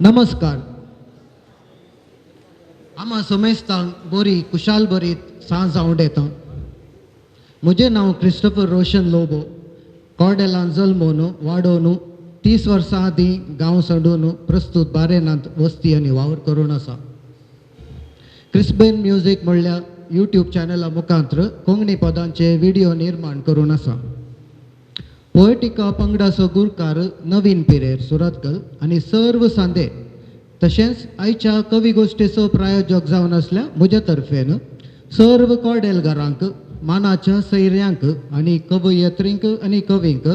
नमस्कार. आम्हा समेस्तांक बरी कुशाल बरीत सांज हांव येता. म्हजें नांव क्रिस्टोफर रोशन लोबो. कॉर्डेलान जल्मून वाडोवन 30 वर्सां आदीं गांव सोडून प्रस्तुत बारेनांत वस्ती आनी वावर करून आसा. क्रिस्बेन म्युझिक म्हणल्यार यूट्यूब चॅनला मुखांतर कोंकणी पदांचे व्हिडिओ निर्माण करून आसा. पोएटिका पंगडाचो गुरकार नवीन पिरेर सुरतकल आनी सर्व सांदे तशेंच आयच्या कवी गोश्टीचो प्रायोजक जावन आसल्या म्हज्या तर्फेन सर्व कॉर्डेलकारांक मानाच्या सैर्यांक आनी कवयत्रींक आनी कवींक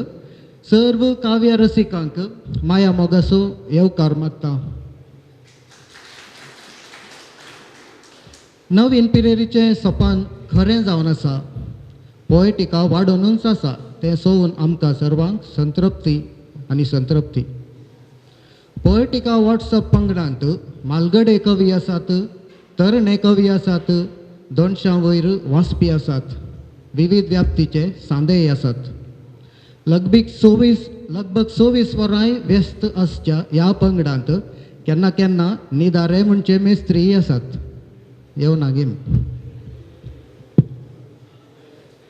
सर्व काव्य रसिकांक माया मोगाचो येवकार मागता. नवीन पिरेरीचें सोपान खरें जावन आसा. पोएटिका वाडोवनूच आसा तें सोवून आमकां सर्वांक संतृप्ती आनी संतृप्ती. पोएटिका वॉट्सअप पंगडांत मालगडे कवी आसात, तरणे कवी आसात, 200 वयर वाचपी आसात, विविध व्याप्तीचे सांदेय आसात. लगभग 24 वरांय व्यस्त आसच्या ह्या पंगडांत केन्ना केन्ना निदारे म्हणचे मेस्त्रीय आसात. येवं नागीम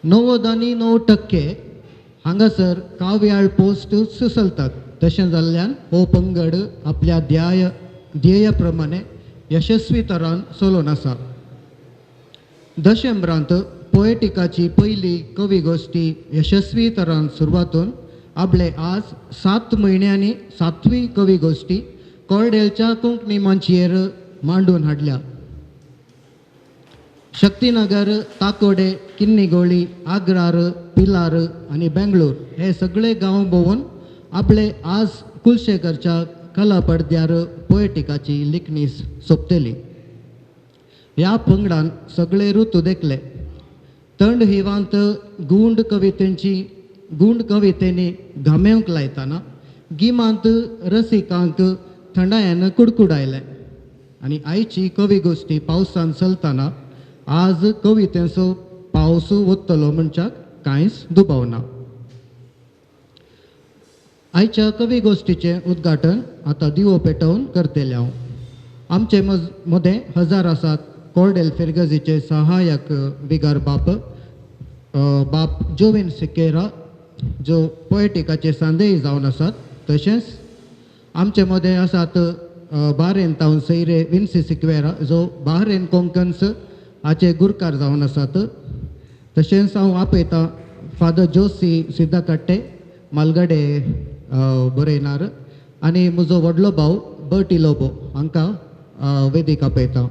99% हांगासर काव्याळ पोस्ट सुचलतात. तशें जाल्ल्यान हो पंगड आपल्या ध्येय प्रमाणे यशस्वी तरान चलोवन आसा. डिसेंबरांत पोएटिकाची पयली कवी गोश्टी यशस्वी तरान सुरवातून आपले आज 7 म्हयन्यांनी 7वी कवी गोश्टी कॉर्डेलच्या कोंकणी मंचयेर मांडून हाडल्या. शक्तीनगर, ताकोडे, किन्नीगोळी, आग्रार, पिलार आनी बेंगळूर हे सगळे गांव भोंवून आपले आज कुलशेखरच्या कला पडद्यार पोएटिकाची लिखणी सोंपतली. ह्या पंगडान सगळे ऋतू देखले. थंड हिवांत गूंड कवितेनी घामेवंक लायतना गिमांत रसिकांक थंडायेन कुडकुडायले. आनी आयची कवी गोश्टी पावसान चलतना आज कवितेचो पावस वतलो म्हणच्याक कांयच दुबाव ना. आयच्या कवी गोश्टीचें उद्घाटन आतां दिवो पेटोवन करतले हांव. आमचे मदें हजर आसात कॉर्डेल फेर्गजीचे सहाय्यक विगार बाप जोविन सिकेरा जो पोएटिकाचे सांदेय जावन आसात. तशेंच आमचे मदें आसात बारेन तावन सैरे विन्सी सिक्वेरा जो बारेन कोंकन्स हाचे गुरकार जावन आसात. तशेंच हांव आपयतां फादर जोसी सिद्धकट्टे मालगडे बरयणार आनी म्हजो व्हडलो भाव बर्टी लोबो हांकां वेदीक आपयतां.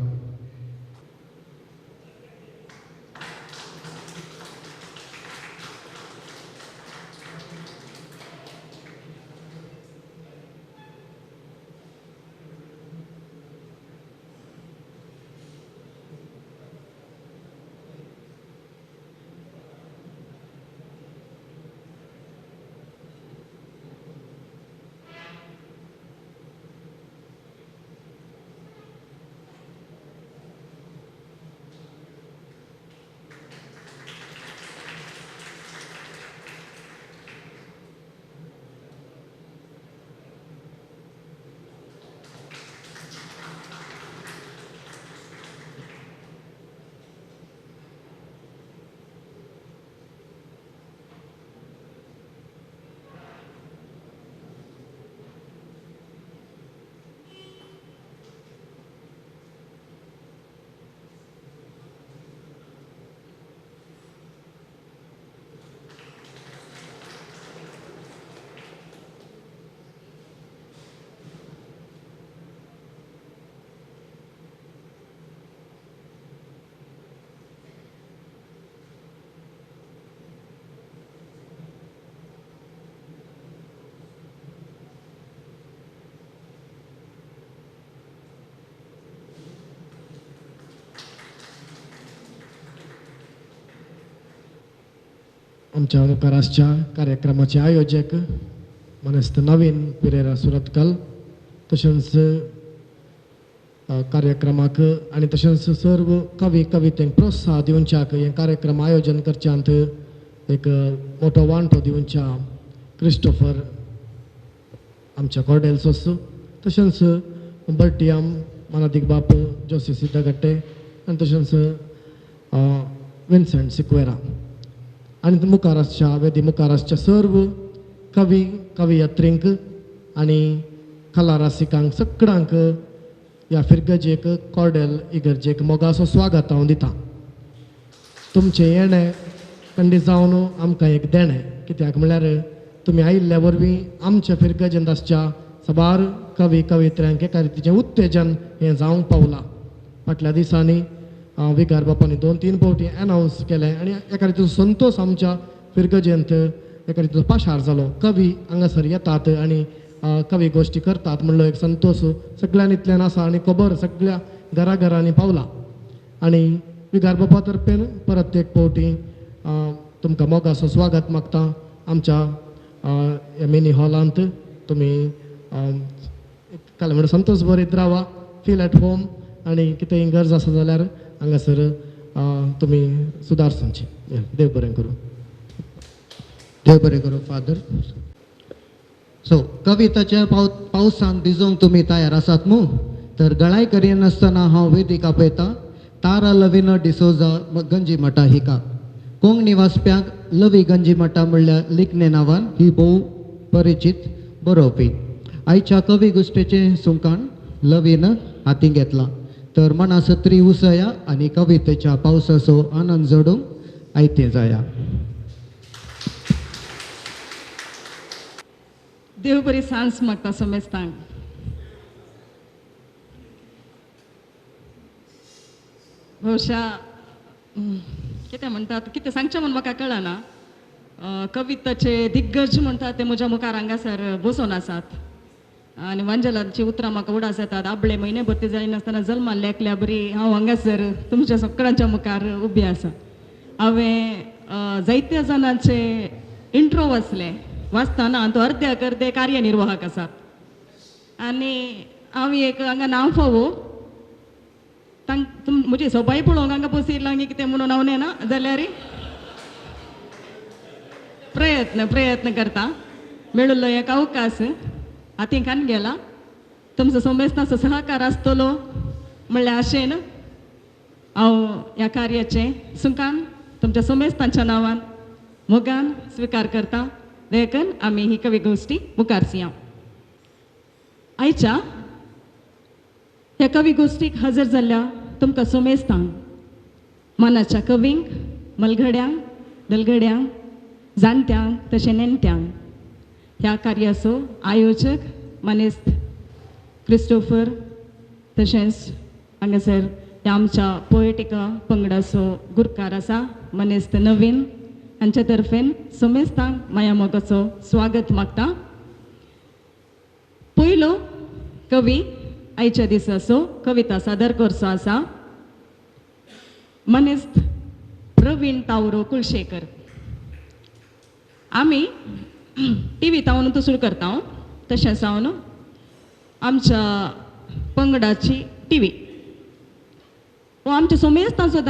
आमच्या मुखार आसच्या कार्यक्रमाचे आयोजक मनस्त नवीन पिरेरा सुरतकल तशेंच कार्यक्रमाक आनी तशेंच सर्व कवितेक प्रोत्साहन दिवच्याक हे कार्यक्रम आयोजन करच्यांत एक मोठो वांटो दिवच्या क्रिस्टोफर आमच्या कॉर्डेल्स तशेंच बर्टियाम मानादीक बाप जोसी सिद्धगट्टे आनी तशेंच विन्सेंट सिक्वेरा आनी मुखार आसच्या वेदी मुखार आसच्या सर्व कवी कवयत्रींक आनी कला रसिकांक सगळ्यांक ह्या फिरगजेक कॉर्डेल इगर्जेक मोगाचो स्वागत हांव दितां. तुमचें येणें खंडीत जावन आमकां एक देणें, कित्याक म्हळ्यार तुमी आयिल्ल्या वरवीं आमच्या फिरगजेंत आसच्या साबार कवी कवयित्र्यांक एका रितीचें उत्तेजन हें जावंक पावलां. फाटल्या दिसांनी विगार बापानी 2-3 फावटी एनावन्स केलें आनी एका रितीचो संतोश आमच्या फिरगजेंत एका रितीचो पाशार जालो. कवी हांगासर येतात आनी कवी गोश्टी करतात म्हणलो एक संतोश सगळ्यांनीतल्यान आसा आनी खबर सगळ्या घराघरांनी पावला. आनी विगार बापा तर्फेन परत एक फावटी तुमकां मोगाचो स्वागत मागता आमच्या मिनी हॉलांत. तुमी काले म्हणटा संतोश भरीत रावा, फील एट होम आनी कितेंय गरज आसा जाल्यार हांगासर तुमी सुदारसांची. देव बरें करूं. देव बरें करूं फादर. सो कविताच्या पावसान भिजोवंक तुमी तयार आसात न्हू? तर गळाय करिनासतना हांव वेदिक आपयतां तारा लविना डिसोजा गंजी मठा हिका. कोंकणी वाचप्यांक लवी गंजी मठा म्हणल्यार लिखणे नांवान ही भोव परिचीत बरोवपी. आयच्या कवी गोश्टेचें सुकाण लवीन हाती घेतलां. तर मना सत्री उसया आनी कवितेच्या पावसाचो आनंद जडूंक आयते जाया. देव बरी सांज मागता समेस्तांक. भोवशा कितें म्हणटात, कितें सांगचें म्हूण म्हाका कळना. कविताचे दिग्गज म्हणटात ते म्हज्या मुखार हांगासर बसून आसात आनी वांजलांची उतरां म्हाका उडास येतात. आपले म्हयने भरती जायनासतना जल्माक लेखल्या बरी हांव हांगासर तुमच्या सगळ्यांच्या मुखार उबी आसा. हांवें जायत्या जाणांचे इंट्रो वाचतना तो अर्दे कार्यनिर्वाहक आसात आनी हांव एक हांगा नांव फावो म्हजी सोबाय पळोवंक हांगा बसयलां कितें म्हणून हांव ना जाल्यार प्रयत्न करता. मेळिल्लो एक अवकाश हातींकान गेला. तुमचो सोमेस्ताचो सहकार आसतलो म्हणल्यार आशेन हांव ह्या कार्याचें सुखान तुमच्या सोमेस्तांच्या नांवान मोगान स्विकार करता. देखून आमी ही कवी गोश्टी मुखार सिया. आयच्या ह्या कवी गोश्टीक हजर जाल्ल्या तुमकां सोमेस्तांक, मनाच्या कवींक, मलगड्यांक, दलगड्यांक, जाणट्यांक तशें नेणट्यांक ह्या कार्याचो आयोजक मनेस्त क्रिस्टोफर तशेंच हांगासर ह्या आमच्या पोएटिका पंगडाचो गुरकार आसा मनेस्त नवीन हांच्या तर्फेन सोमेस्तांक माया मोगाचो स्वागत मागता. पयलो कवी आयच्या दिसाचो कविता सादर करचो आसा मनेस्त प्रवीण तावरो कुलशेकर. आमी टीव्ही तावन सुरू करता तशेंच हांव आमच्या पंगडाची टीव्ही हो आमच्या सोमेस्तांचो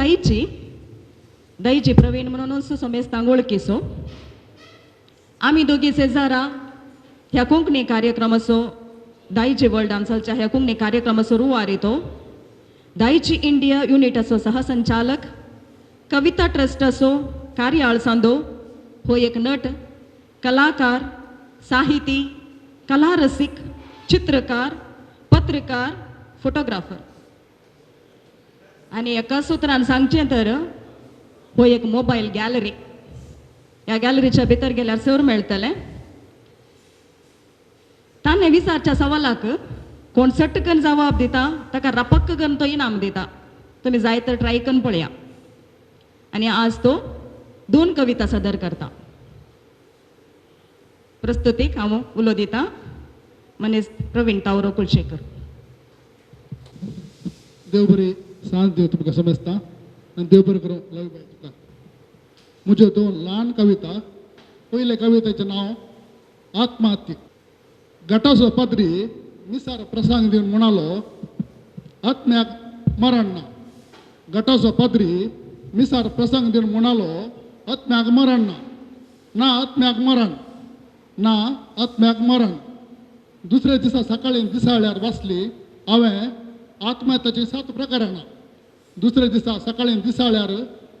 दाईची प्रवीण म्हणूनच सोमेस्तांक वळखीचो. आमी दोगी शेजारा ह्या कोंकणी कार्यक्रमाचो दाईची वर्ल्ड डान्साच्या ह्या कोंकणी कार्यक्रमाचो रुवारी तो. दाईची इंडिया युनिटाचो सहसंचालक, कविता ट्रस्टाचो कार्याळ सांदो हो एक नट, कलाकार, साहिती, कला रसिक, चित्रकार, पत्रकार, फोटोग्राफर आनी एका सुत्रान सांगचें तर हो एक मोबायल गॅलरी. ह्या गॅलरीच्या भितर गेल्यार सर मेळटलें. ताणें विचारच्या सवालाक कोण सट्टकन जबाब दिता ताका रपक्क करून तो इनाम दिता. तुमी जाय तर ट्राय करून पळया. आनी आज तो 2 कविता सादर करता. प्रस्तुतीक हांव उलो दिता मनेस्त प्रवीण तावरो कुलशेकर. देव बरी सांज देव तुमकां समजता आनी देव बरें करूं तुका. म्हज्यो 2 ल्हान कविता. पयले कवितेचें नांव आत्महत्या. गटाचो पदरी मिसार प्रसंग दिवन म्हणालो आत्म्याक मरण ना. गटाचो पदरी मिसार प्रसंग दिवन म्हणालो आत्म्याक मरण ना. ना आत्म्याक मरण, ना आत्म्याक मरण. दुसऱ्या दिसा सकाळी दिसाळ्यार वाचली हांवें आत्महत्याची 7 प्रकरणां दुसऱ्या दिसा सकाळीं दिसाळ्यार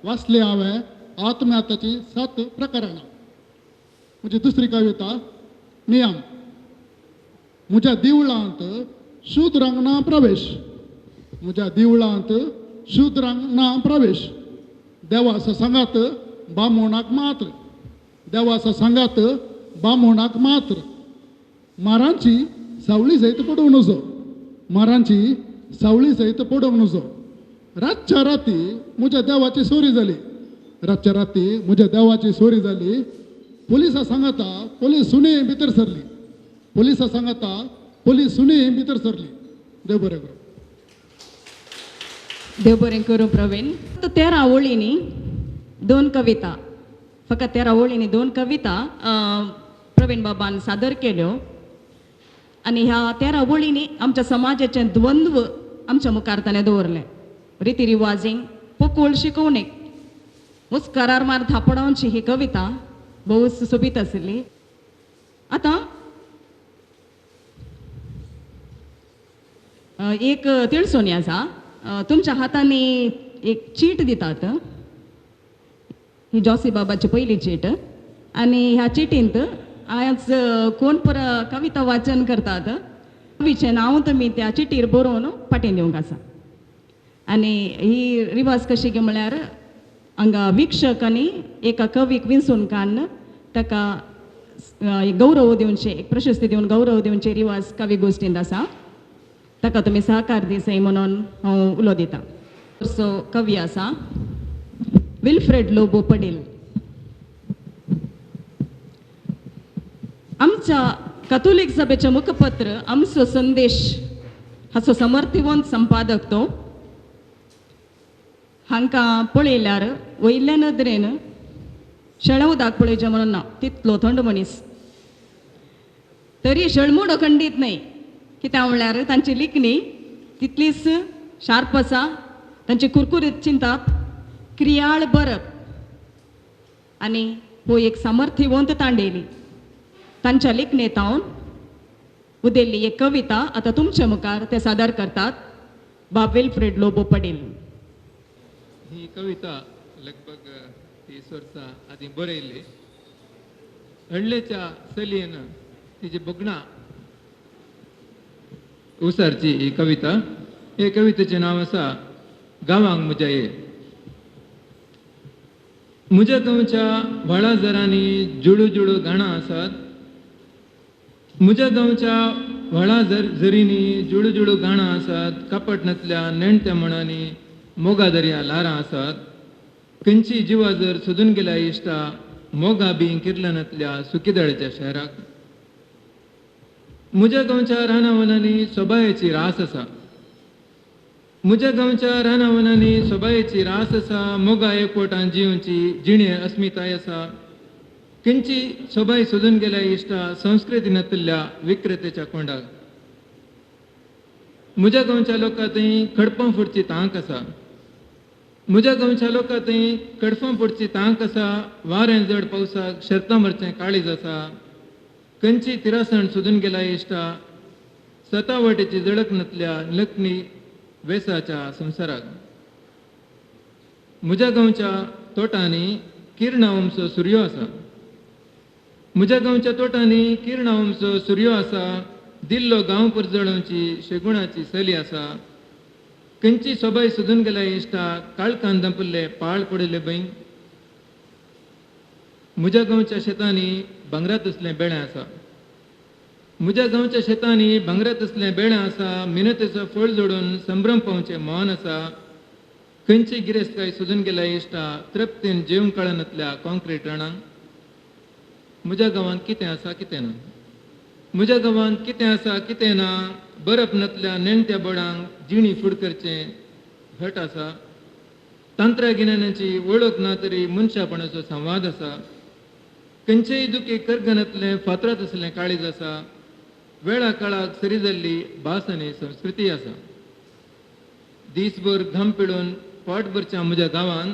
वाचली हांवें आत्महत्याची 7 प्रकरणां. म्हणजे दुसरी कविता नियम. म्हज्या देवळांत शुद्रांक ना प्रवेश. म्हज्या देवळांत शुद्रांक ना प्रवेश. देवाचो सांगात बामणाक मात्र. देवाचो सांगात बामणाक मात्र. मारांची सावळी सयत पडूंक नजो. मारांची सावळी सयत पडूंक नजो. रातच्या राती म्हज्या देवाची चोरी जाली. रातच्या राती म्हज्या देवाची चोरी जाली. पोलिसां सांगता पोलीस सुणी भितर सरली. पोलिसां सांगता पोलीस सुणी भितर सरली. देव बरें करूं. देव बरें करूं प्रवीण. 13 ओळींनी 2 कविता, फकत 13 ओळींनी 2 कविता प्रवीण बाबान सादर केल्यो. आनी ह्या 13 ओळींनी आमच्या समाजाचे द्वंद्व आमच्या मुखार ताणें दवरले. रिती रिवाजींक पोकळ शिकवणेक मुस्कारार मार थापडांची ही कविता भोव सुशोभीत आशिल्ली. आतां एक तिळसोनी आसा. तुमच्या हातांनी एक चीट दितात. ही जॉसी बाबाची पहिली चीट. आनी ह्या चिटींत आज कोण कविता वाचन करतात कवीचें नांव तुमी त्या चिटीर बरोवन पाटेन दिवंक आसा. आनी ही रिवाज कशी गे म्हळ्यार हांगा वीक्षक आनी एका कवीक विंचून काडून ताका गौरव दिवचे, एक प्रशस्ती दिवन गौरव दिवचे रिवाज कवी गोश्टींत आसा. ताका तुमी सहकार दिसय म्हणून हांव उलो दितां. सो कवी आसा विल्फ्रेड लोबो पडील. आमच्या कॅथोलिक सभेचे मुखपत्र आमचो संदेश हाचो समर्थिवंत संपादक तो. हांकां पळयल्यार वयल्या नदरेन शेळवदाक पळयचें म्हणून ना, तितलो थंड मनीस. तरी शेळमूड अखंडीत न्हय. कित्याक म्हळ्यार तांची लिखणी तितलीच शार्प आसा. तांची कुरकुरीत चिंता क्रियाळ बरप आनी हो एक सामर्थ्यवंत तांडेली. तांच्या लेखनेंतावन उदेल्ली एक कविता आतां तुमच्या मुखार ते सादर करतात बाब विल्फ्रेड लोबो पडील. ही कविता लगभग 30 वर्सां आदीं बरयल्ली. हडलेच्या चलयेन तिची भोगणां उसारची ही कविता. हे कवितेचें नांव आसा गांवांक म्हज्या ये. म्हज्या गांवच्या व्हळाझरांनी जुळू जुळू गाणां आसात. म्हज्या गांवच्या व्हळाझरींनी जुळू जुळू गाणां आसात. कापटणांतल्या नेणत्या मणांनी मोगा दर्या ल्हारां आसात. खंयची जिवा जर सोदून गेल्या इश्टा मोगा बी किर्लनांतल्या सुकीदळच्या शहराक. म्हज्या गांवच्या रानावनांनी सोबायेची रास आसा. म्हज्या गांवच्या रानावनांनी सोबायेची रास आसा. मोगा एकवटान जिवची जिणे अस्मिताय आसा. खंयची सोबाय सोदून गेल्या इश्टा संस्कृतीनांतल्या विक्रेतेच्या कोंडाक. म्हज्या गांवच्या लोकां थंय खडपां फुडची तांक आसा. म्हज्या गांवच्या लोकां थंय खडपां फुडची तांक आसा. वारें जड पावसाक शेतां मरचें काळीज आसा. खंयची तिरासण सोदून गेल्या इश्टा सतावटेची जळकनांतल्या लखनी वेसाच्या संवसाराक. म्हज्या गांवच्या तोटांनी किरणावंचो सूर्यो आसा. म्हज्या गांवच्या तोटांनी किरणावंचो सूर्यो आसा. दिल्लो गांव पुरजळोवची शेगुणाची सली आसा. खंयची सोबाय सोदून गेल्या इश्टा काळखान दंपल्ले पाळ पडिल्ले बंय. म्हज्या गांवच्या शेतांनी भांगरात असलें बेळें आसा. म्हज्या गांवच्या शेतांनी भांगरात असलें बेळें आसा. मिनतेचो फळ जोडून संभ्रम पावचें मोहन आसा. खंयची गिरेस्तकाय सोदून गेल्या इश्टा तृप्तीन जेवंक कळनांतल्या कॉन्क्रीट राणांक. म्हज्या गांवांत कितें आसा कितें ना. म्हज्या गांवांत कितें आसा कितें ना. बरप नातल्या नेणत्या बोडांक जिणी फूड करचें हट आसा. तंत्रगिन्यानाची वळख ना तरी मनशापणाचो संवाद आसा. खंयचेय दुखी करगनांतलें फातरात असलें काळीज आसा. वेळा काळाक सरी जाल्ली भास आनी संस्कृती आसा. दीसभर घाम पिळून पोट भरच्या म्हज्या गांवांत.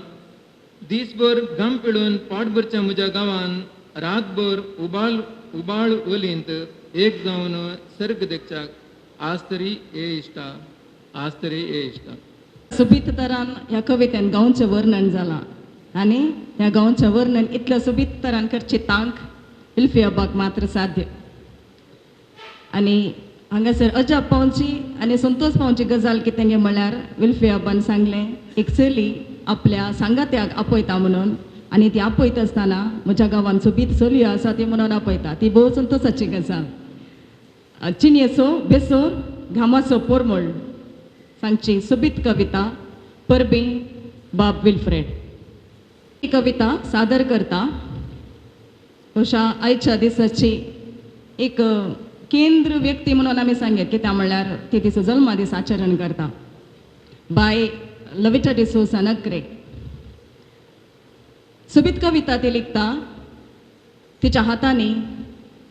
दीसभर घाम पिळून पोट भरच्या म्हज्या गांवांत रातभर उबाळ ओलींत एक जावन सर्ग देखच्याक आज तरी ए इश्टा आज तरी ए इश्टा. सोबीत तरान ह्या कवितेन गांवचें वर्णन जालां आनी ह्या गांवचें वर्णन इतल्या सोबीत तरान करचें तांक इल्फी अब्बाक मात्र साध्य. आनी हांगासर अजाप पावची आनी संतोष पावची गजाल कितें गे म्हळ्यार विल्फी अब्बान सांगलें एक चली आपल्या सांगात्याक आपयता म्हणून आनी ती आपयत आसतना म्हज्या गांवांत सोबीत चलयो आसा ती म्हणून आपयता. ती भोव संतोशाची गजाल. चिनयेचो बेसोर घामाचो पोरमोळ सांगची सोबीत कविता परबी बाब विल्फ्रेड. ही कविता सादर करता अशा आयच्या दिसाची एक केंद्र व्यक्ती म्हणून आमी सांगेत कित्याक म्हणल्यार ती तिचो जल्मा दीस आचरण करता. बाय लविटा डिसोसा नक्रे. सोबीत कविता ती लिखता. तिच्या हातांनी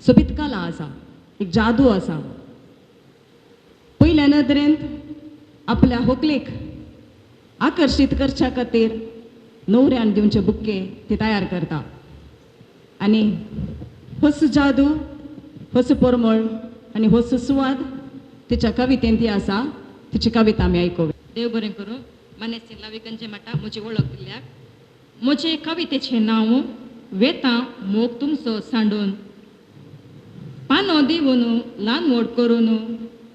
सोबीत कला आसा, एक जादू आसा. पयल्या नदरेंत आपल्या व्हंकलेक आकर्शीत करच्या खातीर न्हवऱ्यान दिवचे बुक्के ती तयार करता आनी होच जादू होच परमळ आनी होच सुवाद तिच्या कवितेन ती आसा. तिची कविता आमी आयकुया. देव बरें करूं. मानेस्ती लाविकंचे माटा म्हजी वळख दिल्याक. म्हजे कवितेचें नांव वेता मोग तुमचो सांडून. पानो दिवन ल्हान व्हड करून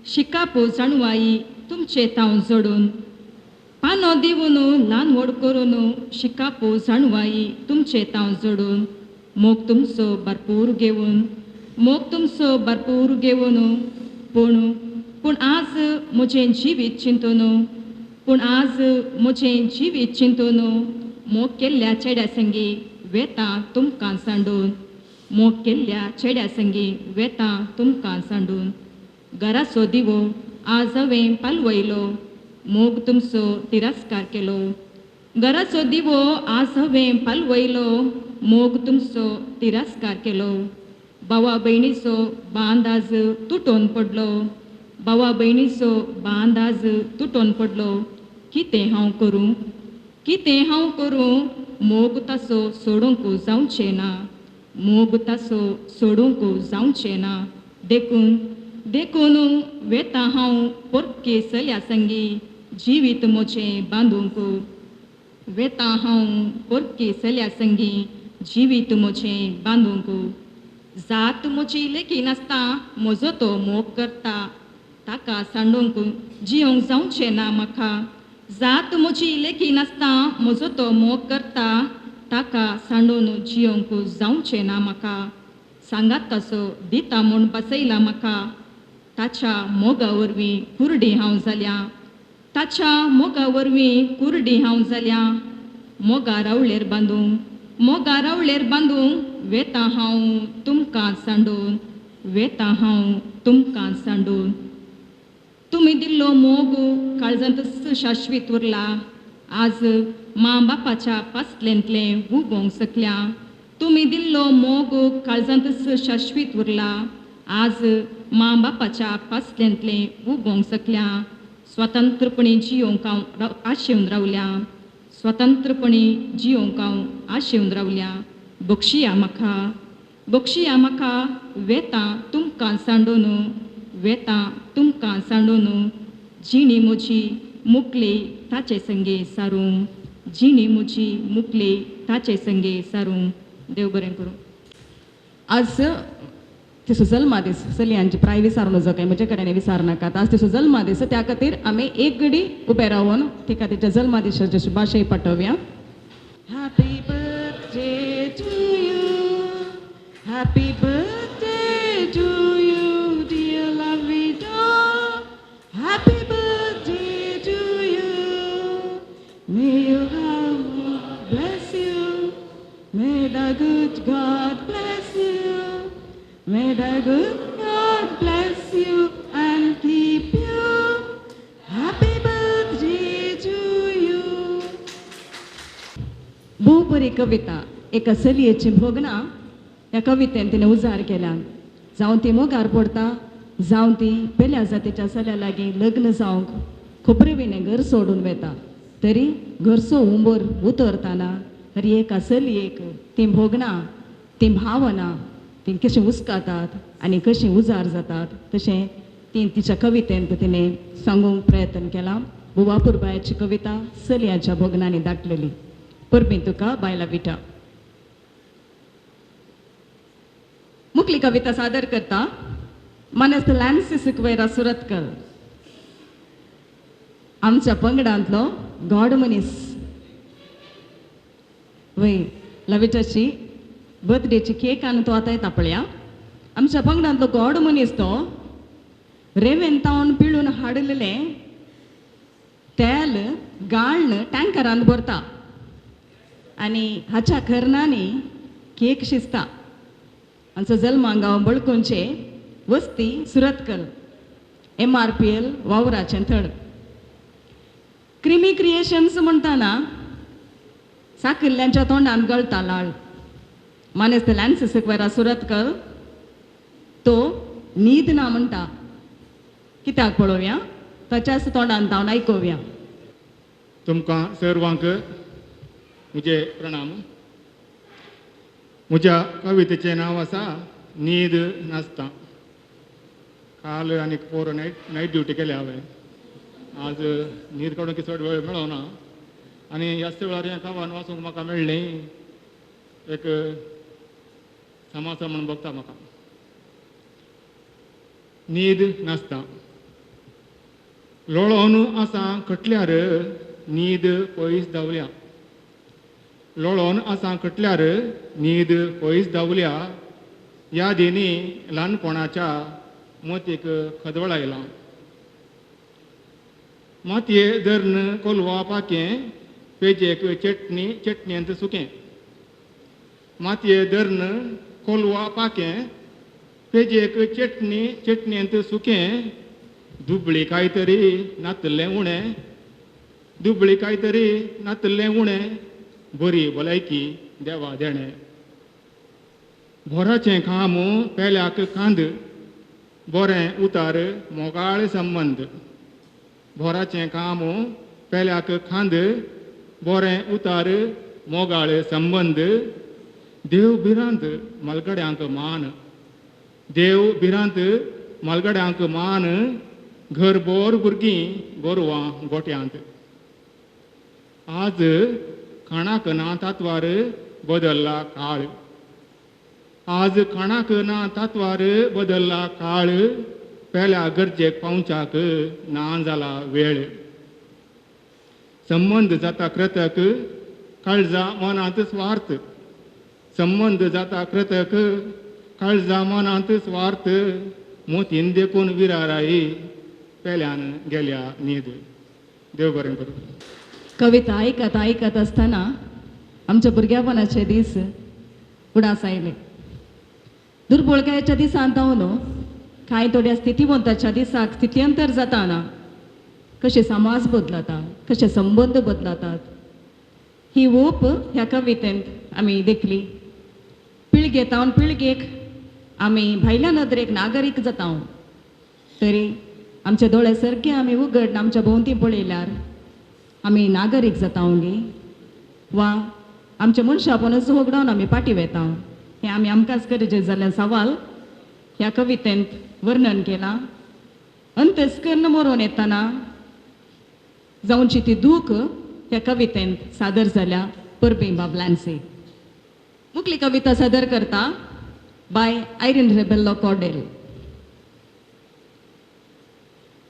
शिकापो जाणवाई तुमचे ताव जोडून. पानो दिवन ल्हान व्हड करून शिकापो जाणवाई तुमचे ताव जोडून. मोग तुमचो भरपूर घेवन मोग तुमचो भरपूर घेवन पूण आज म्हजें जिवीत चिंतून पूण आज म्हजें जिवीत चिंतून मोग केल्ल्या चेड्या संगी वेता तुमकां सांडून. मोग केल्ल्या चेड्या संगी वेता तुमकां सांडून. घराचो दिवो आज हांवें पालवयलो मोग तुमचो तिरस्कार केलो. घराचो दिवो आज हांवें पालवयलो मोग तुमचो तिरस्कार केलो. भावा भयणीचो बांद आज तुटून पडलो. भावा भयणीचो बांद आज तुटून पडलो. कितें हांव करूं कितें हांव करूं मोग ताचो सोडूंक जावचें ना. मोग ताचो सोडूंक जावचें ना. देखून वेता हांव पोरके चल्या संगी जिवीत म्हजें बांदूंक. वेता हांव पोरके चल्या संगी जिवीत म्हजें बांदूंक. जात म्हजी लेकी नासता म्हजो तो मोग करता ताका सांडूंक जियोंक जावचें ना म्हाका. जात म्हजी लेकी नासता म्हजो तो मोग करता ताका सांडून जियोंक जावचें ना म्हाका. सांगात ताचो दिता म्हूण बसयला म्हाका. ताच्या मोगा वरवीं कुर्डी हांव जाल्या. ताच्या मोगा वरवीं कुर्डी हांव जाल्या. मोगा रावळेर बांदूंक वेता हांव तुमकां सांडून. वेता हांव तुमकां सांडून. तुमी दिल्लो मोग काळजांत शाश्वीत उरला. आज माँ बापाच्या पासलेंतलें उबोंक सकल्या. तुमी दिल्लो मोग काळजांत शाश्वीत उरला. आज माँ बापाच्या पासलेंतलें उबोंक सकल्या. स्वतंत्रपणी जियोंक हांव आशेवन रावल्या. स्वतंत्रपणी जियोंक हांव आशेवन रावल्या. बक्षिया म्हाका वेता तुमकां सांडून. वेता तुमकां सांडून. जिणी म्हजी मुकली ताचे संगे सारूं. जिणी म्हजी मुकली ताचे संगे सारूं. देव बरें करूं. आज तिचो जल्मा दीस. चलयांची प्राय विचारू नजो काय म्हजे कडेन विचार नाकात. आज तिचो जल्मा दीस त्या खातीर आमी एक घडी उबे रावन तिका तिच्या जल्मा दिसाचे शुभाशय पाठोवया. Happy birthday to you. Happy birthday to you dear Lavita. Happy birthday to you. May you have bless you. May the good God bless you. May the good God bless you and keep you. Happy birthday to you. भोव बरी कविता. एका चलयेची भोगना ह्या कवितेन तिणें उजार केल्या. जावं ती मोगार पडटा जावं ती पेल्या जातीच्या चल्या लागीं लग्न जावंक खोबरेविणें घर सोडून वेता तरी घरचो हुंबर उतरतना तरी एका चलयेक ती भोगना ती भावना ती कशी उस्कातात आनी कशी उजार जातात तशें ती तिच्या कवितेंत तिने सांगूंक प्रयत्न केला. बुवापूरबायाची कविता सलयाच्या भोगनांनी दाटलेली. परबी तुका बायला विटा. मुखली कविता सादर करता मनस्त लॅन्सी सिक्वेरा सुरतकर. आमच्या पंगडांतलो गॉड मनीस. वय लविटाची बर्थडेची केक आनी तो आतां येता पळया. आमच्या पंगडांतलो गॉड मनीस तो रेवेन तावन पिळून हाडलेले तेल गाळण टँकरान भरता आनी हाच्या करणांनी केक शिजता. हांचो जल्मांगांव बळकुंचे वस्ती सुरतकर. MRPL वावराचें थड. क्रिमी क्रिएशन्स म्हणटाना साकिल्ल्यांच्या तोंडान गळटा लाळ. मानेस्त लॅन्स सिक्वेरा सुरतकर तो न्हीद ना म्हणटा. कित्याक पळोवया ताच्याच तोंडान जावन आयकोवया. तुमकां सर्वांक म्हजे प्रणाम. म्हज्या कवितेचें नांव आसा न्हीद नासता. काल आनीक पोर नायट ड्युटी केली हांवें. आज न्हीद काडूंक चड वेळ मेळोना आनी ह्याच वेळार हें कावान वाचूंक म्हाका मेळ्ळें. एक समासा म्हूण बघता म्हाका. न्हीद नासता. लोळोन आसा कटल्यार न्हीद पयस धांवल्या. लोळोन आसा कटल्यार न्हीद पयस धांवल्या. यादींनी ल्हानपणाच्या मतीक खदवळ आयलां. मातये धरण कोलवा पाकें पेजेक चटणयेंत सुकें. मातये धरण कोलवा पाकें पेजेक चटणयेंत सुकें. दुबळी काय तरी नातल्लें उणें. दुबळी काय तरी नातल्लें उणें. बरी भलायकी देवा देणें. भोराचें काम पेल्याक कांद. बरें उतार मोगाळ संबंद. भोराचें काम पेल्याक खांद. बरें उतार मोगाळ संबंद. देव भिरांत मलगड्यांक मान. देव भिरांत मलगड्यांक मान. घरभर भुरगीं गोरवां गोट्यांत. आज खाणाक ना तातवार बदल्ला काळ. आज खाणाक ना तातवार बदल्ला काळ. पेल्या गरजेक पावच्याक ना जाला वेळ. संबंद जाता कृतक काळजा मनांत स्वार्थ. संबंध जाता कृतक काळजा मनांत स्वार्थ. मोतीन देखून विराराई पेल्यान गेल्या न्हीद. देव बरें करूं. कविता आयकत आयकत असताना आमच्या भुरग्यापणाचे दीस उडास आयले. दुर्बळकायेच्या दिसांत न्हू कांय थोड्या स्थितिवंताच्या दिसाक स्थित्यंतर जाताना कशे समाज बदलता, कशे संबंध बदलतात ही ओप ह्या कवितेंत आमी देखली. पिळगेतावन पिळगेक आमी भायल्या नदरेक नागरीक जाता. तरी आमचे दोळे सारके आमी उगड आमच्या भोंवती पळयल्यार आमी नागरीक जातावंगी वा आमच्या मनशापणच वगडावन आमी पाटी वेता. हें आमी आमकांच गरजेचे जाल्ले सवाल ह्या कवितेंत वर्णन केलां. अंतस्कर्ण मरोन येताना जावची ती दूख ह्या कवितेंत सादर जाल्या परबी बाबलांचे. मुखली कविता सादर करता बाय आयरीन रेबेल्लो कॉर्डेल.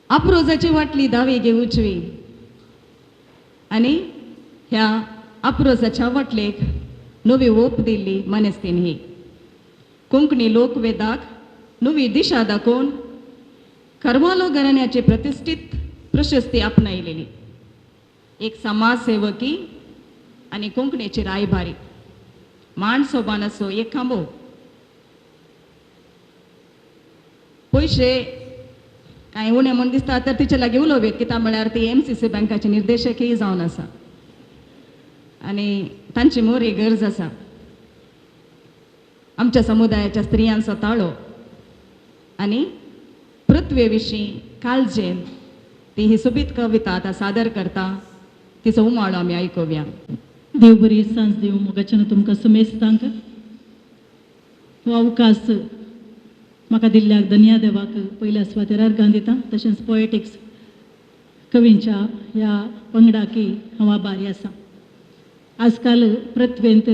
अप्रोजाची वाटली दावे घे उजवी आनी ह्या अप्रोजाच्या वाटलेक नवी ओप दिल्ली मनस्तीन ही. कोंकणी लोकवेदाक नवी दिशा दाखोवन करवालो घराण्याची प्रतिश्ठीत प्रशस्ती आपणायलेली. एक समाजसेवकी आनी कोंकणीची रायबारी. मांड सोबान असो एक खांबो. पयशे कांय उणें म्हूण दिसता तर तिचे लागीं उलोवेत. कित्याक म्हळ्यार ती MCC बँकाची निर्देशकय जावन आसा आनी तांची मोरी गरज आसा. आमच्या समुदायाच्या स्त्रियांचो ताळो आनी पृथ्वे विशीं काळजेन ती ही सोबीत कविता आतां सादर करता. तिचो उमाळो आमी आयकोवया. देव बरी सांज देव मोगाच्यान तुमकां समेस्तांक हो अवकाश म्हाका दिल्ल्याक धन्या देवाक पयल्या सुवातेर अर्गां दिता. तशेंच पोएटिक्स कवींच्या ह्या पंगडाकी हांव आभारी आसा. आजकाल पृथ्वेंत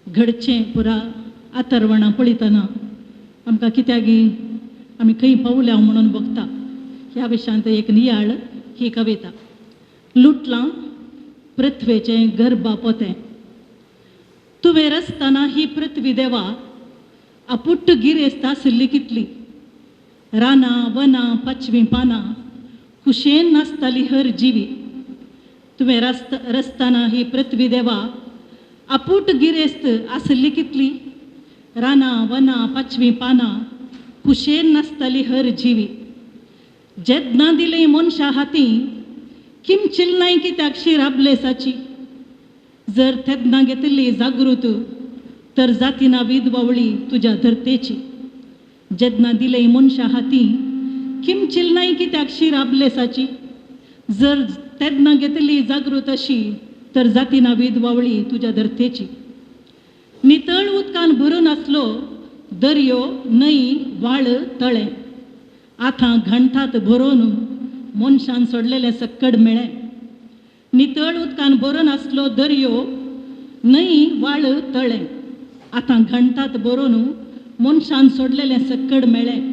घडचें पुरा आतरवणां पळयतना आमकां कित्यागी आमी खंय पावल्या म्हणून बगता. ह्या विशयांत एक नियाळ ही कविता. लुटलां पृथ्वेचें गर्भापोतें, तुवें रसतना ही पृथ्वी देवा आपुट्ट गिरेस्त आसली कितली. रानां वनां पाचवीं पानां खुशेन नासताली हर जिवी. तुवें रसतना ही पृथ्वी देवा आपुट गिरेस्त आसली कितली. रानां वनां पाचवीं पानां खुशेन नासताली हर जिवी. जेदना दिलें मनशा हाती किमचिलनाय कित्याक शिराबलेसाची. जर तेदना घेतली जागृत तर जातीना विधवावळी तुज्या धरतेची. जेदना दिलें मनशा हाती किमचिलनाय कित्याक शिराबलेसाची. जर तेदना घेतली जागृत अशी तर जातीना विधवावळी तुज्या धरतेची. नितळ उदकान भरून आसलो दर्यो न्हंय व्हाळ तळें. आतां घंटात भरून मनशान सोडलेलें सक्कड मेळ्ळें. नितळ उदकान भरून आसलो दर्यो न्हंय व्हाळ तळें. आतां घंटात भरून मनशान सोडलेलें सक्कड मेळ्ळें.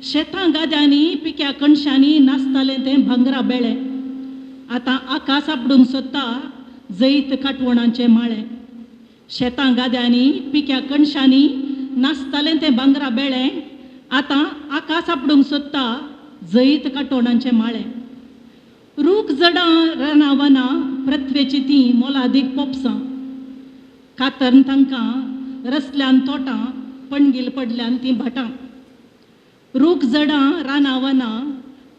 शेतां गाद्यांनी पिक्या कणशांनी नासतालें तें भांगरा बेळें. आतां आकाश आपडूंक सोदता जैत काटवणांचें माळें. शेतां गाद्यांनी पिक्या कणशांनी नासतालें तें भांगरा बेळें. आतां आकाश आपडूंक सोदता जैत काटवणांचें माळें. रूख जडां रानां वनां पृथ्वेची तीं मोलादीक पोपसां. कातरन तांकां रसल्यान तोटां पणगील पडल्यान तीं भाटां. रूख जडां रानां वनां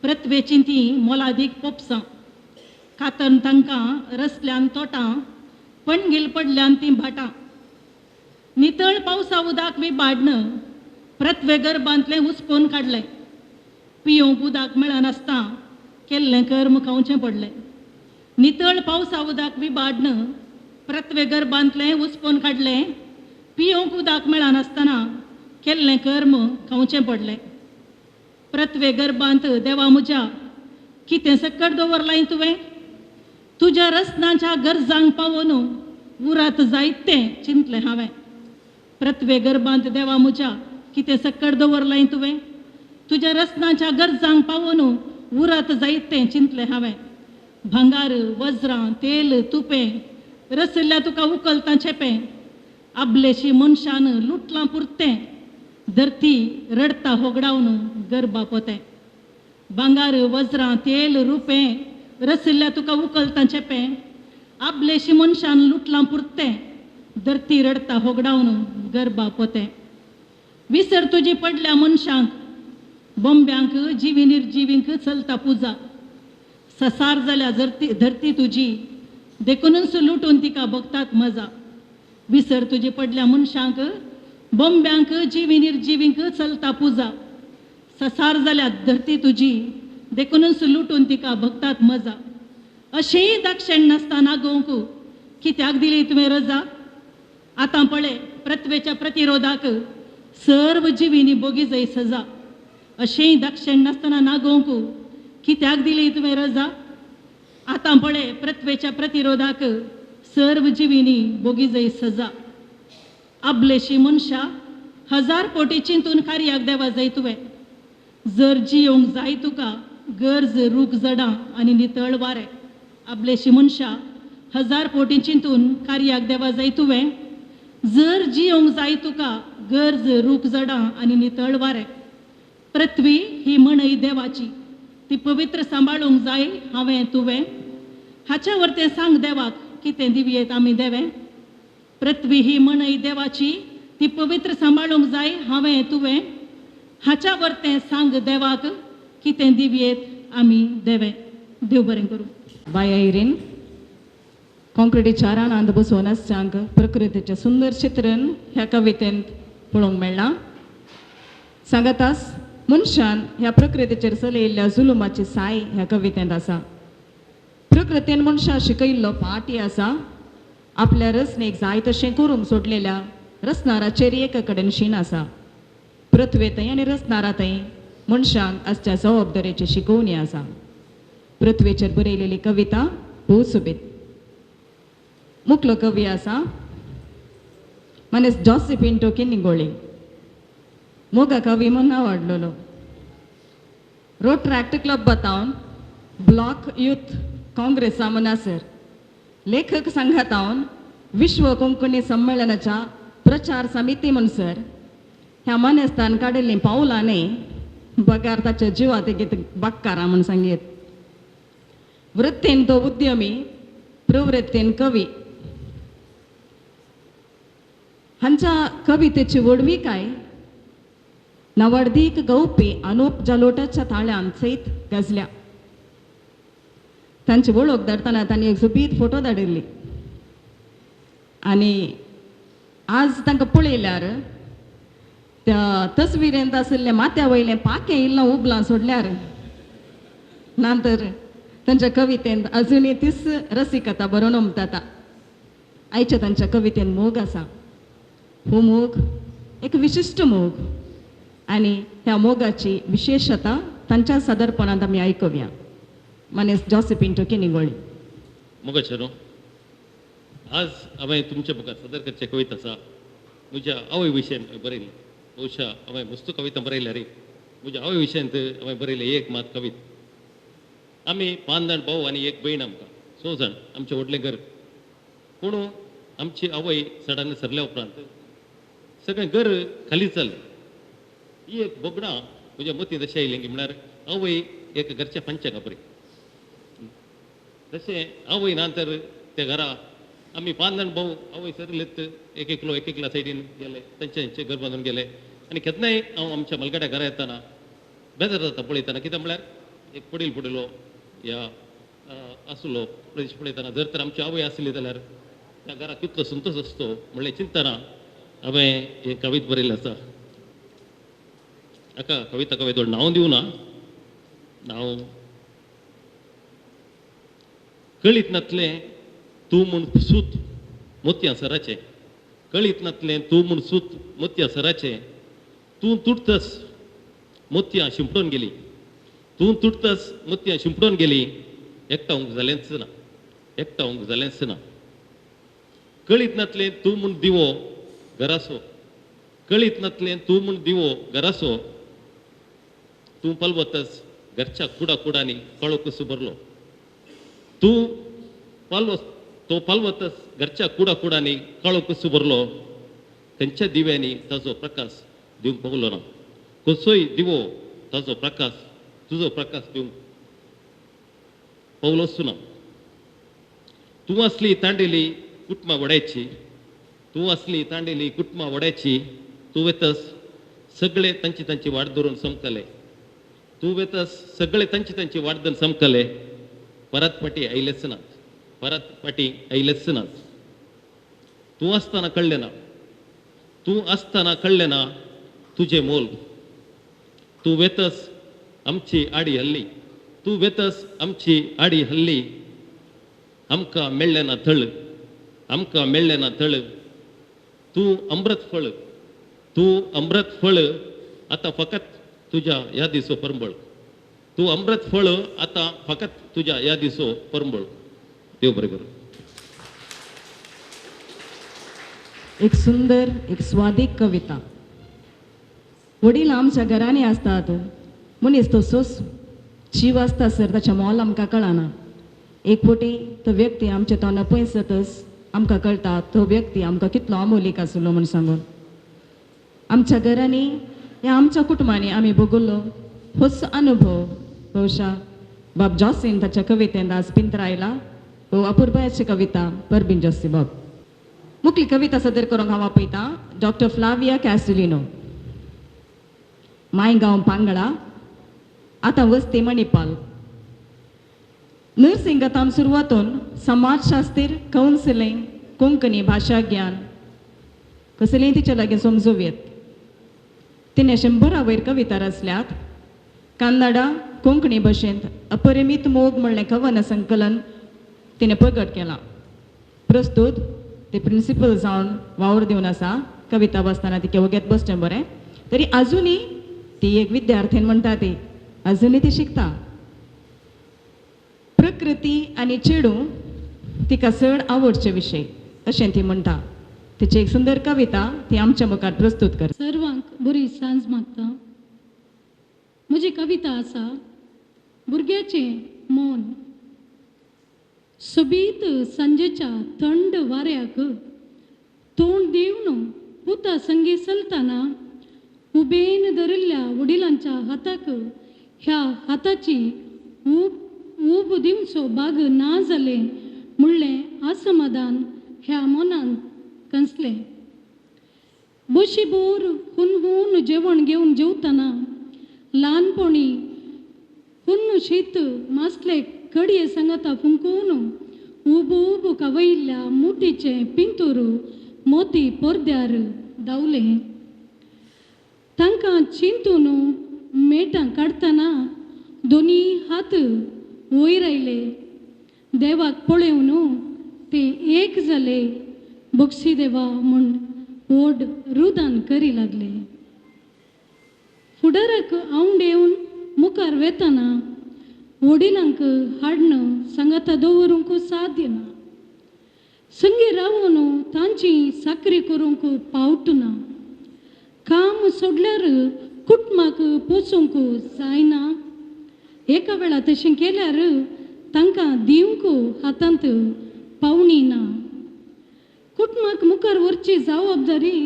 पृथ्वेची तीं मोलादीक पोपसां. कातरन तांकां रसल्यान तोटां पणगील पडल्यान तीं भाटां. नितळ पावसा उदाक विबाडन पृथ्वे गर्भांतलें हुस्कोन काडलें. पियोंक उदक मेळनासता केल्लें कर्म खावचें पडलें. नितळ पावसा उदक विबाडन पृथ्वे गर्भांतलें हुस्कोन काडलें. पियोंक उदक मेळनासतना केल्लें कर्म खावचें पडलें. पृथ्वे गर्भांत देवा म्हज्या कितें सक्कड दवरलां तुवें. तुज्या रसनाच्या गरजांक पावोन उरात जायतें चिंतलें हांवें. पृथ्वे गर्भांत देवा म्हज्या कितें सक्कड दवरलां तुवें. तुज्या रसनाच्या गरजांक पावोन उरात जायतें चिंतलें हांवें. भांगार वज्रां तेल तुपें रसल्या तुका उखलतां चेपें. आबलेशी मनशान लुटलां पुरतें धरती रडता होगडावन गर्भापोतें. भांगार वज्रां तेल रुपें रसल्या तुका उखलतां चेपें. आबलेशी मनशान लुटलां पुरतें धरती रडता होगडावन गर्भापोतें. विसर तुजी पडल्या मनशांक बोंब्यांक जिवी निर्जिवींक चलता पुजा. ससार जाल्या धरती तुजी देखूनच लुटून तिका बगतात मजा. विसर तुजी पडल्या मनशांक बोंब्यांक जिवी निर्जिवींक चलता पुजा. ससार जाल्या धरती तुजी देखूनच लुटून तिका बगतात मजा. अशेंय दाक्षिण नासता नागोवंक कित्याक दिली तुवें रजा. आतां पळय पृथ्वेच्या प्रतिरोधाक सर्व जिवींनी बोगी जय सजा. अशेंय दाक्षिण नासतना नागोवंक कित्याक दिली तुवें रजा. आतां पळय पृथ्वेच्या प्रतिरोधाक सर्व जिवींनी बोगी जय सजा. आबलेशी मनशा हजार पोटी चिंतून कार्याक देवा जाय तुवें. जर जियोंक जाय तुका गरज रूख जडां आनी नितळ वारें. आबलेशी मनशा हजार पोटी चिंतून कार्याक देवा जाय तुवें. जर जियोंक जाय तुका गरज रूख जडां आनी नितळ वारें. पृथ्वी ही मणय देवाची ती पवित्र सांबाळूंक जाय हांवें तुवें. हाच्या वरतें सांग देवाक कितें दिवयेत आमी देवें. पृथ्वी ही मणय देवाची ती पवित्र सांबाळूंक जाय हांवें तुवें. हाच्या वरतें सांग देवाक कितें दिवयेत आमी देवें. देव बरें करूं. बाया इरेन कॉन्क्रिटी चारान अंद बसोवन आसच्यांक प्रकृतीचें सुंदर चित्रण ह्या कवितेंत पळोवंक मेळ्ळां. सांगातास मनशान ह्या प्रकृतीचेर चलयल्ल्या जुलुमाची साय ह्या कवितेंत आसा. प्रकृतीन मनशा शिकयल्लो पाठी आसा. आपल्या रचनेक जाय तशें करूंक सोडलेल्या रचणाराचेर एके कडेन शीण आसा. पृथ्वेतय आनी रचणारातय मनशांक आसच्या जबाबदारेची शिकोवणी आसा. पृथ्वेचेर बरयलेली कविता भोव सोबीत. मुखलो कवी आसा मनीस जॉसेफिन निगोळे. मोगा कवी म्हणून आवडलेलो. रोट्रॅक्ट क्लब बतावन ब्लॉक युथ काँग्रेसा मनासर लेखक संघातावन विश्व कोंकणी संमेलनाच्या प्रचार समिती म्हणसर ह्या मानेस्तान काडिल्लीं पावलांनी बगार ताच्या जिवात एक बक्कारा म्हूण सांगीत. वृत्तीन तो उद्यमी, प्रवृत्तीन कवी. हांच्या कवितेची वडविकाय नवरदीक गवपी अनुप जलोटाच्या ताळ्यान सयत गजल्या. तांची वळख धरतना तांणी एक सोबीत फोटो धाडिल्ली आनी आज तांकां पळयल्यार त्या तस्विरेंत आशिल्ले माथ्या वयलें पाकें इल्लो उबलां सोडल्यार नंतर तांच्या कवितेंत अजुनूय तीच रसिकता बरोवन उमटता. आयच्या तांच्या कवितेंत मोग आसा. हो मोग एक विशिश्ट मोग आनी ह्या मोगाची विशेशता तांच्या सादरपणांत आमी आयकुया. मनीस जॉसेफिन निगोळे. मोगाचेरो आज हांवें तुमच्या मुखार सादर करचे कविता आसा म्हज्या आवय विशयान बरयली. बहुशा हांवें मस्त कविता बरयल्या रे. म्हज्या आवय विशयांत हांवें बरयलें एक मात कविता. आमी 5 जाण भाऊ आनी एक भयण आमकां 6 जाण आमचें व्हडलें घर. पूण आमची आवय सडन सरल्या उपरांत सगळें घर खाली जालें. ही एक बोबडां म्हज्या मतींत अशें आयलें की म्हळ्यार आवय एक घरच्या पंचाक आपरी. तशें आवय नंतर त्या घरा आमी 5 जाण भाऊ आवय सरलेत एक एकलो सायडीन गेले. तांचे घर बांदून गेले आनी केन्नाय हांव आमच्या मलगड्या घरा येताना बेजार जाता पळयतना. कित्याक म्हळ्यार एक पडिलो या आसलो प्रदेश पळयतना जर तर आमची आवय आसली जाल्यार त्या घराक कितलो संतोश आसतो म्हणलें चिंतना हांवें हें कविता बरयलें आसा. हाका कविता व्हड नांव दिवना. नांव कळीत नातलें तूं म्हूण सूत मोतयां सराचें. कळीत नातलें तूं म्हूण सूत मोतयां सराचें. तूं तुटतस मोतयां शिंपडोवन गेली. तूं तुटतस मोतयां शिंपडोवन गेली. एकटावंक जालेंच ना. कळीत नातलें तूं म्हूण दिवो घरासो. कळीत नातलें तूं म्हूण दिवो घरासो. तूं पालवतस घरच्या कुडांनी कळो कसो भरलो. तूं पालवतस घरच्या कुडांनी कळो कसो भरलो. खंयच्या दिव्यांनी ताजो प्रकाश दिवंक पावलो ना. कसोय दिवो ताजो प्रकाश तुजो प्रकाश दिवंक पावलोच ना. तूं असली तांडेली कुटुंबां वडायची. तूं असली तांडेली कुटुंबां वडायची. तूं वेतस सगळे तांची वाट धरून समकले. तूं वेतस सगळे तांची वाट धरून समकले. परत पाटी आयलेच नात. तूं आसतना कळ्ळें ना तुजें मोल. तूं वेतस आमची आडी हल्ली. तूं वेतस आमची आडी हल्ली. आमकां मेळ्ळें ना थळ. तूं अमृत फळ आतां फकत तुज्या यादीचो परंबळ. तूं अमृत फळ आतां फकत तुज्या यादीचो परंबळ. देव बरें करूं. एक सुंदर एक स्वादीक कविता. वडील आमच्या घरांनी असतात मनीस तो सोस जीव आसता सर ताचें मोल आमकां कळना. एक फावटी तो व्यक्ती आमचे तोंडां पयस जातच आमकां कळटा तो व्यक्ती आमकां कितलो अमोलीक आसलो म्हूण सांगून. आमच्या घरांनी या आमच्या कुटुंबांनी आमी भोगुल्लो होच अनुभव बहुशा बाब जॉसीन ताच्या कवितेंत आज पिंतरायला. हो अपुर्बाची कविता परबीन जॉसी बाब. मुखली कविता सादर करूंक हांव आपयतां डॉक्टर फ्लाविया कॅस्टिलिनो. मायगांव पांगळा आतां वस्ती मणिपाल. नर्सिंगाताम सुरवातून समाजशास्त्र कावन्सिलींग कोंकणी भाशा ज्ञान कसलेंय तिचे लागीं समजोवेत. तिणें 100 वयर कविता रचल्यात. कन्नडा कोंकणी भाशेंत अपरिमीत मोग म्हणलें कवन संकलन तिणें प्रगट केलां. प्रस्तूत ते प्रिंसिपल जावन वावर दिवन आसा. कविता वाचतना तिके वगेत बसचें बरें. तरी अजूनही ती एक विद्यार्थीन म्हणटा ती अजूनही ती शिकता. प्रकृती आनी चेडू तिका चड आवडचे विशय अशें ती म्हणटा. तिची एक सुंदर कविता ती आमच्या मुखार प्रस्तुत कर. सर्वांक बरी सांज मागता. म्हजी कविता आसा भुरग्याचें मौन. सोबीत सांजेच्या थंड वाऱ्याक तोंड दिवन पुता संगी चलतना उबेन धरिल्ल्या वडिलांच्या हाताक ह्या हाताची ऊब दिवचो बाग ना जालें म्हणलें असमाधान ह्या मनान कंसलें. बशीभर हुन जेवण घेवन जेवतना ल्हानपणी हुन्न शीत मासले कडये सांगाता फुंकून उब कवयिल्ल्या मुठीचें पिंतूर मोती पडद्यार धांवलें. तांकां चिंतून मेटां काडटना दोनी हात वयर आयले. देवाक पळोवन ते एक जाले. बक्षी देवा म्हूण व्हड रुदान करी लागले. फुडाराक आंवड येवन मुखार वेतना वडिलांक हाडणं सांगाता दवरूंक साध्य ना. संगी रावून तांची साकरी करूंक पावटना. काम सोडल्यार कुटुंबाक पोसूंक जायना. एका वेळा तशें केल्यार तांकां दिवंक हातांत पावणी ना. कुटुंबाक मुखार व्हरची जबाबदारी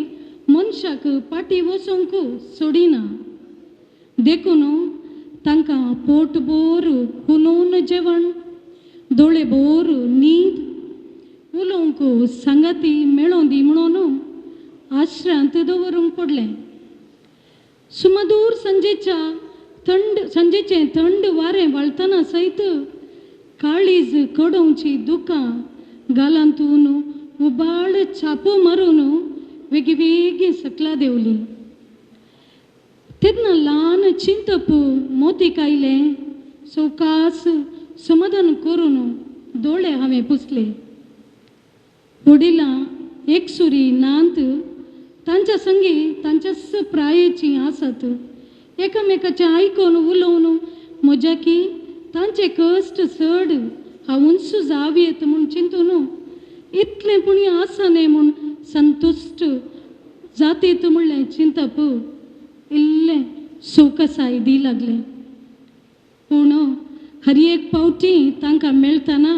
मनशाक पाटी वचोंक सोडिना. देखून तांकां पोटभर हुनून जेवण दोळेभर न्हीद उलोवंक सांगाती मेळोवन दी म्हणून आश्रांत दवरूंक पडलें. सुमधूर सांजेचें थंड वारें वळतना सयत काळीज कडोवची दुकां गालांतून उबाळ छापो मारून वेगळी सकला देवली. तेन्ना ल्हान चिंतप मोती कायलें. सवकास समाधान करून दोळे हांवें पुसले. वडिलां एकसुरी नांत तांच्या संगी तांच्याच प्रायेची आसात. एकामेकाचें आयकून उलोवन म्हज्या की तांचे कश्ट चड हांवूंच जावयेत म्हूण चिंतून इतलें पुणी आसा न्ही म्हूण संतुश्ट जातीत म्हणलें चिंतप इल्लें सवकासाय दी लागलें. पूण हर एक पावटी तांकां मेळटना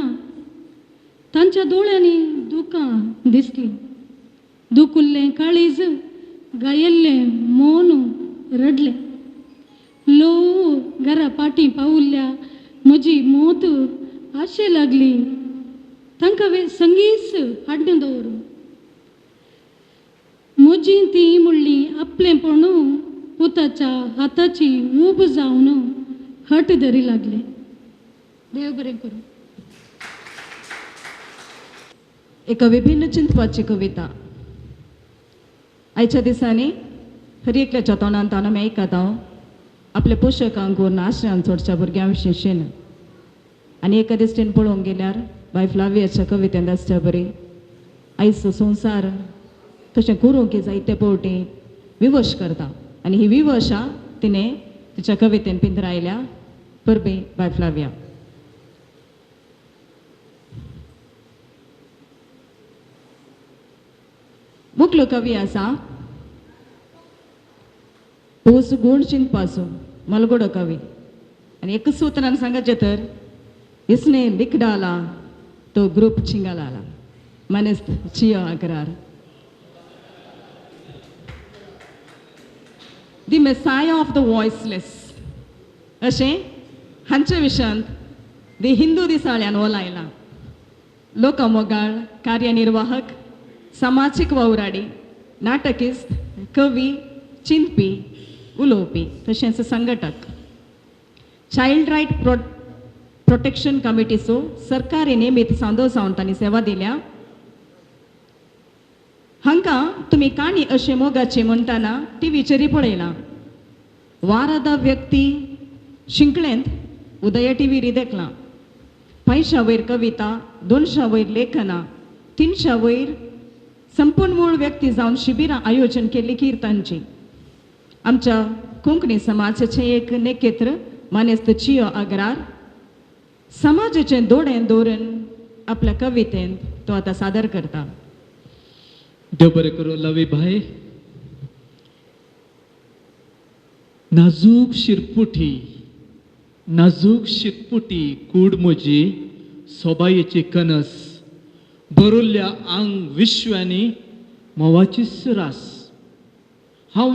तांच्या दोळ्यांनी दुकां दिसलीं. दुखुल्लें काळीज गायल्लें मौन रडलें. लो घरा पाटी पावुल्ल्या म्हजी मोत आशे लागली तांकां संगीच हाडून दवरूं. म्हजी ती म्हणली आपलेंपण पुताच्या हाताची ऊब जावन हट धरी लागले. देव बरें करूं. एक विभिन्न चिंतपाची कविता. आयच्या दिसांनी हर एकल्याच्या तोंडांत आमी आयकता आपल्या पोशकांक व्हरून आश्रयांत सोडच्या भुरग्यां विशीं शेण. आनी एका दिश्टीन पळोवंक गेल्यार बाय फ्लावियाच्या कवितेंत आसच्या बरी आयज संवसार तशें करूंक जायते पावटी विवश करता. आनी ही विवशा तिणें तिच्या कवितेन पिंजरायल्या. परबी बाय फ्लाविया. मुख्य कवी आसा पोस गूण चिंतपाचो मलगोडो कवी. आनी एकच सूत्रान सांगचें तर इसने लिख डाला तो ग्रुप चिंगालाला मनिस्त चियो अकरार. The Messiah of the voiceless अशें हांचे विशयांत दी हिंदू दिसाळ्यान हो लायला. लोकमोगाळ, कार्यनिर्वाहक, सामाजीक वावराडी, नाटकिस्त, कवी, चिंतपी, उलोवपी तशेंच संघटक. चायल्ड रायट प्रोटेक्शन कमिटीचो सरकारी नेमीत सांदो जावन तांणी सेवा दिल्या. हांकां तुमी काणी अशें मोगाची म्हणटना टीव्हीचेरय पळयलां. वारादा व्यक्ती शिंकळेंत उदय टीव्हीर देखलां. 500 वयर कविता, 200 वयर लेखनां, 300 वयर संपूर्ण मूळ व्यक्ती जावन शिबिरां आयोजन केल्ली कीर्तनची. आमच्या कोंकणी समाजाचें एक नेकेत्र मानेस्त चियो अग्रार समाजाचें दोडें दवरून आपल्या कवितेंत तो आतां सादर करता. देव बरें करूं लवी भाई. नाजूक शिरपुटी कूड म्हजी सोबायेची कनस भरुल्ल्या आंग विश्वांनी मोवाची सुरास. हांव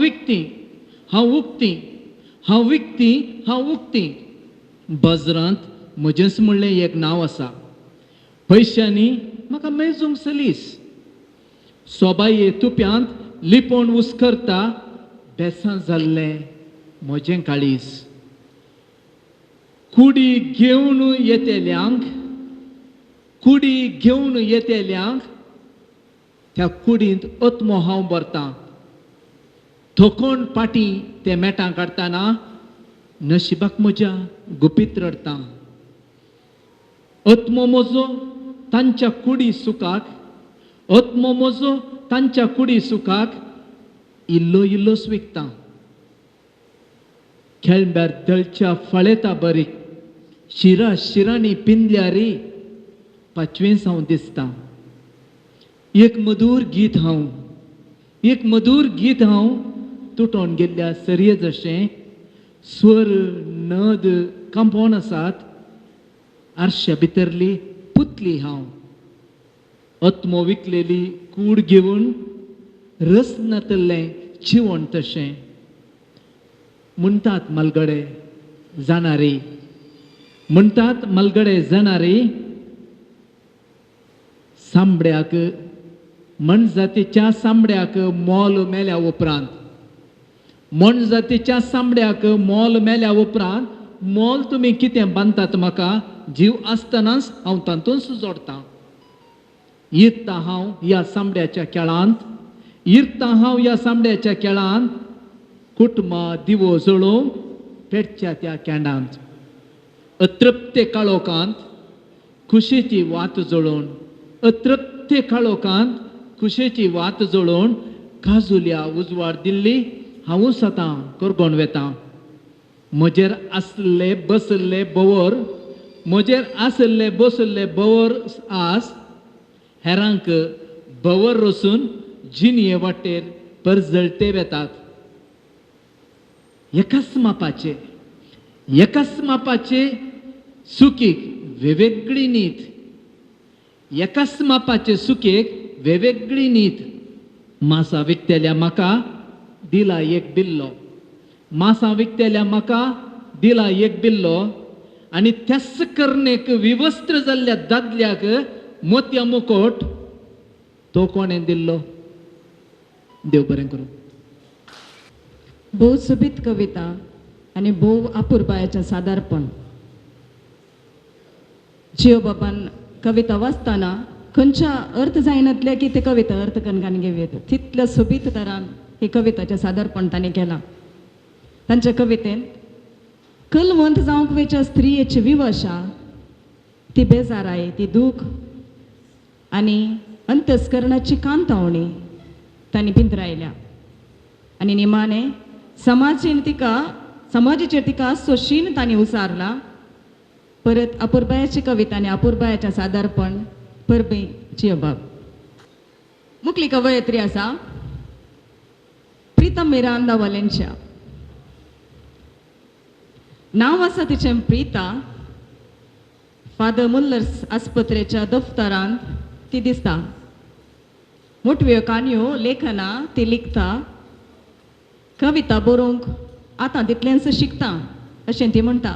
उक्ती बाजारांत म्हजेंच म्हणलें एक नांव आसा. पयशांनी म्हाका मेजूंक सलीस. सोबाये तुप्यांत लिपोवन उस्करता बेसां जाल्लें म्हजें काळीज. कुडी घेवन येतेल्यांक त्या कुडींत अत्मो हांव भरतां. थोकोण पाटी ते मेटां काडटाना नशिबाक म्हज्या गुपीत रडटां. अत्मो म्हजो तांच्या कुडी सुखाक इल्लो स्विकता. खेळब्यार दळच्या फळेता बरीक शिरांनी पिंजल्यारी पांचवेंस हांव दिसता. एक मधूर गीत हांव तुटोन गेल्ल्या सरये जशें स्वर नद कंपावन आसात आरश्या भितरली पुतली हांव. अत्मो विकलेली कूड घेवन रस नातल्लें चिवण तशें. म्हणटात मलगडे जाणारी सामड्याक म्हण जातीच्या सामड्याक मोल मेल्या उपरांत मोल तुमी कितें बांदतात म्हाका जीव आसतनाच हांव तातूंच जोडटां. इरतां हांव ह्या सामड्याच्या केळांत कुटुंबा दिवो जळोवंक पेटच्या त्या कँडांत. अतृप्ते काळोखांत खुशेची वात जळोवन काजुल्या उजवाड दिल्ली हांव सतां करगोण वेतां. म्हजेर आसले बसल्ले बवर आस हेरांक बवर रसून जिनिये वाटेर परजळटे वेतात. एकाच मापाचे सुखीक वेगवेगळी नीत. मासा विकतेल्या म्हाका दिला एक बिल्लो आनी त्याच करणेक विवस्त्र जाल्ल्या दादल्याक मोतया मुकोट तो कोणें दिल्लो. देव बरें करूं. भोव सोबीत कविता आनी भोव अपुरबायाचें सादारपण. जियो बाबान कविता वाचतना खंयच्या अर्थ जायनातले की ते कविता अर्थ कणगान घेवयेत तितल्या सोबीत तरान ही कविताचें सादारपण तांणी केलां. तांच्या कवितेंत कलवंत जावंक वेच्या स्त्रियेची विवशा, ती बेजाराय, ती दूख आनी अंतस्करणाची कांतावणी तांणी भिंतरायल्या. आनी निमाणें समाजाचेर तिका सोशीन तांणी उसारला. परत अपुरबायाची कविता आनी अपुरबायाचें सादारपण परबी जियोबाब. मुखली कवयत्री आसा प्रीतम मिरांदा वालेन्सिया. नांव आसा तिचें प्रीता. फादर मुल्लर्स आस्पत्रेच्या दफ्तरांत ती दिसता. मोठव्यो काणयो लेखनां ती लिखता. कविता बरोवंक आतां तितलेंच शिकता अशें ती म्हणटा.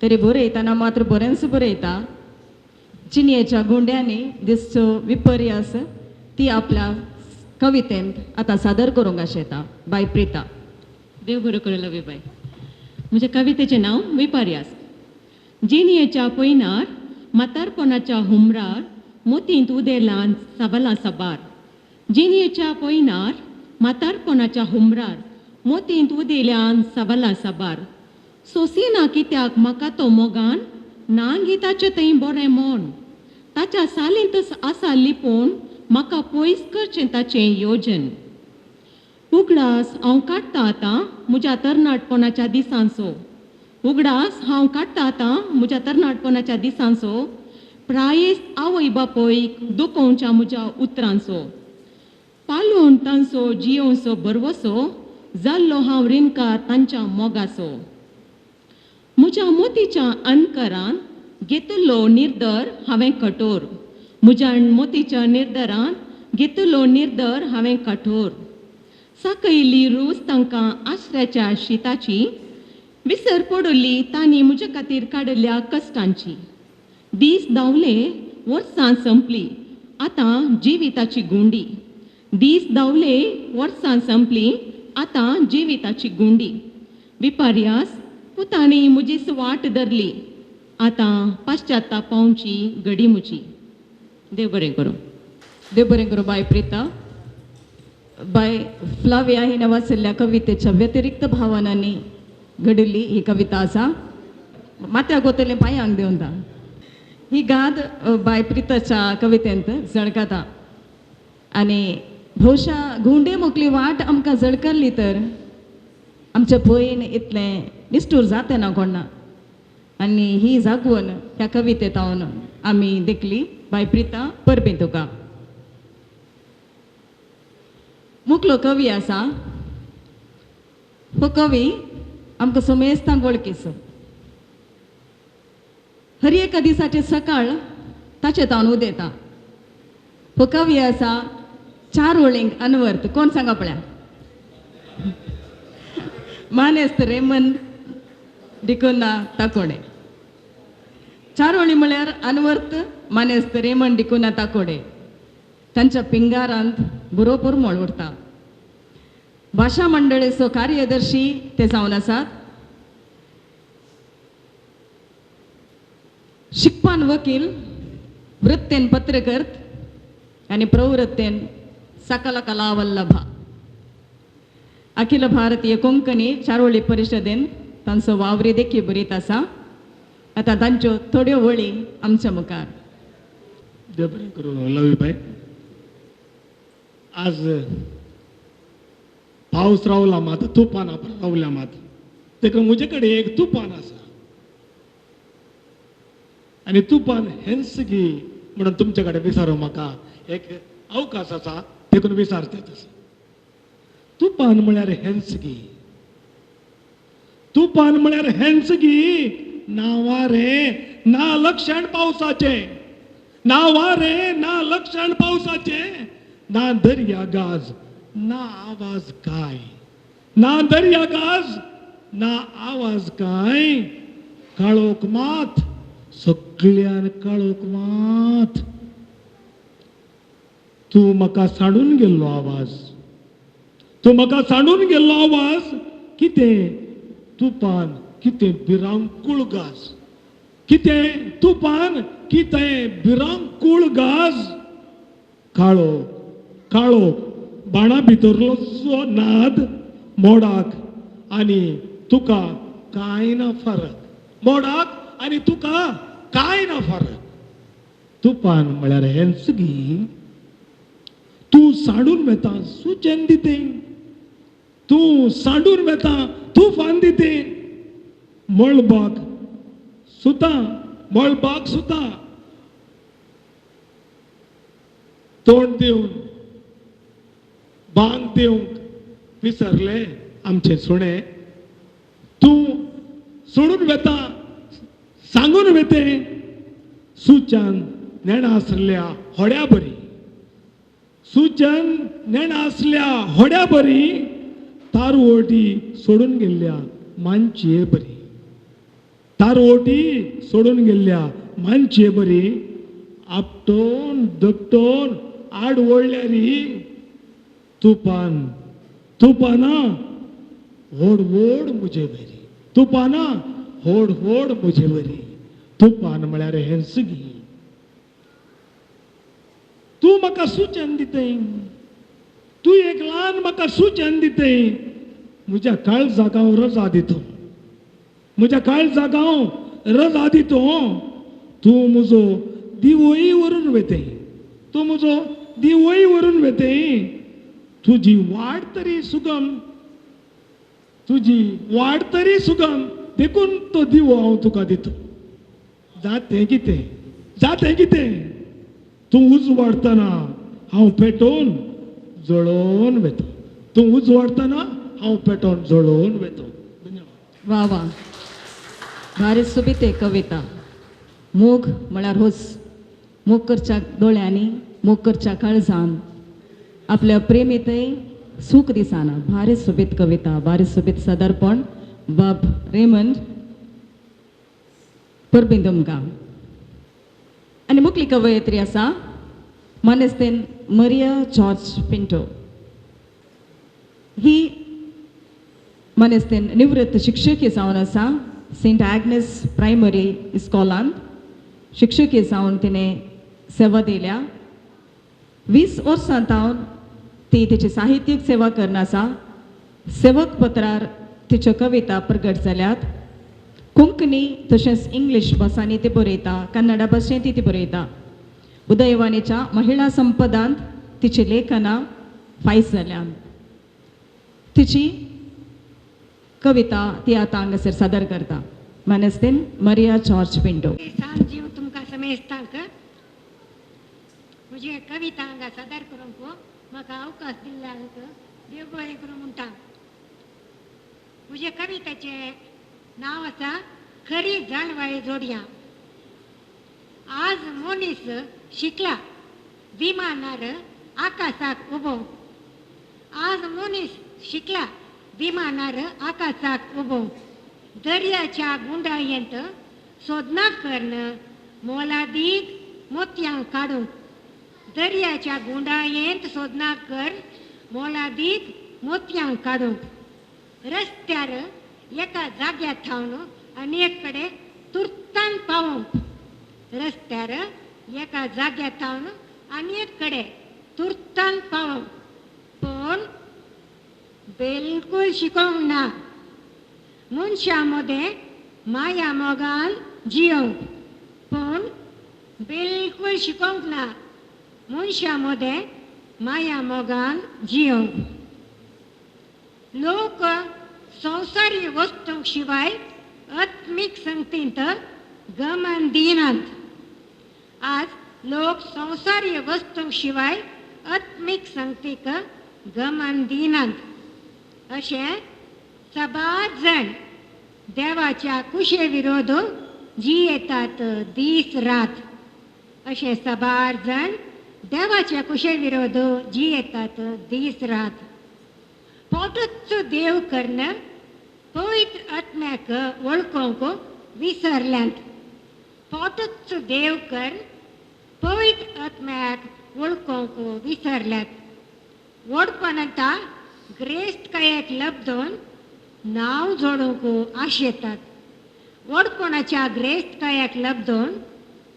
तरी बरयतना मात्र बरेंच बरयता. जिनियेच्या गुंड्यांनी दिसचो विपर्यास ती आपल्या कवितेंत आतां सादर करूंक आशेता. बाय प्रीता. देव बरो करूं लवी बाय. म्हज्या कवितेचें नांव विपर्यास. जिनियेच्या पयनार म्हातारपणाच्या हुमरार मोतींत उदेलां साबला साबार. जिनियेच्या पयनार म्हातारपणाच्या हुमरार मोतींत उदेल्यान साबला साबार. सोसिना कित्याक म्हाका तो मोगान ना गिताचें थंय बरें मोन. ताच्या सालींतच आसा लिपोवन म्हाका पयस करचें ताचें योजन. उगडास हांव काडटा आतां म्हज्या तरणाटपणाच्या दिसांचो. उगडास हांव काडटा आतां म्हज्या तरणाटपणाच्या दिसांचो. प्रायेस आवय बापोयक दुखोवच्या म्हज्या उतरांचो. पालोवन तांचो जियोंचो बरवसो जाल्लो हांव रिणकार तांच्या मोगाचो. म्हज्या मोतीच्या अनकरान घेतलो निर्दर हांवें कठोर. म्हज्या मोतीच्या निर्दरान घेतलो निर्दर हांवें कठोर. साकयली रूच तांकां आश्र्याच्या शिताची. विसर पडली तांणी म्हजे खातीर काडल्या कश्टांची. दीस धांवले वर्सां संपली आतां जिविताची गुंडी. दीस धांवले वर्सां संपली आतां जिविताची गुंडी. विपर्यास पुतांनी म्हजी वाट धरली आतां पाश्चात्तापावची घडी म्हजी. देव बरें करूं. देव बरें करूं बाय प्रिता. बाय फ्लाविया हिने वाचलेल्या कवितेच्या व्यतिरिक्त भावनांनी घडिल्ली ही कविता आसा. माथ्या गोतले पांयांक देवन ता ही गाद बाय प्रिताच्या कवितेंत झळकता. आनी भोवशा घुंडे मोकली वाट आमकां झळकल्ली तर आमचे पयन इतलें निश्ठूर जातें ना कोणा. आनी ही जागून ह्या कवितेंतावन आमी देखली बाय प्रिता परबीं तुका. मुखलो कवी आसा. हो कवी आमकां समेस्तांक वळखीचो. हर एका दिसाचे सकाळ ताचे तावन उदेता. हो कवी आसा चार ओळींक अनवर्त. कोण सांगा पळया. मानेस्त रेमन डिकोना ताकोडे. चार ओळी म्हळ्यार अनवर्त मानेस्त रेमन डिकोना ताकोडे. तांच्या पिंगारांत बरोबर मोळ उरता. भाशा मंडळीचो कार्यदर्शी ते जावन आसात. शिकपान वकील, वृत्तेन पत्रकर्त आनी प्रवृत्तेन सकल कला वल्लभा. अखिल भारतीय कोंकणी चारोळी परिशदेन तांचो वावरी देखील बरीत आसा. आतां तांच्यो थोड्यो वळी आमच्या मुखार. देव बरें करूं लवीबाई. आज पावस रावला मात तुफाना रावल्या मात. देखून म्हजे कडेन एक तुफान आसा आनी तुफान हेन्सगी म्हणून तुमचे कडेन विचारूं म्हाका एक अवकाश आसा. देखून विचारता तसो. तुफान म्हळ्यार हेन्सगी. तुफान म्हळ्यार हेन्सगी. ना वारे ना लक्षण पावसाचे. ना वारे ना लक्षण पावसाचे. ना दर्या गाज ना आवाज काय. ना दर्या गाज ना आवाज काय. काळोख मात सगळ्यान काळोख मात. तू म्हाका सांडून गेल्लो आवाज. तू म्हाका सांडून गेल्लो आवाज. कितें तुफान कितें भिरांकूळ गाज. कितें तुफान कितें भिरांकूळ गाज. काळो काळो बाणा भितरलो जो नाद मोडाक आनी तुका कांय ना फरक. मोडाक आनी तुका कांय ना फरक. तुफान म्हळ्यार हेन्सगी. तू सांडून वेता सुचेन दितें. तू सांडून वेता तुफान दितें. मळबाक सुता तोंड दिवन बांग दिवंक विसरले आमचे सुणे. तू सोडून वेता सांगून वेते. सुचान नेणा आसल्या होड्या बरी. सुचन नेणा आसल्या होड्या बरी. तारवोटी सोडून गेल्ल्या मानचे बरी. तारवोटी सोडून गेल्ल्या मानचे बरी. आपटोन दपटोन आड ओडल्यारी. तुफान तुफाना होड होड मुजे बरी. तुफाना होड होड मुजे बरी. तुफान म्हळ्यार हेन्सगी. तू म्हाका सुचन दितें. तू एक ल्हान म्हाका सुचन दितें. म्हज्या काळजाक हांव रजा दितो. म्हज्या काळजाक हांव रजा दितो. तू म्हजो दिवोय व्हरून वेतें. तू म्हजो दिवोय व्हरून वेतें. तुझी वाट तरी सुगम, तुझी वाट तरी सुगम, देखून तो दिवो हांव तुका दितो. जाते कितें तूं उजवाडटना हांव पेटोवन जळोवन वेतो. तूं उजवाडटना हांव पेटोवन जळोवन वेतो. वा वा, भारी सुबीत एक कविता. मोग म्हळ्यार हुस, मोग करच्या दोळ्यांनी, मोग करच्या काळजान, आपल्या प्रेमीतय सूख दिसाना. भारी सुबीत कविता, भारी सुबीत सदरपण. बाब रेमंड परबिंदमगांव. आनी मुखली कवयित्री आसा मानेस्तेन मरिया जॉर्ज पिंटो. ही मानेस्तेन निवृत्त शिक्षकी जावन आसा. सेंट ॲग्नेस प्रायमरी इस्कॉलांत शिक्षकी जावन तिणें सेवा दिल्या. 20 वर्सां जावन ती तिची साहित्यीक सेवा करना आसा. सेवक पत्रार तिच्यो कविता प्रगट जाल्यात. कोंकणी तशेंच इंग्लीश भासांनी ती बरयता, कन्नडा भाशेंत ती बरयता. उदयवाणीच्या महिला संपदांत तिची लेखनां फायज जाल्यात. तिची कविता ती आतां हांगासर सादर करता. मानेस्तेन मरिया जॉर्ज पिंटो. जीव तुमकां समेस्तांक म्हजी कविता हांगा सादर करूंक म्हाका अवकाश दिल्ल्याक देव बरें करूं म्हणटा. म्हजे कवितेचें नांव आसा खरी जाणवाळी जोडया. आज मनीस शिकला विमानार आकाशाक उबो. आज मनीस शिकला विमानार आकाशाक उबो. दर्याच्या गुंडाळयेंत सोदना कर्ण मोलादीक मोतयां काडूंक. दर्याच्या गुंडाळयेंत सोदना कर मोलादीक मोतयां काडूंक. रस्त्यार एका जाग्यार थावन आनीक कडेन तुर्तान पावोवंक. रस्त्यार एका जाग्यार थावन आनीक कडेन तुर्तान पावोवंक. पण बिलकुल शिकोवंक ना. मनशा मदें माया मोगान जियोंक. पण बिलकुल शिकोवंक ना. मनशा मदें माया मोगान जियोंक. लोक संवसारी वस्तूंक शिवाय आत्मीक संगतींत गमन दिनात. आज लोक संवसारी वस्तूंक शिवाय आत्मीक संगतीक गमन दिनात. अशें सबार जण देवाच्या कुशे विरोध जियेतात दीस रात. अशें सबार जण देवाच्या कुशे विरोध जियेतात दीस रात. पोटूच देव कर्ण पवित्र आत्म्याक वळखोवंक विसरल्यांत. पोटूच देव कर्ण पवित्र आत्म्याक वळखोवंक विसरल्यात. ओडपणांता ग्रेस्त कायेक लब्धोवन नांव जोडूंक आशेतात. ओडपणाच्या ग्रेस्त कायेक लब्धोवन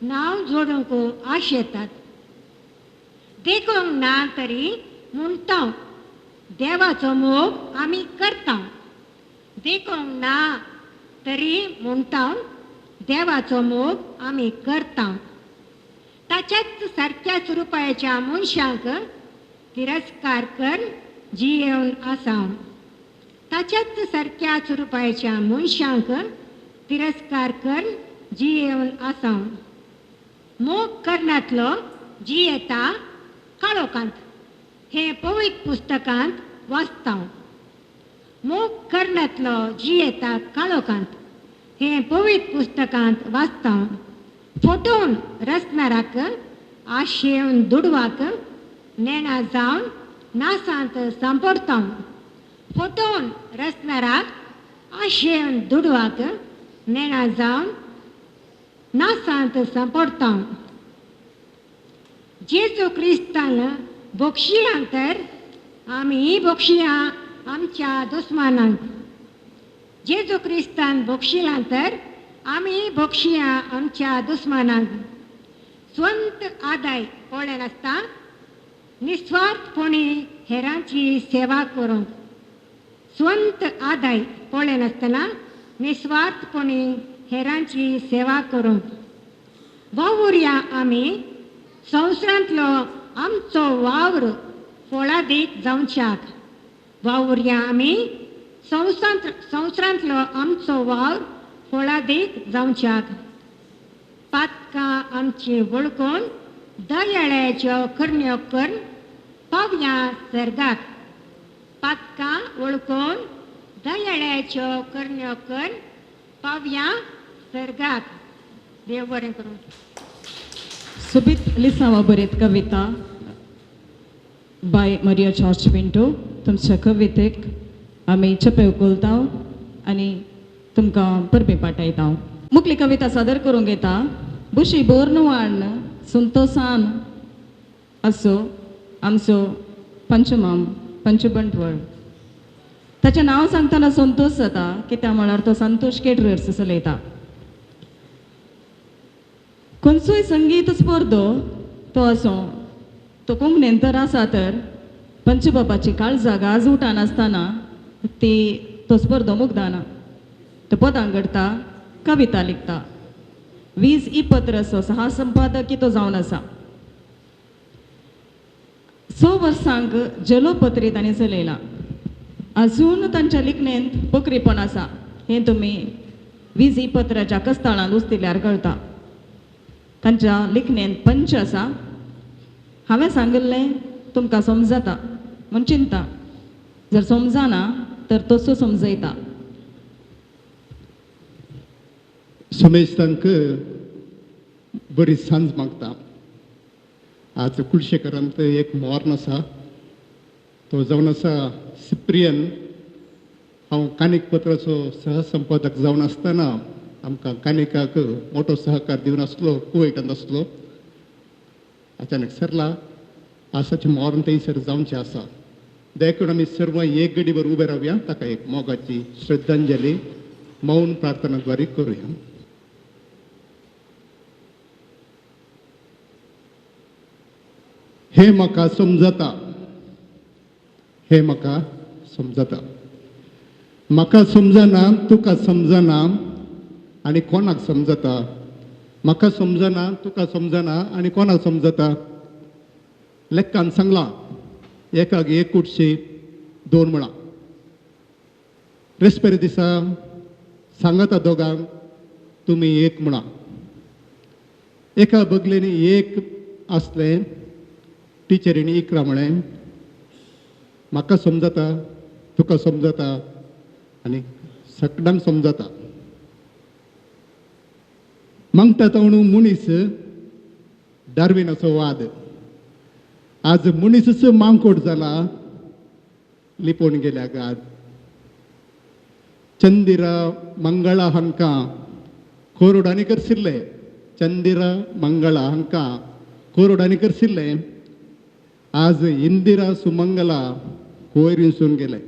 नांव जोडूंक आशेतात. देखूंक ना तरी म्हणटा देवाचो मोग आमी करता. देखूंक ना तरी म्हणटा देवाचो मोग आमी करता. ताच्याच सारक्या स्वरुपाच्या मनशांक तिरस्कार कर जियेवन आसा. ताच्याच सारक्या स्वरुपाच्या मनशांक तिरस्कार कर जियेवन आसा. मोग कर्णांतलो जियेता काळोखांत. हे पवित्र पुस्तकांत वाचता. मोग कर्णांतलो जियेता काळोखांत. हे पवित्र पुस्तकांत वाचता. फोटोवन रचणाराक आशेवन दुडवाक नेणा जावन नासांत सांपडता. फोटोवन रचणाराक आशेवन दुडवाक नेणा जावन नासांत सांपडता. जेजू क्रिस्तान बोक्षिलां तर आमी बोक्षिया आमच्या दुस्मानांक. जेजू क्रिस्तान बोक्षिलां तर आमी बोक्षिया आमच्या दुस्मानांक. स्वंत आदाय पळय नासता निस्वार्थपणी हेरांची सेवा करूंक. स्वंत आदाय पळय नासतना निस्वार्थपणी हेरांची सेवा करूंक. वावुरया आमी संवसारांतलो आमचो वावर फळादीक जावच्याक वावुरया आमी संवसारांतलो आमचो वावर फळादीक जावच्याक पातकां आमची वळखून दयाळ्याच्यो करण्यो करून पावया सर्गाक पातकां वळखून दयाळ्याच्यो करण्यो करून पावया सर्गाक देव बरें करूं. सुबीत लिसांवा बरयत कविता बाय मरिया जॉर्ज पिंटो. तुमच्या कवितेक आमी चेपे उखलता आनी तुमकां परबी पाठयता. मुखली कविता सादर करूंक येता. बुशी बोर्नवाण संतोसान असो आमचो पंचमाम पंचबंटवळ. ताचें नांव सांगतना संतोश जाता कित्याक म्हळ्यार तो संतोष केटरर्स चलयता. खंयचोय संगीत स्पर्धो तो असो तो कोंकणीन तर आसा तर पंचबाबाची काळजाक आज उठान आसतना ती तो स्पर्धो मुग्धाना. तो पदां घडटा कविता लिखता. 20 ई-पत्र असो सहा संपादकी तो जावन आसा. 6 वर्सांक जलोपत्री तांणी चलयला. अजून तांच्या लिखणेंत बकरीपण आसा हें तुमी 20 ई-पत्राच्या कस्ताळां उस्तिल्यार कळटा. तांच्या लिखणेंत पंच आसा. हांवें सांगिल्लें तुमकां समजता म्हूण चिंता. जर समजना तर तसो समजयता. समेस्तांक बरी सांज मागता. आज कुलशेकरांत एक मोर्न आसा तो जावन आसा सिप्रियन. हांव कानीक पत्राचो सहसंपादक जावन आसतना आमकां कानिकाक मोठो सहकार दिवन आसलो कुवेटांत आसलो. अचानक सरला आसाचें मोर्न थंयसर जावचें आसा. देखून आमी सर्व एक घडीभर उबे रावया. ताका एक मोगाची श्रद्धांजली मौन प्रार्थनाद्वारे करुया. हे म्हाका समजता. हे म्हाका समजता. म्हाका समजना तुका समजना आनी कोणाक समजता. म्हाका समजना तुका समजना आनी कोणाक समजता. लेक्कान सांगलां एकाक 1/2 म्हणा. रेस्पेर दिसा सांगता दोगांक तुमी एक म्हणा. एका बगलेनी एक आसलें. टिचरीन 11 म्हळें. म्हाका समजता तुका समजता आनी सगळ्यांक समजता. मागता तावणू मनीस डार्विनाचो वाद. आज मनीसच मांकोड जाला लिपोवन गेल्या गाद. चंदिरा मंगळा हांकां कोरोडांनी करशिल्ले. चंदिरा मंगळा हांकां कोरोडांनी करशिल्ले. आज इंदिरा सुमंगला कोयर विंसून गेले.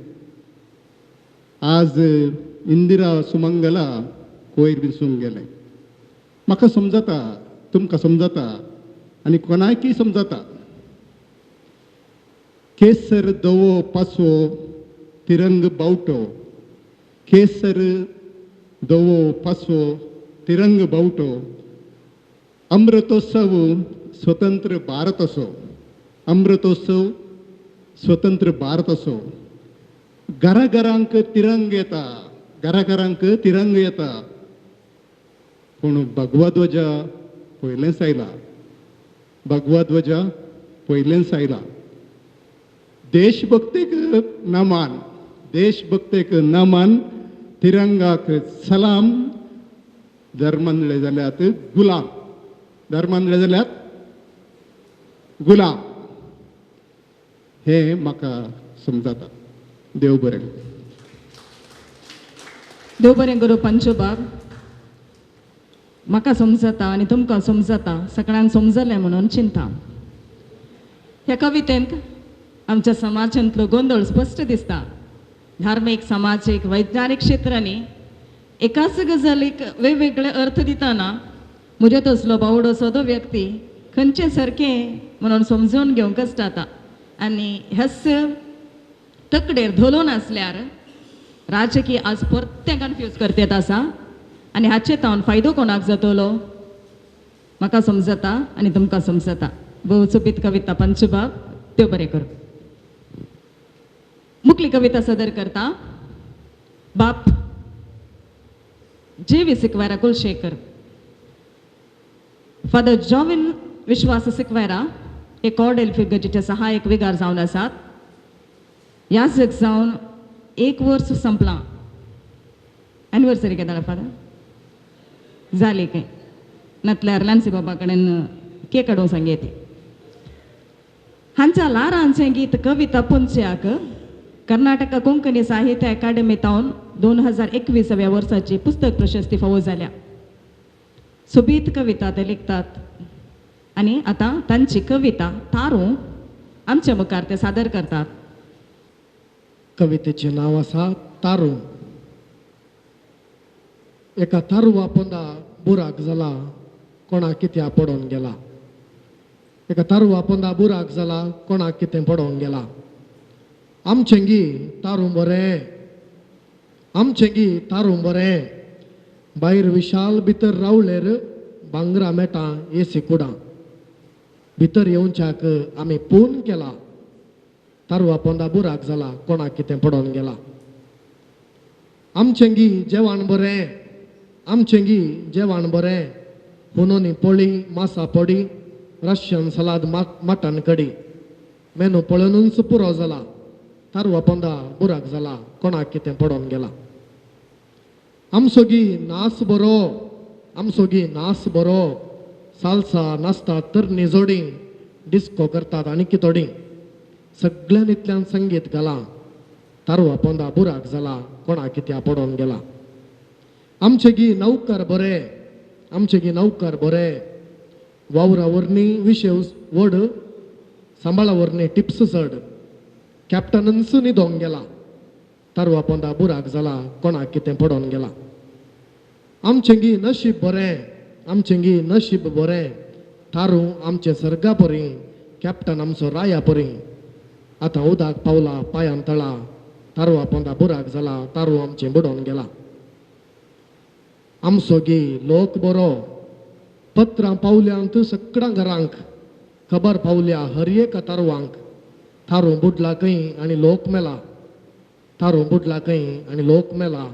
आज इंदिरा सुमंगला कोयर विंसून गेले. म्हाका समजता तुमकां समजता आनी कोणायकी समजता. केसर दवो पासवो तिरंग बावटो. केसर दवो पासवो तिरंग बावटो. अमृतोत्सव स्वतंत्र भारत असो. अमृतोत्सव स्वतंत्र भारत असो. घराघरांक तिरंग येता. घराघरांक तिरंग येता. पूण भगवा ध्वजा पयलेंच आयला. भगवा ध्वजा पयलेंच आयला. देशभक्तीक नमान. देशभक्तीक नमन. तिरंगाक सलाम. धर्मांतले जाल्यात गुलाम. धर्मांतले जाल्यात गुलाम. हे म्हाका समजता. देव बरें. देव बरें करूं पंचबाब. म्हाका समजता आनी तुमकां समजता सगळ्यांक समजलें म्हणून चिंता. ह्या कवितेंत आमच्या समाजांतलो गोंधळ स्पश्ट दिसता. धार्मीक सामाजीक वैज्ञानीक क्षेत्रांनी एकाच गजालीक वेगवेगळे अर्थ दितना म्हज्या तसलो बावडो सोदो व्यक्ती खंयचे सारकें म्हणून समजून घेवंक कश्ट जाता. आनी ह्याच तकडेर धोलो नासल्यार राजकीय आज परते कन्फ्यूज करतेत आसा. आनी हाचे तावन फायदो कोणाक जातलो. म्हाका समजता आनी तुमकां समजता. भोव चुपीत कविता पंचबाब. देव बरें करूं. मुखली कविता सादर करता बाप जे सिक्वेरा कुलशेखर. फादर जॉविन विश्वास सिक्वेरा हे कॉर्डेल फिगजीचे सहाय्यक विगार जावन आसात. ह्या जग जावन 1 वर्स संपला. एनिवर्सरी केदाळ फादर जाली काय नातल्यार लान्सी बाबा कडेन केक काडूंक सांगेती. हांच्या ल्हारांचें गीत कविता पुंच्याक कर्नाटक कोंकणी साहित्य अकादमींतावन 2021व्या वर्साची पुस्तक प्रशस्ती फावो जाल्या. सोबीत कविता ते लिखतात आनी आतां तांची कविता तारू आमच्या मुखार ते सादर करतात. कवितेचें नांव आसा तारू. एका तारुवा पोंदा बुराक जाला कोणाक कित्या पडोवन गेला. एका तारुवा पोंदा बुराक जाला कोणाक कितें पडोवन गेला. आमचें गी तारू बरें, आमचें गी तारू बरें. भायर विशाल भितर रावलेर भांगरा मेटा एसी कुडां. भितर येवच्याक आमी फोन केला. तारुवा पोंदा बुराक जाला कोणाक कितें पडोवन गेला. आमचें गी जेवण बरें, आमचें गी जेवण बरें. हुनोनी पोळी मासा पोडी रशियन सलाद मटन कडी. मेनू पळोवनूच पुरो जाला. तारुवा पोंदा बुराक जाला कोणाक कितें पडोवन गेला. आमचो गी नाच बरो, आमचो गी नाच बरो. साल्सा नाचतात तरणी जोडी, डिस्को करतात आनी कितोडी. सगळ्यांतल्यान संगीत घाला. तारुवा पोंदा बुराक जाला कोणाक कित्या पडोवन गेला. आमचे गी नौकर बरे, आमचे गी नौकर बरे. वावरा वरणी विशय व्हड, सांबाळा वरणी टिप्स चड. कॅप्टनन्स न्हिदोंक गेला. तारुवा पोंदा बुराक जाला कोणाक कितें पडोवन गेला. आमचें गी नशीब बरें, आमचें गी नशीब बरें. तारू आमचे सर्गा परी, कॅप्टन आमचो राया परी. आतां उदक पावला पांयान तळा. तारुवा पोंदा बुराक जाला तारू आमचें बुडोवन गेला. आमचो गी लोक बरो. पत्रां पावल्यांत सगळ्या घरांक. खबर पावल्या हर एका तारुवांक. तारू बुडला खंय आनी लोक मेला. तारू बुडला खंय आनी लोक मेला.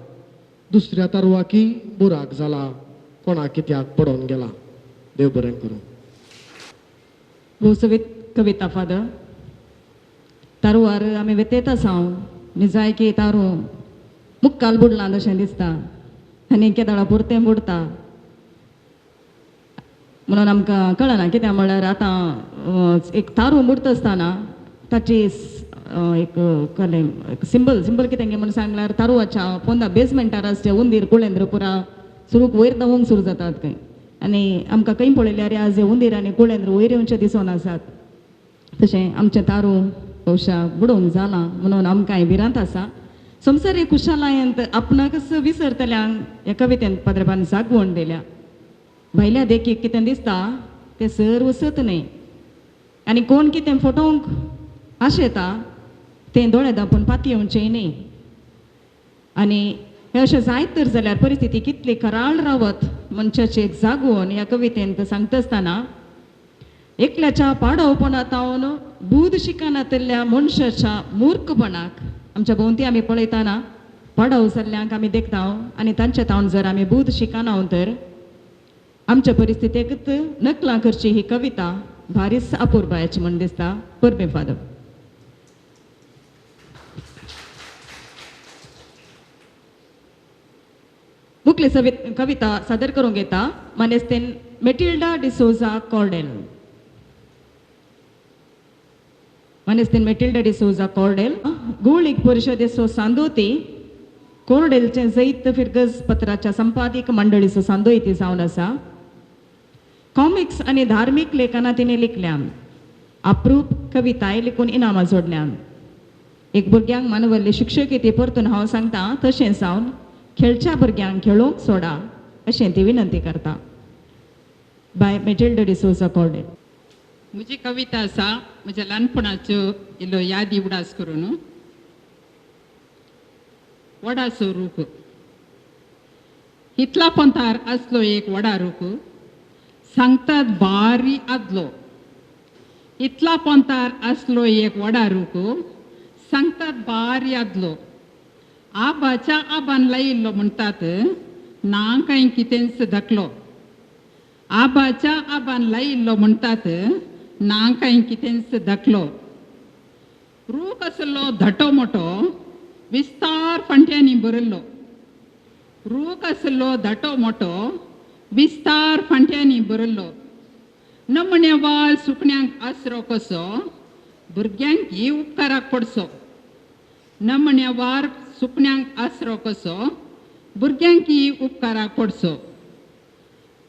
दुसऱ्या तारुवाकी बुराक जाला कोणाक कित्याक पडोवन गेला. देव बरें करूं. भोसवीत कविता फादर. तारुवार आमी वेतेता साव न्ही जाय की तारू मुक्काल बुडलां तशें दिसता आनी केदाळा पुरतें बुडता म्हणून आमकां कळना. कित्याक म्हळ्यार आतां एक तारू बुडता आसतना ताची एक सिंबल कितें गे म्हणून सांगल्यार तारुवाच्या पोंदा बेसमेंटार आसचे उंदीर कुळेंद्र पुरा सुरूक वयर धांवूंक सुरू जातात खंय. आनी आमकां खंय पळयल्यार आज उंदीर आनी कुळेंद्र वयर येवचे दिसून आसात. तशें आमचें तारू भोवशा बुडोवन जालां म्हणून आमकांय भिरांत आसा. संवसारीक खुशालायेंत आपणाकच विसरतल्यांक ह्या कवितेंत पाद्रबान जागवण दिल्या. भायल्या देखीक कितें दिसता तें सर्व सत न्ही. आनी कोण कितें फटोवंक आशेता तें दोळे धांपून पाती येवचें न्ही. आनी हें अशें जायत तर जाल्यार परिस्थिती कितली कराळ रावत मनशाची एक जागवण ह्या कवितेंत सांगता आसतना एकल्याच्या पाडवपणांतावन बूद शिकनातल्या मनशाच्या मूर्खपणाक आमच्या भोंवती आमी पळयतना पाडव जाल्ल्यांक आमी देखता आनी तांचे तावन जर आमी बूद शिकना तर आमच्या परिस्थितीक नकलां करची ही कविता भारीच अपुर्बायाची म्हण दिसता. परबे फादर. मुखली कविता सादर करूंक येता मानेस्तेन मेटिल्डा डिसोजा कॉर्डेल. मानेस्तेन मेटिल्डा डिसोजा कॉर्डेल गोळीक परिशदेचो सांदोती कॉर्डेलचे जैत फिरगज पत्राच्या संपादक मंडळीचो सांदोती जावन आसा. कॉमिक्स आनी धार्मीक लेखनां तिणें लिखल्यान. अप्रूप कविताय लिखून इनामां जोडल्यान. एक भुरग्यांक मानवल्ली शिक्षक ती परतून हांव सांगता तशें जावन खेळच्या भुरग्यांक खेळोंक सोडा अशें ती विनंती करता. बाय मेटिल्डा डिसोजा कॉर्डेल. म्हजी कविता आसा म्हज्या ल्हानपणाच्यो इल्लो यादी उडास करून. वडाचो रूख. इतला पंथार आसलो एक वडा रूख सांगतात बारी आदलो. इतला पंथार आसलो एक वडा रूख सांगतात बार यादलो आबाच्या आबान लायिल्लो म्हणटात ना कांय कितेंच धाकलो आबाच्या आबान लायिल्लो म्हणटात ना कांय कितेंच धाकलो रूख आसलो धाटो मोठो विस्तार फांट्यांनी भरल्लो रूख आसलो धाटो मोठो विस्तार फांट्यांनी भरल्लो नमणे वाल सुकण्यांक आसरो कसो भुरग्यांक ही उपकाराक पडसो नमणे वार सुकण्यांक आसरो कसो भुरग्यांक ही उपकाराक पडसो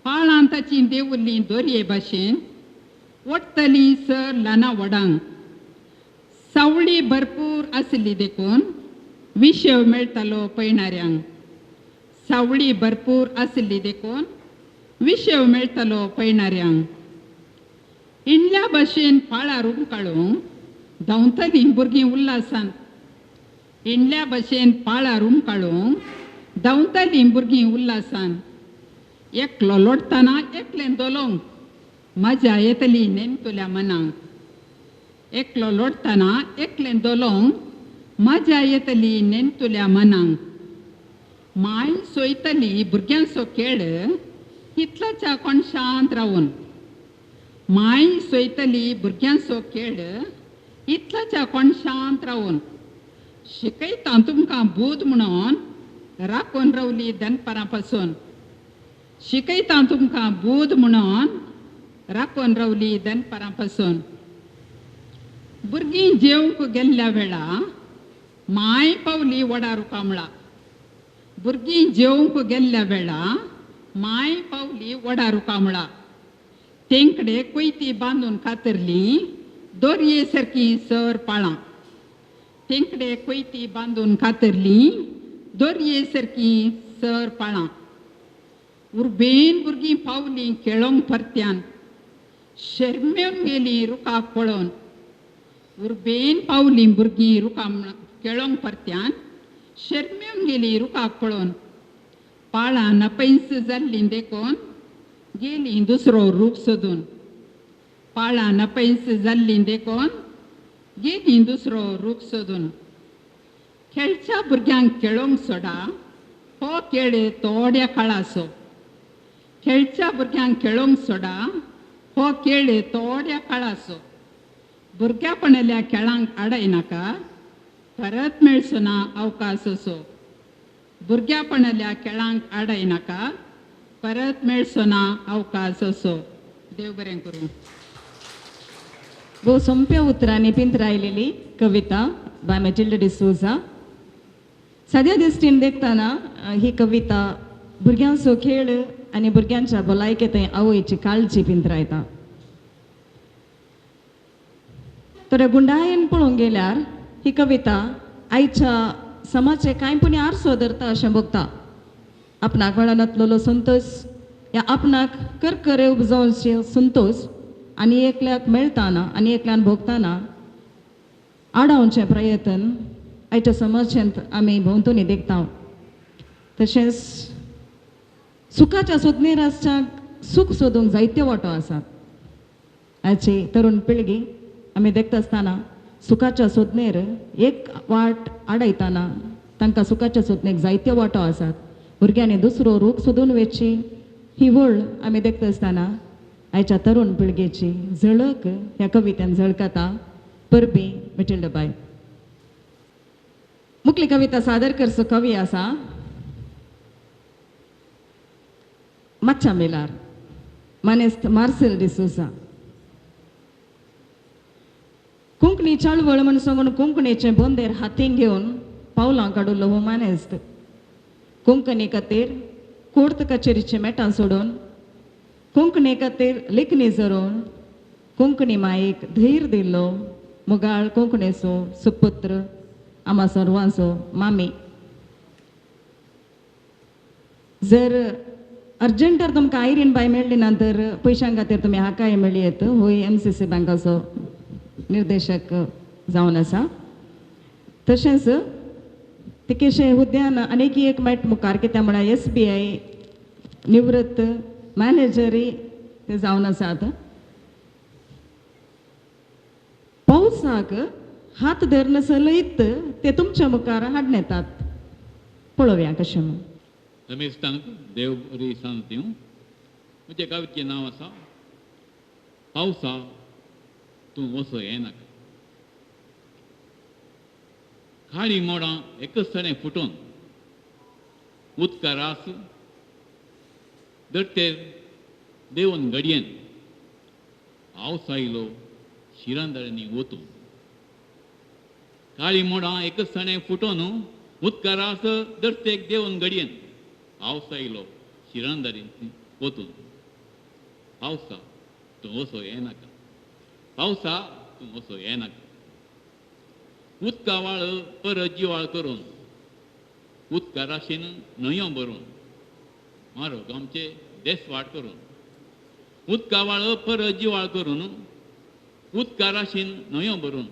पाळां ताची देंवल्ली दोरये भाशेन वट्टली सर ल्हाना व्हडांक सावळी भरपूर आसली देखून विशेव मेळटालो पळयणाऱ्यांक सावळी भरपूर आसली देखून विशेव मेळटालो पळयणाऱ्यांक इंडल्या भाशेन पाळार उमकाळूंक धांवतलीं भुरगीं उल्हासान इंडल्या भाशेन पाळार उमकाळूंक धांवतलीं भुरगीं उल्हासान एकलो लोटतना एकलें दोलोवंक मजा येतली नेमतल्या मनांक एकलो लोटतना एकलें दोलोवंक मजा येतली नेमतल्या मनांक माय सोयतली भुरग्यांचो खेळ इतल्याच्या कोणशांत रावून माय सोयतली भुरग्यांचो खेळ इतल्याच्या कोणशांत रावून शिकयता तुमकां बूद म्हणून राखून रावली दनपारां पासून शिकयता तुमकां बूद म्हणून राखून रावली दनपारां पासून भुरगीं जेवंक गेल्ल्या वेळा माय पावली वडा रुकामळा भुरगीं जेवंक गेल्ल्या वेळा माय पावली वडा रुकामळा तेंकडे कोयती बांदून कातरली दोरये सारकी सर पाळां तेंकडे कोयती बांदून कातरली दोरये सारकी सर पाळां उर्बेन भुरगीं पावलीं खेळोंक परत्यान शर्मेवन गेलीं रुखाक पळोवन उर्बेन पावलीं भुरगीं रुखाक खेळोंक परत्यान शर्मेवन गेलीं रुखाक पळोवन पाळां नपैस जाल्लीं देखून गेलीं दुसरो रूख सोदून पाळां नपैस जाल्लीं देखून गेलीं दुसरो रूख सोदून खेळच्या भुरग्यांक खेळोंक सोडा हो खेळ थोड्या काळाचो खेळच्या भुरग्यांक खेळोंक सोडा हो खेळ थोड्या काळाचो भुरग्यापणाल्या खेळांक आडयनाका परत मेळचो ना अवकाश असो भुरग्यापणाल्या खेळांक आडयनाका परत मेळचो ना अवकाश असो देव बरें करूं भोव सोंप्या उतरांनी पिंतरायलेली कविता बाय मेटिल्डा डिसोजा सद्या दिश्टीन देखताना ही कविता भुरग्यांचो खेळ आनी भुरग्यांच्या भलायके थंय आवयची काळजी पिंतरायता थोड्या गुंडायेन पळोवंक गेल्यार ही कविता आयच्या समाजाचे कांयपणी आरसो धरता अशें भोगता आपणाक वेळांतलो संतोश या आपणाक करकरे उपजावचे संतोश आनी एकल्याक मेळटाना आनी एकल्यान भोगताना आडावचे प्रयत्न आयच्या समाजांत आमी भोंवतणी देखता तशेंच सुखाच्या सोदनेर आसच्याक सूख सोदूंक जायते वाटो आसात आयची तरुण पिळगी आमी देखता आसतना सुखाच्या सोदनेर एक वाट आडयताना तांकां सुखाच्या सोदनेक जायते वाटो आसात भुरग्यांनी दुसरो रूख सोदून वेची ही वळ आमी देखता आसतना आयच्या तरुण पिळगेची झळक ह्या कवितेन झळकता परबी मेटिल्डा बाय मुखली कविता सादर करचो कवी आसा माच्छा मेलार मानेस्त मार्सेल डिसोजा कोंकणी चळवळ म्हण सांगून कोंकणीचे बोंदेर हातीन घेवन पावलां काडूलो हो मानेस्त कोंकणी खातीर कोर्ट कचेरीचे मेटां सोडून कोंकणी खातीर लेखणी जरोवन कोंकणी मायेक धैर्य दिल्लो मुगाळ कोंकणीचो सुपुत्र आमा सर्वांचो मामी जर अर्जंटार तुमकां आयरीन बाय मेळ्ळी ना तर पयशां खातीर तुमी हाकाय मेळ्ळी येत होय MCC बँकाचो निर्देशक जावन आसा तशेंच तिकेशे हुद्द्यान आनीक एक मेट मुखार कित्याक म्हळ्यार SBI निवृत्त मॅनेजरी ते जावन आसात पावसाक हात धरणं सलईत ते तुमच्या मुखार हाडून येतात. पळोवया कशें म्हूण. रमेश तांक देव बरी सांज दिवं. म्हजें कवितेचें नांव आसा पावसा तूं वसो येनाका. खाडी मोडां एकच तरें फुटोवन उदका रास दट्टेर देंवन घडयेन पावस आयलो शिरांदळ्यांनी वतून. काळी मोडां एकच तरें फुटोवन उदका रास दट्टेक देंवन घडयेन पावस आयलो शिरांदळ्यांनी वतून. पावसा तूं वसो येनाका. पावसा तूं वसो येनाका. उदका वाळ परत जिवाळ करून उदका राशीन न्हंयो भरून म्हारग आमचे देसवाट करून. उदका वाळ परत जिवाळ करून उदका राशीन न्हंयो भरून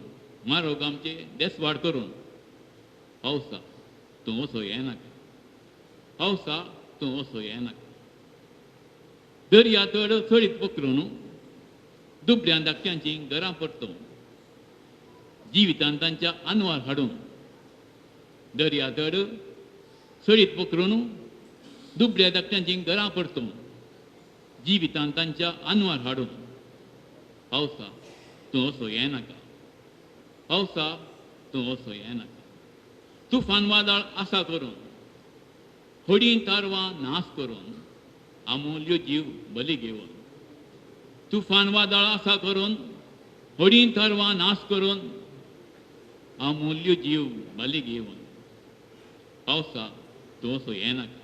म्हारग आमचे देसवाट करून. पावसा तूं वसो येनाका. पावसा तूं वसो येनाका. दर्या तड चडीत पकरून दुबळ्या धाकट्यांची घरां परतून जिवितांत तांच्या आनवार हाडून. दर्या तड चडीत पकरून दुबळ्या धाकट्यांची घरां परतून जिवितांत तांच्या आनवार हाडून. पावसा तूं वसो येनाका. पावसा तूं वसो येनाका. तुफान वादळ आसा करून होडी तारवां नाश करून अमूल्य जीव बली घेवन. तुफान वादळ आसा करून होडी तारवां नाश करून अमूल्य जीव बली घेवन. पावसा तूं वसो येनाका.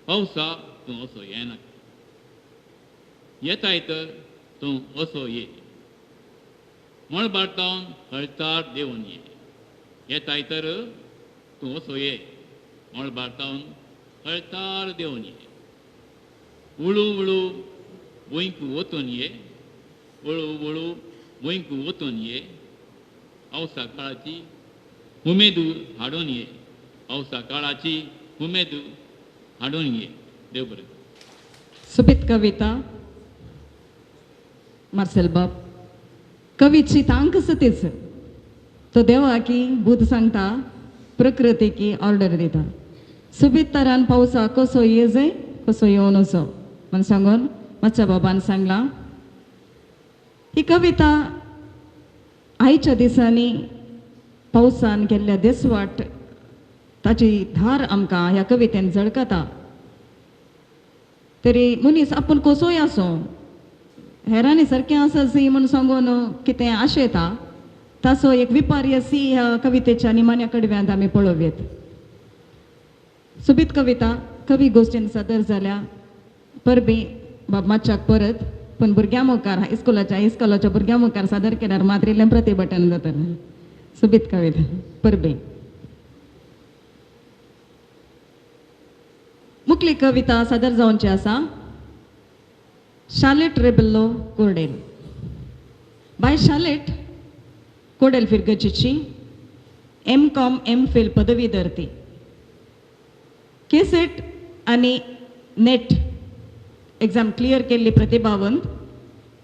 पावसा तूं वसो येनाका. येताय तर तूं वसो ये. मळबाटावन हळतार देंवन ये. येताय तर तूं वसो ये. मळबाटावन हळतार देंवन ये. उळू उळू गोंयक वतून ये. वळू वळू गोंयक वतून ये. पावसा काळाची उमेद हाडून ये. पावसा काळाची उमेद हाडून ये. देव बरें. सुपीत कविता मार्सेल बाब. कवीची तांक सतीच तो देवा की बुध सांगता प्रकृती की ऑर्डर दिता. सुबीत तरान पावसा कसो ये जाय कसो येवन वचो म्हण सांगून मातशा बाबान सांगला. ही कविता आयच्या दिसांनी पावसान केल्ल्या देसवाट ताची धार आमकां ह्या कवितेन झळकता. तरी मनीस आपूण कसोय आसूं हेरांनी सारकें आसा सी म्हूण सांगून कितें आशेता ताचो एक विपर्य सी ह्या कवितेच्या निमाण्या कडव्यांत आमी पळोवया. सुबीत कविता कवी गोश्टीन सदर जाल्या परबी बाब मातशाक परत पण भुरग्यां मुखार हायस्कुलाच्या भुरग्यां मुखार सादर केल्यार मात्रिल्लें प्रतिभटन जातलें. सुबीत कविता परबी. मुखली कविता सादर जावची आसा शार्लेट रेबेल्लो कोर्डेल. बाय शार्लेट कोर्डेल फिरगजीची M.Com M.Phil पदवीधर ती. केसेट आनी नेट एग्जाम क्लियर केल्ली प्रतिभावंत.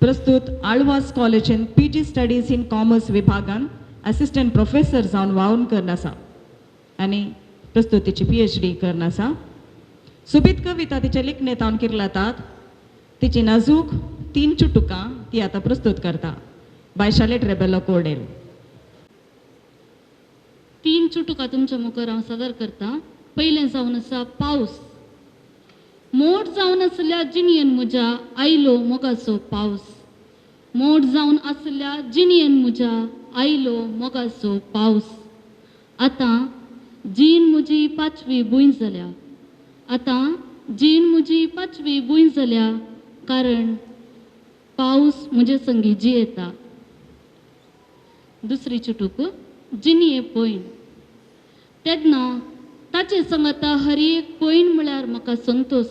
प्रस्तुत आळवास कॉलेजीन PG स्टडीज इन कॉमर्स विभागान असिस्टंट प्रोफेसर जावन वावून करन आसा आनी प्रस्तुत तिची PhD करन आसा. सुबीत कविता तिचे लेखनेंत किर्लातात. तिची नाजूक 3 चुटुकां ती आतां प्रस्तुत करता. बाय शार्लेट रेबेल्लो कोर्डेल. 3 चुटुकां तुमच्या मुखार हांव सादर करता. पयलें जावन आसा पावस. मोड जावन आसल्या जिणयेन म्हज्या आयलो मोगाचो पावस. मोड जावन आसल्या जिणयेन म्हज्या आयलो मोगाचो पावस. आतां जीण म्हजी 5वी बुंय जाल्या. आतां जीण म्हजी 5वी बुंय जाल्या कारण पावस म्हजे संगी जियेता. दुसरी चुटूक जिणये पयण. तेन्ना ताचे सांगता हर एक पयण म्हळ्यार म्हाका संतोष.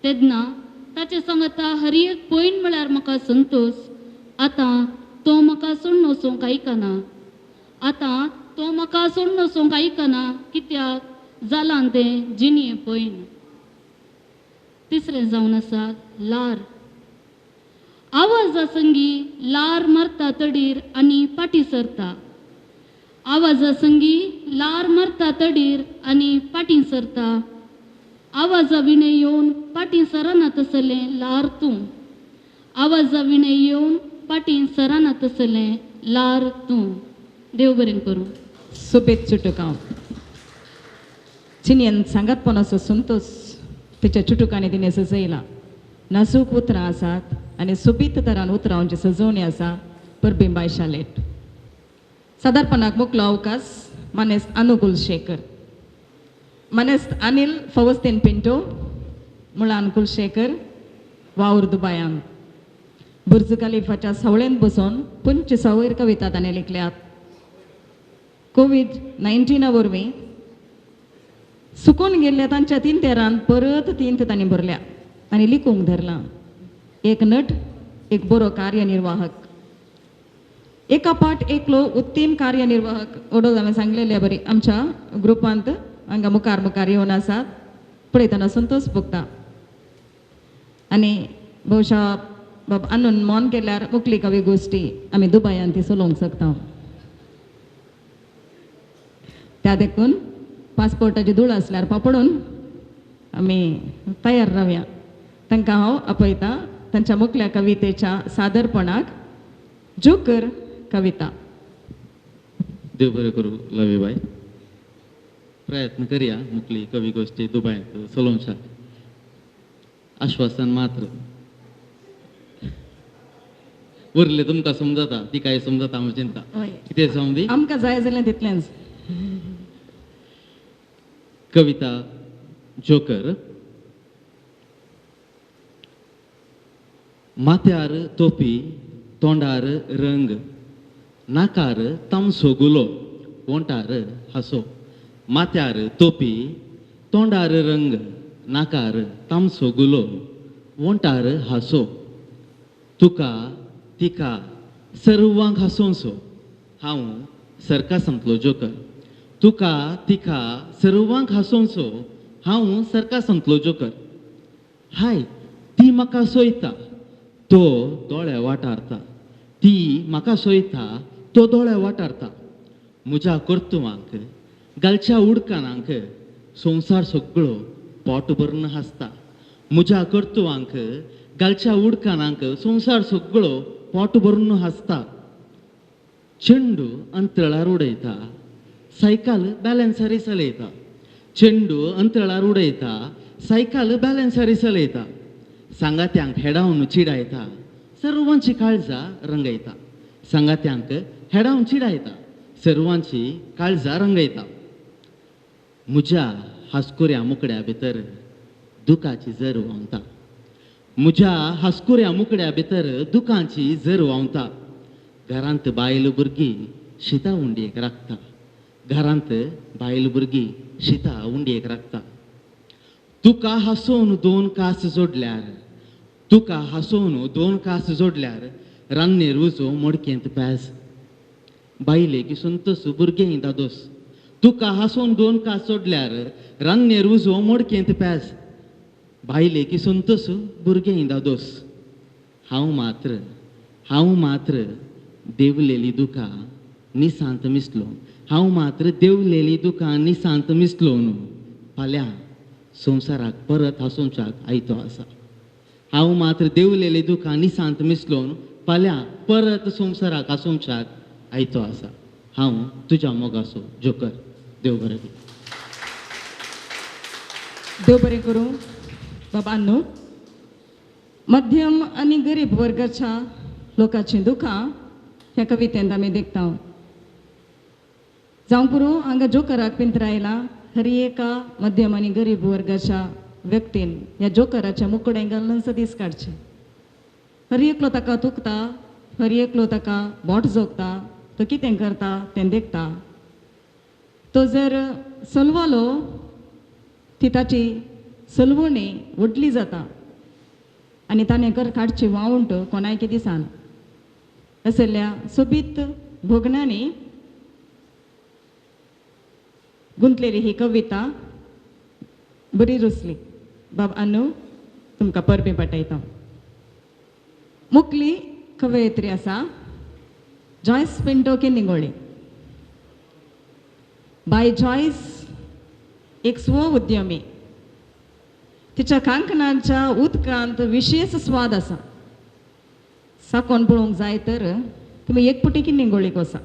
तेन्ना ताचे सांगता हर एक पयण म्हळ्यार म्हाका संतोष. आतां तो म्हाका सोडून वचूंक आयकना. आतां तो म्हाका सोडून वचूंक आयकना कित्याक जालां तें जिणये पयण. तिसरें जावन आसा लार. आवाज आवाजा संगी लार मारता तडीर आणि पाठी सरता आवाजा संगी लार मारता तडीर आणि पाठी सरता आवाजा विणे येऊन पाठी सराना तसले लार तूं आवाजा विणे येऊन पाठी सराना तसले लार तूं. देव बरें करूं. सोबेत चुटुकांव चिनियन सांगात पण असो संतोष त्याच्या चुटुकांनी तिने सजयला. नाजूक उतरां आसात आनी सोबीत तरान उतरांची सजवणी आसा परबिंबाय शालेट. सादारपणाक मुखलो अवकाश मानेस्त अनुकूल शेखर, मानेस्त अनिल फवस्तेन पिंटो, मुळान कुलशेखर, वावर दुबायांग. बुर्ज खलिफाच्या सवळेंत बसून 25 कविता ताणें लिखल्यात. कोविड-19 वरवीं सुकून गेल्ल्या तांच्या 3 तेरान परत 3 तांणी भरल्या आनी लिखूंक धरला. एक नट, एक बरो कार्यनिर्वाहक, एका पाट एकलो उत्तीम कार्यनिर्वाहक. ओडो हांवें सांगलेले बरी आमच्या ग्रुपांत हांगा मुखार मुखार येवन आसात. पळयतना संतोष भोगता. आनी भोवशा बाब आणून मोन केल्यार मुखली कवी गोश्टी आमी दुबयान ती चलोवंक शकता. त्या देखून पासपोर्टाची धूळ आसल्यार पापडून आमी तयार रावया. तांकां हांव आपयता तांच्या मुखल्या कवितेच्या सादरपणाक. जोकर कविता. देव बरें करूं लवीबाई. प्रयत्न करया मुखली कवी गोश्टी दुबयांत चलोवंक. आश्वासन मात्र उरले तुमकां समजता ती काय समजता हांव चिंता कितें समजी आमकां जाय जाल्यार तितलेंच. कविता जोकर. माथ्यार तोपी तोंडार रंग नाकार तामसो गुलो ओंटार हासो. माथ्यार तोपी तोंडार रंग नाकार तामसो गुलो ओंटार हासो. तुका तिका सर्वांक हासोवचो हांव सरका संपलो जोकर. तुका तिका सर्वांक हासोवचो हांव सरका संपलो जोकर. हाय ती म्हाका सोयता तो दोळे वाटारता. ती म्हाका सोयता तो दोळे वाटारता. म्हज्या कर्तुवांक गालच्या उडकानांक संवसार सगळो पोट भरून हासता. म्हज्या कर्तुवांक गालच्या उडकानांक संवसार सगळो पोट भरून हासता. चेंडू अंतराळार उडयता सायकल बॅलन्सारी चलयता. चेंडू अंतराळार उडयता सायकल बॅलन्सारी चलयता. सांगात्यांक हेडावन चिडायता सर्वांची काळजां रंगयता. सांगात्यांक हेडावन चिडायता सर्वांची काळजां रंगयता. म्हज्या हास्कुऱ्या मुकड्या भितर दुखाची झर व्हांवता. म्हज्या हास्कुऱ्या मुकड्या भितर दुखांची झर व्हांवता. घरांत बायल भुरगीं शिता उंडयेक राखता. घरांत बायल भुरगीं शिता उंडयेक राखता. तुका हांसोवन 2 कास जोडल्यार तुका हांसोवन 2 कास जोडल्यार रान्नेर उजो मडकेंत पेज. बायलेक संतोस भुरगें दादोस. तुका हांसोवन 2 कास जोडल्यार रान्नेर उजो मडकेंत पेज. बायलेक संतोस भुरगें दादोस. हांव मात्र देवलेली दुखां निसांत मिसलो. हांव मात्र देवलेली दुखां निसांत मिसलो न्हू. फाल्यां संवसाराक परत हांसोवच्याक आयतो आसा. हांव मात्र देवलेली दुखां निसांत मिसलो न्हू. फाल्यां परत संवसाराक हांसोवच्याक आयतो आसा. हांव तुज्या मोगाचो जोकर. देव बरें करूं. देव बरें करूं. बाबांनो, मध्यम आनी गरीब वर्गाच्या लोकांची दुखां ह्या कवितेंत आमी देखता. जावं पुरो हांगा जोकराक पिंतरायला. हर एका मध्यम आनी गरीब वर्गाच्या व्यक्तीन ह्या जोकराच्या मुकडें घालून दीस काडचे. हर एकलो ताका तुकता. हर एकलो ताका बोट जोगता. तो कितें करता तें देखता. तो जर सलवलो ती ताची सलवणी व्हडली जाता आनी ताणें कर काडची वावंट कोणायके दिसान. असल्या सोबीत भोगण्यांनी गुंतलेली ही कविता बरी रुसली. बाब अनु तुमकां परबी पटयता. मुखली कवयित्री आसा जॉयस पिंटो किनिंगोळी. बाय जॉयस एक स्व उद्यमी. तिच्या कांकणांच्या उदकांत विशेष स्वाद आसा. साकोन पळोवंक जाय तर तुमी एक पुटी किनिंगोळीक वसा.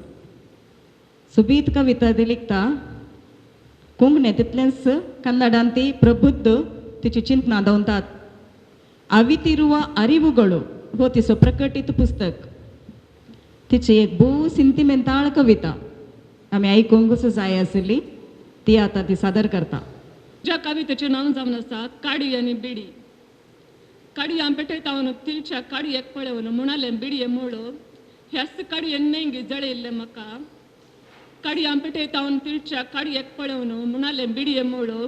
सुबीत कविता ती लिखता. कोंकणी तितलेंच कन्नडांत ती प्रबुद्ध तिची चिंतनां दवरतात. आवितिरुव अरिवुगळु हो तिचो प्रकटीत पुस्तक. तिची एक भोव सिंतिमेंताळ कविता आमी आयकूंकच जाय आसली. ती आतां ती सादर करता. ज्या कवितेचें नांव जावन आसा काडी आनी बिडी. काडयां पेटयतावन तिळच्या काडयेक पळोवन म्हणालें बिडये मोळो ह्याच काडयेन नेंगी जळयल्लें म्हाका. काडयां पेटयतावन तिळच्या काडयेक पळोवन म्हणालें बिडये मोळो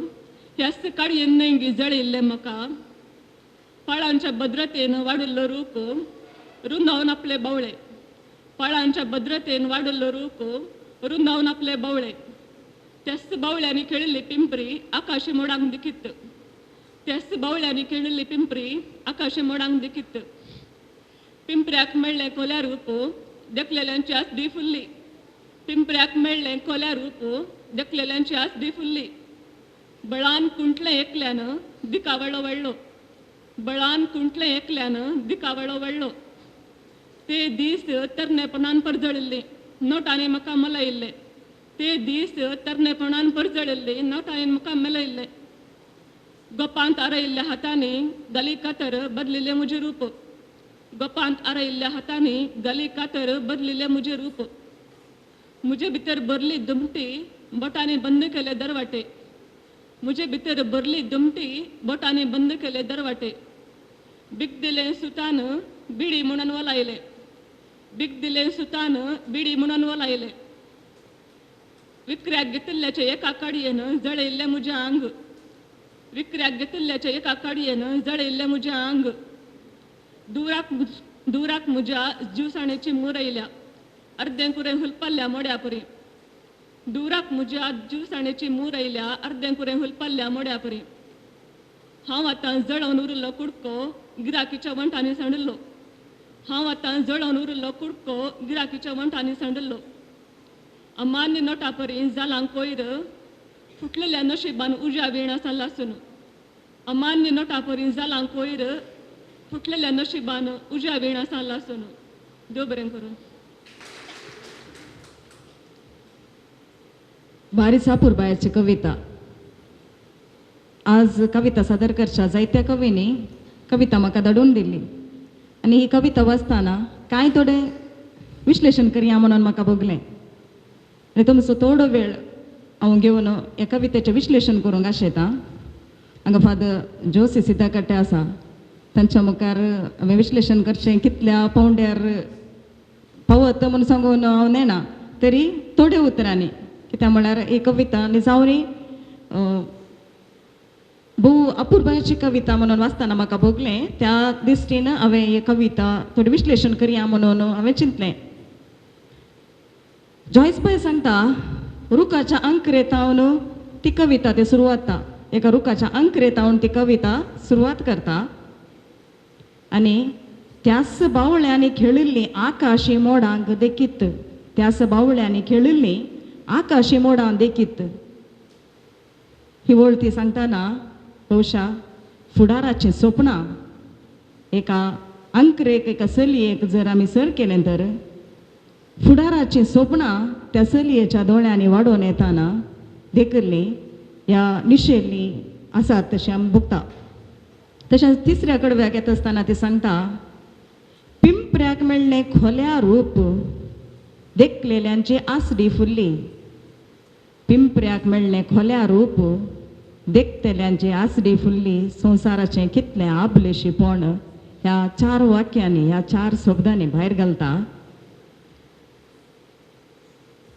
ह्याच काडयेन नेंगी जळयल्लें म्हाका. पाळांच्या भद्रतेन वाडिल्लो रूख रुंदावन आपले बवळे. पाळांच्या भद्रतेन वाडिल्लो रूख रुंदावन आपले बवळे. त्याच बावळ्यांनी खेळिल्ली पिंपरी आकाशी मोडांक दिखीत. त्याच बावळ्यांनी खेळिल्ली पिंपरी आकाशी मोडांक दिखीत. पिंपऱ्याक मेळ्ळें कोल्या रूप देखलेल्यांची आसडी फुल्ली. पिंपऱ्याक मेळ्ळें कोल्या रूप देखलेल्यांची आसडी फुल्ली. बळान कुंटलें एकल्यान दिकावळो वळ्ळो. बळान कुंटलें एकल्यान दिकावळो वळ्ळो. ते दीस तरणेपणान परजळिल्ली नोटांनी म्हाका मलयल्ले. ते दीस तरणेपणान परजळिल्ली नोटांनी म्हाका मेलयल्ले. गोपांत आरयिल्ल्या हातांनी गली कातर बदलिल्लें म्हजें रूप. गोपांत आरयिल्ल्या हातांनी गली कातर बदलिल्लें म्हजें रूप. म्हजे भितर भरली दुमटी बोटांनी बंद केले दरवाटे. म्हजे भितर भरली दुमटी बोटांनी बंद केले दरवाटे. बीग दिलें सुतान बिडी म्हणून वलायले. बीग दिलें सुतान बिडी म्हणून वलायले. विक्र्याक घेतिल्ल्याचे एका काडयेन जळयल्लें म्हजें आंग. विक्र्याक घेतिल्ल्याचे एका काडयेन जळयल्लें म्हजें आंग. दुराक म्हज्या जीवसाणेची मूर आयल्या अर्दें कुरें हुलपल्ल्या मोड्या परी. दुराक म्हज्या जीवसाणेची मूर आयल्या अर्दें कुरें हुलपल्ल्या मोड्या परी. हांव आतां जळोवन उरिल्लो कुडको गिराकीच्या वंटांनी सांडिल्लो. हांव आतां जळोवन उरिल्लो कुडको गिराकीच्या वंटांनी सांडिल्लो. अमान्य नोटा परी जालांक कोयर फुटलेल्या नशिबान उज्या वेण आसा लासून. अमान्य नोटा परी जालांक कोयर फुटलेल्या नशिबान उज्या वेण आसा लासून. देव बरें करूं. बारी सापूरबायची कविता. आज कविता सादर करच्या जायत्या कवींनी कविता म्हाका धाडून दिली आनी ही कविता वाचतना कांय थोडें विश्लेशण करया म्हणून म्हाका भोगलें. आनी तुमचो थोडो वेळ हांव घेवन ह्या कवितेचें विश्लेशण करूंक आशेता. हांगा फादर जोसी सिद्धाकट्टे आसा. तांच्या मुखार हांवें विश्लेशण करचें कितल्या पावंड्यार पावत म्हणून सांगून हांव नेना. तरी थोड्या उतरांनी कित्याक म्हळ्यार ही कविता निजावणी भोव अपुर्बायची कविता म्हणून वाचतना म्हाका भोगलें. त्या दृश्टीन हांवें ही कविता थोडी विश्लेशण करया म्हणून हांवें चिंतलें. जॉयस बाय सांगता रुखाच्या अंकरेतावन ती कविता ती सुरवात जाता. एका रुखाच्या अंकरेतावन ती कविता सुरवात करता. आनी त्याच बावळ्यांनी खेळिल्ली आकाशी मोडांक देखीत. त्याच बावळ्यांनी खेळिल्ली आकाशी मोडांक देखीत. ही वळती सांगतना भोवशा फुडाराचीं स्वप्नां एका अंकरेक एका चलयेक जर आमी सर केलें तर फुडाराचीं स्वप्नां त्या चलयेच्या दोळ्यांनी वाडोवन येताना देखिल्लीं ह्या निशेल्लीं आसात तशें आमी भोगता. तशेंच तिसऱ्या कडव्याक येता आसतना ती सांगता पिंपऱ्याक मेळ्ळें खोल्या रूप देखलेल्यांची आसडी फुल्ली. पिंपऱ्याक मेळ्ळें खोल्या रूप देखतेल्यांची आसडी फुल्ली. संवसाराचें कितलें आबलेशीपण ह्या 4 वाक्यांनी ह्या 4 शब्दांनी भायर घालता.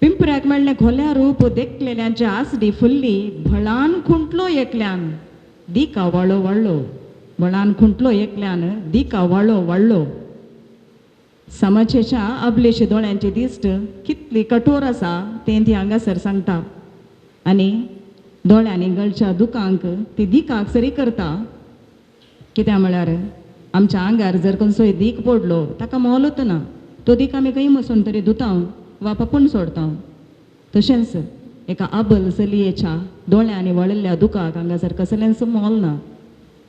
पिंपऱ्याक मेळ्ळें खोल्या रूप देखलेल्यांची आसडी फुल्ली. भळान खुंटलो एकल्यान दिका वाळो वाळ्ळो. भळान खुंटलो एकल्यान दिका वाळो वाळ्ळो. समाजेच्या आबलेशी दोळ्यांची दिश्ट कितली कठोर आसा तें ती हांगासर सांगता. आनी दोळ्यांनी गळच्या दुखांक ती दिकाक सरी करता. कित्याक म्हळ्यार आमच्या आंगार जर खंयचोय दीक पडलो ताका मोलूच ना, तो दीक आमी खंय वचून तरी धुतां वा पापूण सोडता. तशेंच एका आबल चलयेच्या दोळ्यांनी वळिल्ल्या दुखाक हांगासर कसलेंच मोल ना.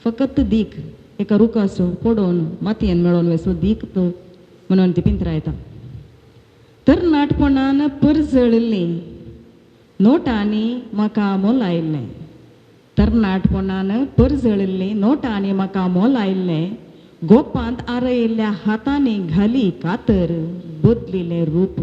फकत दीक एका रुखाचो पडोवन मातयेन मेळोन वचो दीक तो म्हणून ती पिंतरायता. तर नाटपणान परजळिल्ली नोटांनी म्हाका मोल आयिल्लें. तरणाटपणान परजळिल्ली नोटांनी म्हाका मोल आयिल्लें. गोपांत आरयिल्ल्या हातांनी घाली कातर बदलिल्लें रूप.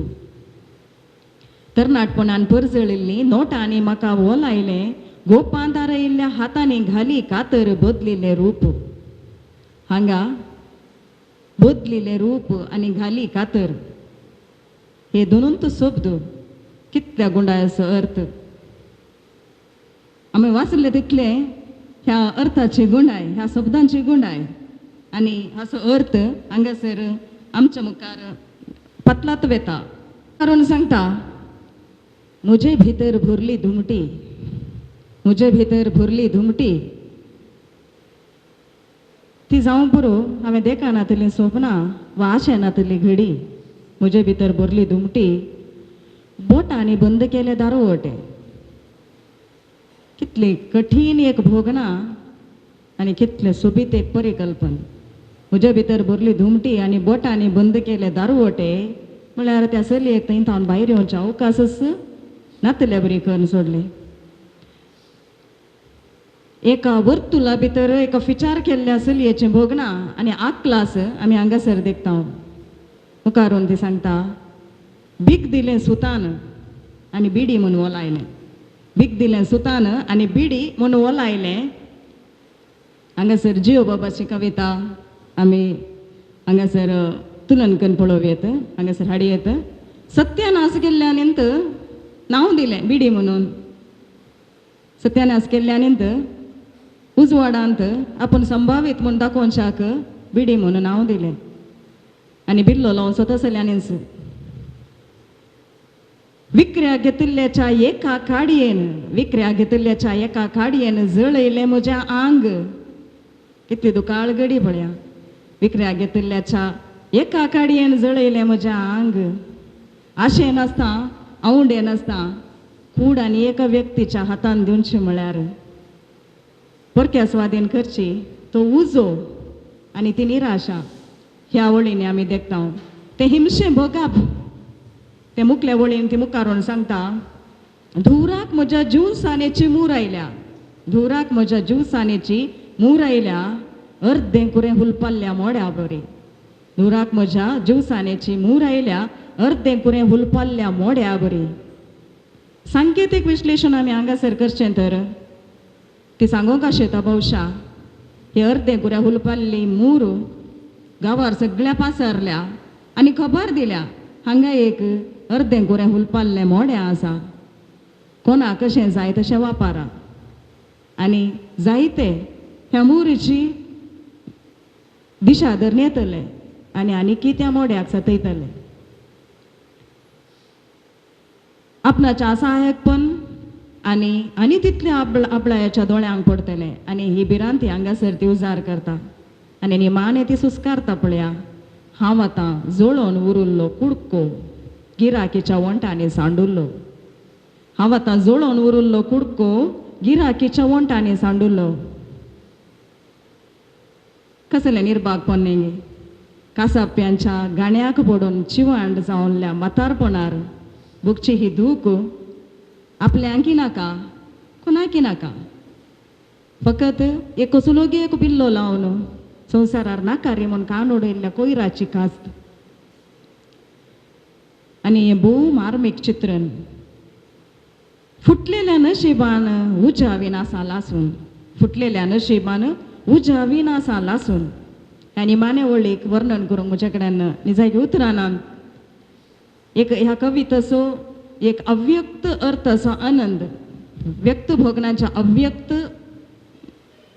तरणाटपणान परजळिल्ली नोटांनी म्हाका मोल आयलें. गोपांत आरयिल्ल्या हातांनी घाली कातर बदलिल्लें रूप. हांगा बदलिल्लें रूप आनी घाली कातर हे दोनूच शब्द कितल्या गुंडाळाचो अर्थ. आमी वाचले तितले ह्या अर्थाची गुणाय, ह्या शब्दांची गुणाय आनी हाचो अर्थ हांगासर आमच्या मुखार पतलात वेता. कारण सांगता म्हजे भितर भरली धुमटी, म्हजे भितर भरली धुमटी. ती जावं पुरो हांवें देखानातली स्वप्नां वा आशेनातली घडी. म्हजे भितर भरली धुमटी. बोटांनी बंद केले दारोवटे. कितली कठीण एक भोगना आनी कितले सोबीत एक परिकल्पन. म्हजे भितर भरली धुमटी आनी बोटांनी बंद केले दारोवटे म्हळ्यार त्या चलयेक थंय थावन भायर येवचे अवकाशच नातले बरी करून सोडले. एका वर्तुला भितर एका विचार केल्ल्या चलयेचें भोगना आनी आकलास आमी हांगासर देखता. मुखारून ती सांगता बीक दिलें सुतान आनी बिडी म्हूण ओलायलें. बीक दिलें सुतान आनी बिडी म्हूण ओलायलें. हांगासर जियो बाबाची कविता आमी हांगासर तुलन करून पळोवयेत. हांगासर हाडयेत. सत्यानाश केल्ल्यानंत नांव दिलें बिडी म्हणून. सत्यानाश केल्ल्यानंत उजवाडांत आपूण संभावीत म्हूण दाखोवच्याक बिडी म्हणून नांव दिलें आनी बिल्लो लावन स्वता चल्यांनीच. विक्र्या घेतिल्ल्याच्या एका काडयेन, विक्र्या घेतिल्ल्याच्या एका काडयेन जळयलें म्हजें आंग. कितली दुकाळ घडी पळया. विक्र्या घेतिल्ल्याच्या एका काडयेन जळयलें म्हजें आंग. आशे नासता, आवंडे नासता, कूड आनी एका व्यक्तीच्या हातान दिवची म्हळ्यार परक्या स्वाधीन करची तो उजो आनी ती निराशा. ह्या वळींनी आमी देखता ते हिमशे भोगाप. ते मुखल्या वळीन ती मुखारून सांगता धुवराक म्हज्या जीवसानेची मूर आयल्या. धुवराक म्हज्या जीवसानेची मूर आयल्या. अर्दें कुरें हुलपल्ल्या मोड्या बरी. धुवराक म्हज्या जीवसानेची मूर आयल्या. अर्दें कुरें हुलपल्ल्या मोड्या बरी. सांकेतीक विश्लेशण आमी हांगासर करचें तर ती सांगूंक आशेता भौशा हे अर्दें कुरें हुलपल्ली मूर गांवार सगळ्या पासारल्या आनी खबर दिल्या हांगा एक अर्दें कुरें हुलपल्लें मोडें आसा. कोणाक कशें जाय तशें वापरा आनी जायते ह्या मुरीची दिशा धर नेतले आनी आनी त्या मोड्याक सतयतले. आपणाच्या असहायकपण आनी तितले आपल्याच्या दोळ्यांक पडतले आनी ही भिरांती हांगासर ती उजार करता आनी निमाणे ती सुस्कारता पळया. हांव आतां जळोवन उरिल्लो कुडको गिराकीच्या वंटांनी सांडुल्लो. हांव आतां जळोवन उरिल्लो कुडको गिराकीच्या वंटांनी सांडुल्लो. कसलें निर्भागपण न्ही. कासाप्यांच्या गाण्याक पडून चिवंड जावल्ल्या म्हातारपणार भोगची ही दूख आपल्यांकी नाका कोणाकी नाका. फकत एक कसलोगी एक पिल्लो लावन संवसारार नाका रे म्हूण कान उडयल्ल्या कोयराची कास्त. आनी हें भोव मार्मीक चित्रण. फुटलेल्या नशिबान उज्या विनासा लासून, फुटलेल्या नशिबान उज्या विनासा लासून ह्या निमाणे वळीक वर्णन करूंक म्हजे कडेन निजायकी उतरां नात. एक ह्या कवितेचो एक अव्यक्त अर्थाचो आनंद, व्यक्त भोगनाच्या अव्यक्त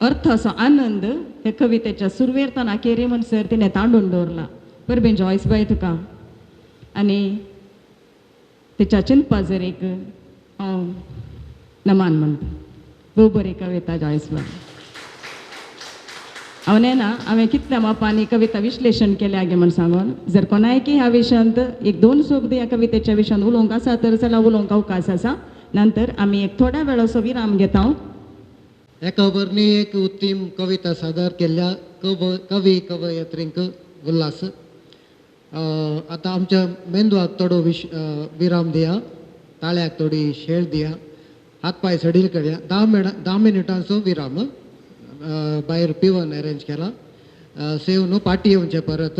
अर्थाचो आनंद हे कवितेच्या सुरवेर नाकेरी म्हणसर तिणें तांडून दवरला. परबीन जॉयस बाय तुका आनी तिच्या चिंतपाजरेक हांव नमान म्हणटा. भोव बरी कविता जॉयस बाय. हांवें कितल्या मापांनी कविता विश्लेशण केलें आगे म्हण सांगून जर कोणायकी ह्या विशयांत एक 2 शब्द ह्या कवितेच्या विशयांत उलोवंक आसा तर जाल्यार उलोवंक अवकाश आसा. नंतर आमी एक थोड्या वेळाचो विराम घेता. एका वरणी एक उत्तम कविता सादर केल्ल्या कवी कवयत्रींक उल्हास. आतां आमच्या मेंदवाक थोडो विराम दिया, ताळ्याक थोडी शेळ दिया, हात पाय सडील करया. 10 मिनटांचो विराम. भायर पिवन अरेंज केला. सेव न्हू पाटी येवचे परत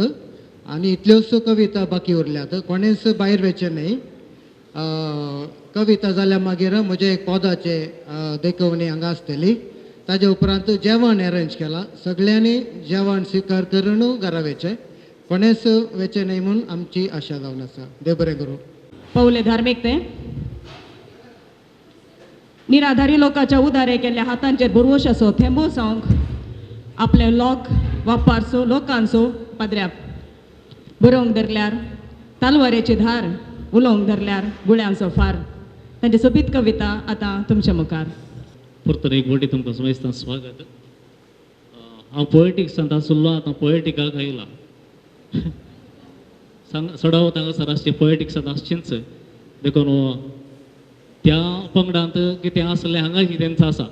आनी इतल्योच कविता बाकी उरल्यात. कोणेच भायर वचचें न्ही. कविता जाल्या मागीर म्हजे एक पदाचे देखवणी हांगा आसतली. ताजे उपरांत जेवण अरेंज केला. सगळ्यांनी जेवण स्विकार करून घरा वयचें. कोणेच वचचें न्ही म्हूण आमची आशा जावन आसा. देव बरें करूं. पवले धार्मिकते निराधारी लोकांच्या उदारे केल्ल्या हातांचेर भरवशाचो थेंबो सांग आपले लोक वापारचो लोकांचो पदऱ्याक बरोवंक धरल्यार तालवारेची धार उलोवंक धरल्यार गुळ्यांचो फार. तांची सोबीत कविता आतां तुमच्या मुखार. परतून एक फावटी तुमकां समजता स्वागत. हांव पॉलिटिक्सांत आशिल्लो, आतां पॉलिटिकाक आयला. सडावत हांगासर आसचें पॉलिटिक्सांत आसचेंच देखून त्या पंगडांत कितें आसलें हांगा कितेंच आसा.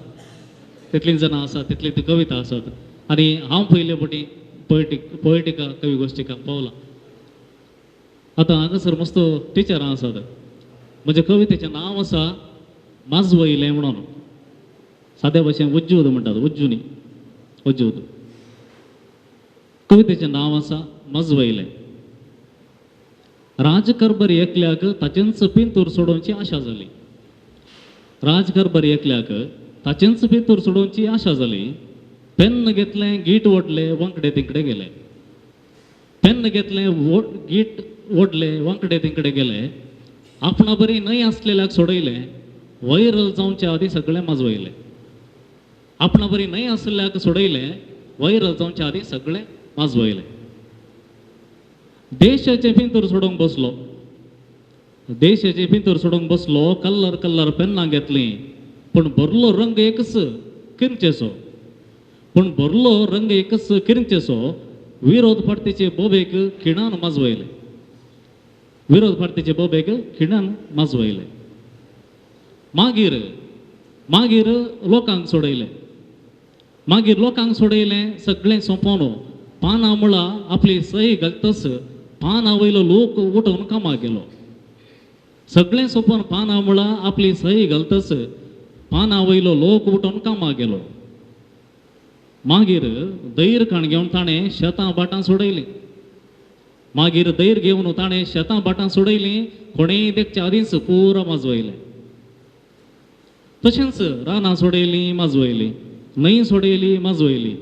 तितलीं जाणां आसा तितली ती कविता आसत. आनी हांव पयले फावटी पॉलिटिका कवी गोश्टिकाक पावलां. आतां हांगासर मस्त टिचरां आसात. म्हज्या कवितेचें नांव आसा माजवयलें म्हणून. साद्या भाशेन उज्जूद म्हणटात. उज्जुनी उज्जूद. कवितेचें नांव आसा माजवयलें. राजकारभार एकल्याक ताचेंच पिंतूर सोडोवची आशा जाली. राजकारभार एकल्याक ताचेंच पिंतूर सोडोवची आशा जाली. पेन्न घेतलें गीट ओडलें वांकडे तिकडे गेले. पेन्न घेतलें गीट ओडलें वांकडे तिकडे गेले. आपणा बरी न्हय आसलेल्याक सोडयलें. वैरल जावच्या आदी सगळें माजवयलें. आपणा बरी न्हय आसलेल्याक सोडयलें. वैरल जावच्या आदी सगळें माजवयलें. देशाचें पिंतूर सोडूंक बसलो. देशाचें पिंतूर सोडूंक बसलो. कल्लर कल्लर पेन्नां घेतलीं. पूण भरलो रंग एकच किरचेसो. पूण भरलो रंग एकच किरचेसो. विरोध पार्टीचे बोबेक खिणान माजवयले. विरोध पार्टीचे बोबेक खिणान माजवयले. मागीर मागीर लोकांक सोडयलें. मागीर लोकांक सोडयलें सगळें सोंपोवन पानां मुळा आपली सही घालतस पानां वयलो लोक उठून कामाक गेलो. सगळें सोंपोवन पानां मुळा आपली सही घालतस पानां वयलो लोक उठून कामाक गेलो. मागीर दैर खाण घेवन ताणें शेतां बाटां सोडयलीं. मागीर दैर घेवन ताणें शेतां बाटां सोडयलीं. कोणेय देखच्या आदींच पुरो माजवयलें. तशेंच रानां सोडयलीं माजवयलीं. न्हंय सोडयली माजवयली.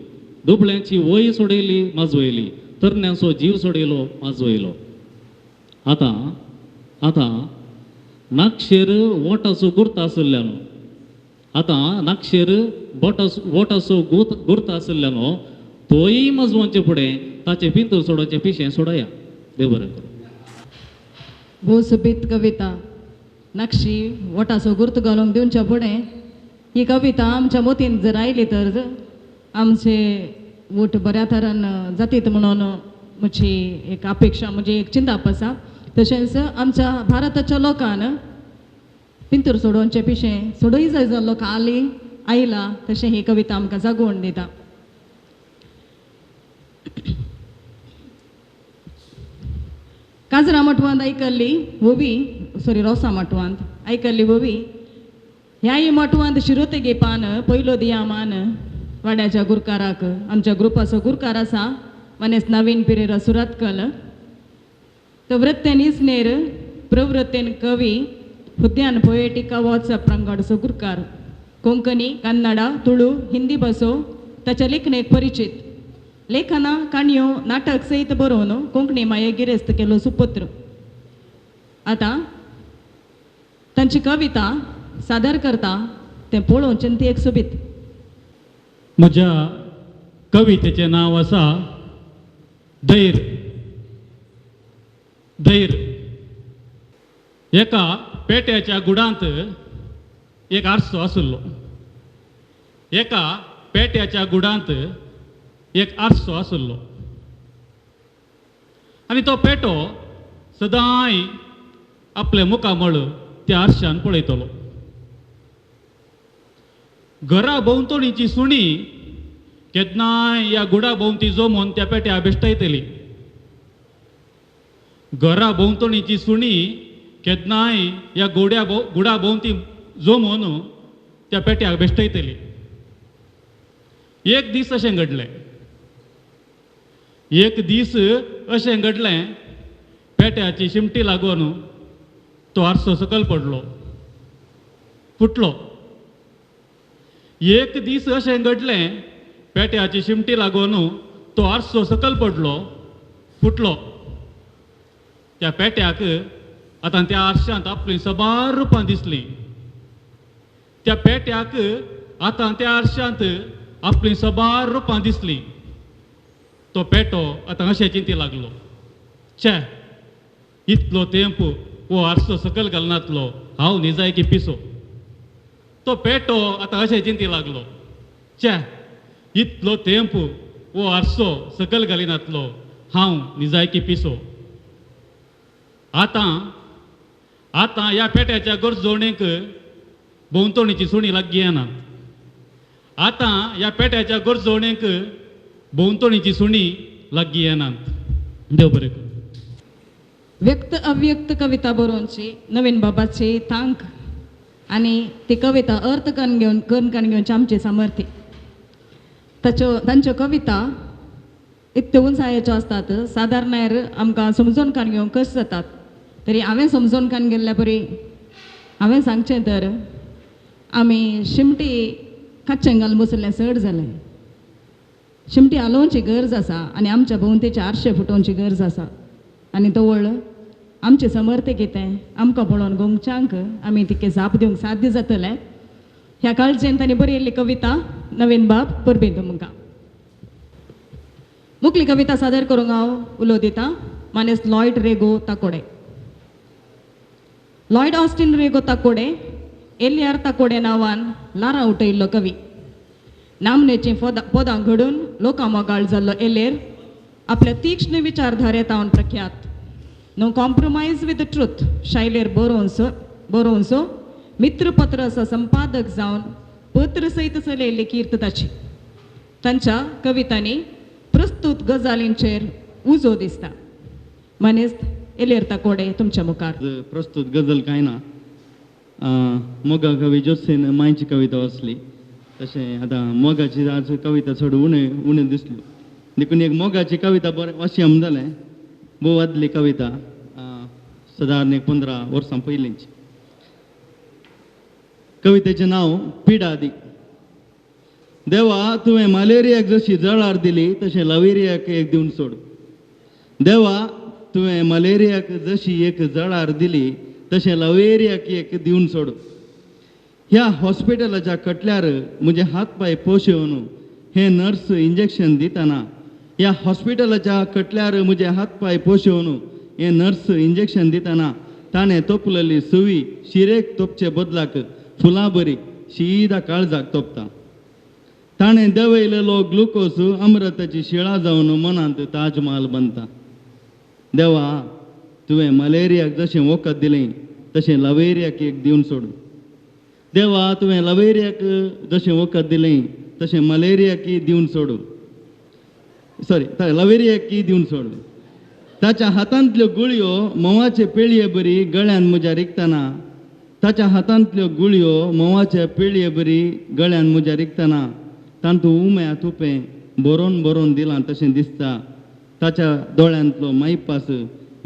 दुबळ्यांची वय सोडयली माजवयली. तरण्यांचो जीव सोडयलो माजवयलो. आतां आतां नागशेर वोटाचो गुर्त आशिल्ल्यान आतां नागशेर वोटाचो गुर्त आशिल्ल्यान तोय माजोवचे फुडें ताचें पिंतूर सोडोवचें पिशें सोडया. देव बरें करूं. भोव सोबीत कविता. नाक्षी वोटाचो गुर्त घालूंक दिवच्या फुडें ही कविता आमच्या मतीन जर आयली तर आमचे वोट बऱ्या तरान जातीत म्हणून म्हजी एक अपेक्षा म्हणजे एक चिंताप आसा. तशेंच आमच्या भारताच्या लोकांन पिंतूर सोडोवचें पिशें सोडूय जाय जाल्लो काली आयला तशें ही कविता आमकां जागोवन दिता. काजरा मटवांत आयकल्ली वोवी रोसा मटवांत आयकल्ली वोवी ह्याय मटवांत शिरोतेगे पान पयलो दिया मान वाड्याच्या गुरकाराक. आमच्या ग्रुपाचो गुरकार आसा मनेस नवीन पिरेरा सुरतकल. तो वृत्तेन इस्नेर प्रवृत्तेन कवी हुद्यान पोएटिका वॉट्सअप प्रंगडचो गुरकार. कोंकणी कन्नडा तुळू हिंदी भासो ताच्या लेखनेक परिचित. लेखना काणयो नाटक सयत बरोवन कोंकणी माये गिरेस्त केलो सुपुत्र. आतां तांची कविता सादर करता तें पळोवचें ती एक सोबीत. म्हज्या कवितेचें नांव आसा धैर. धैर. एका पेट्याच्या गुडांत एक आरसो आशिल्लो. एका पेट्याच्या गुडांत एक आरसो आसलो आनी तो पेटो सदांय आपल्या मुखामळ त्या आरशान पळयतलो. घरा भोंवतणीची सुणी केन्नाय ह्या गुडा भोंवती जमोवन त्या पेट्या बेश्टायतली. घरा भोंवतणीची सुणी केन्नाय ह्या गुडा भोंवती जमोवन त्या पेट्याक बेश्टायतली. एक दीस अशें घडलें. एक दीस अशें घडलें पेट्याची शिमटी लागून तो आरसो सकयल पडलो, फुटलो. एक दीस अशें घडलें पेट्याची शिमटी लागून तो आरसो सकयल पडलो, फुटलो. त्या पेट्याक आतां त्या आरशांत आपली सबार रुपां दिसलीं. त्या पेट्याक आतां त्या आरशांत आपली सबार रुपां दिसलीं. तो पेटो आतां अशें चिंती लागलो, चे इतलो तेंप वो आरसो सकयल घालनातलो, हांव न्ही जाय की पिसो. तो पेटो आतां अशें चिंती लागलो, चे इतलो तेंप वो आरसो सकयल घालिनातलो, हांव न्ही जाय की पिसो. आतां ह्या पेट्याच्या गरजवणेक भोंवतणीची सुणी लागीं येनात. आतां ह्या पेट्याच्या गरजवणेक भोंवतणीची सुणी लागीं येनात. देव बरें करूं. व्यक्त अव्यक्त कविता बरोवनची नवीन बाबाची तांक आनी ती कविता अर्थ करून घेवनची आमची सामर्थ्य. तांच्यो कविता इतल्यो उंचायेच्यो असतात, सादारणायर आमकां समजून काडून घेवंक कश्ट जातात. तरी हांवें समजून काडून गेल्ल्या बरी हांवें सांगचें तर आमी शिमटी कातचें घालून बसलें चड जालें. शिमटी हालोवची गरज आसा आनी आमच्या भोंवतेचे आरशे फुटोवची गरज आसा. आनी तवळ आमचें समर्थ कितें आमकां पळोवन गोंगच्यांक आमी तिके जाप दिवंक साध्य जातलें. ह्या काळजेन तांणी बरयल्ली कविता नवीन बाब परबें तुमकां. मुखली कविता सादर करूंक हांव उलो दितां. मानेस लॉयड रेगो ताकोडे. लॉयड ऑस्टीन रेगो ताकोडे एलियार ताकोडे नांवान लारा उठयल्लो कवी. नामनेचीं पदां घडून लोकां मोगाळ जाल्लो एलेर आपल्या तीक्ष्ण विचारधारेत हांव प्रख्यात. No compromise with the truth शायलेर बरोवनचो मित्रपत्र असो संपादक जावन पत्र सयत चलयल्ली कीर्त ताची. तांच्या कवितांनी प्रस्तुत गजालींचेर उजो दिसता. मनीस एलेर ताकोडे तुमच्या मुखार. प्रस्तुत गजल कांय ना. मोगा कवी जोसेन मांयची कविता वाचली. तशें आतां मोगाची आज कविता चड उणें दिसली. देखून एक मोगाची कविता बरें वाचयम जालें. भोव आदली कविता, सादारण एक 15 वर्सां पयलींची. कवितेचें नांव पिडादी. देवा तुवें मलेरियाक जशी जळार दिली तशें लवेरियाक एक दिवन सोड. देवा तुवें मलेरियाक जशी एक जळार दिली तशें लवेरियाक एक दिवन सोड. ह्या हॉस्पिटलाच्या कटल्यार म्हजे हात पाय पोशेवन हे नर्स इंजेक्शन दितना, ह्या हॉस्पिटलाच्या कटल्यार म्हजे हात पाय पोशेवन हे नर्स इंजेक्शन दितना ताणें तोपलेली सुवी शिरेक तोपचे बदलाक फुलां बरी शीदा काळजाक तोपता. ताणें देंवयलेलो ग्लुकोज अमृताची शिळा जावन मनांत ताजमहाल बांदता. देवा तुवें मलेरियाक जशें वखद दिलें तशें लवेरियाक एक दिवन सोड. देवा तुवें लवेरियाक जशें वखद दिलें तशें मलेरियाकी दिवन सोड. लवेरियाकी दिवन सोड. ताच्या हातांतल्यो गुळयो मोवाचे पेळये बरी गळ्यान म्हज्या रिगतना. ताच्या हातांतल्यो गुळयो मोवाचे पेळये बरी गळ्यान म्हज्या रिगतना. तांतूं उम्या तुपें बरोवन बरोवन दिलां तशें दिसता. ताच्या दोळ्यांतलो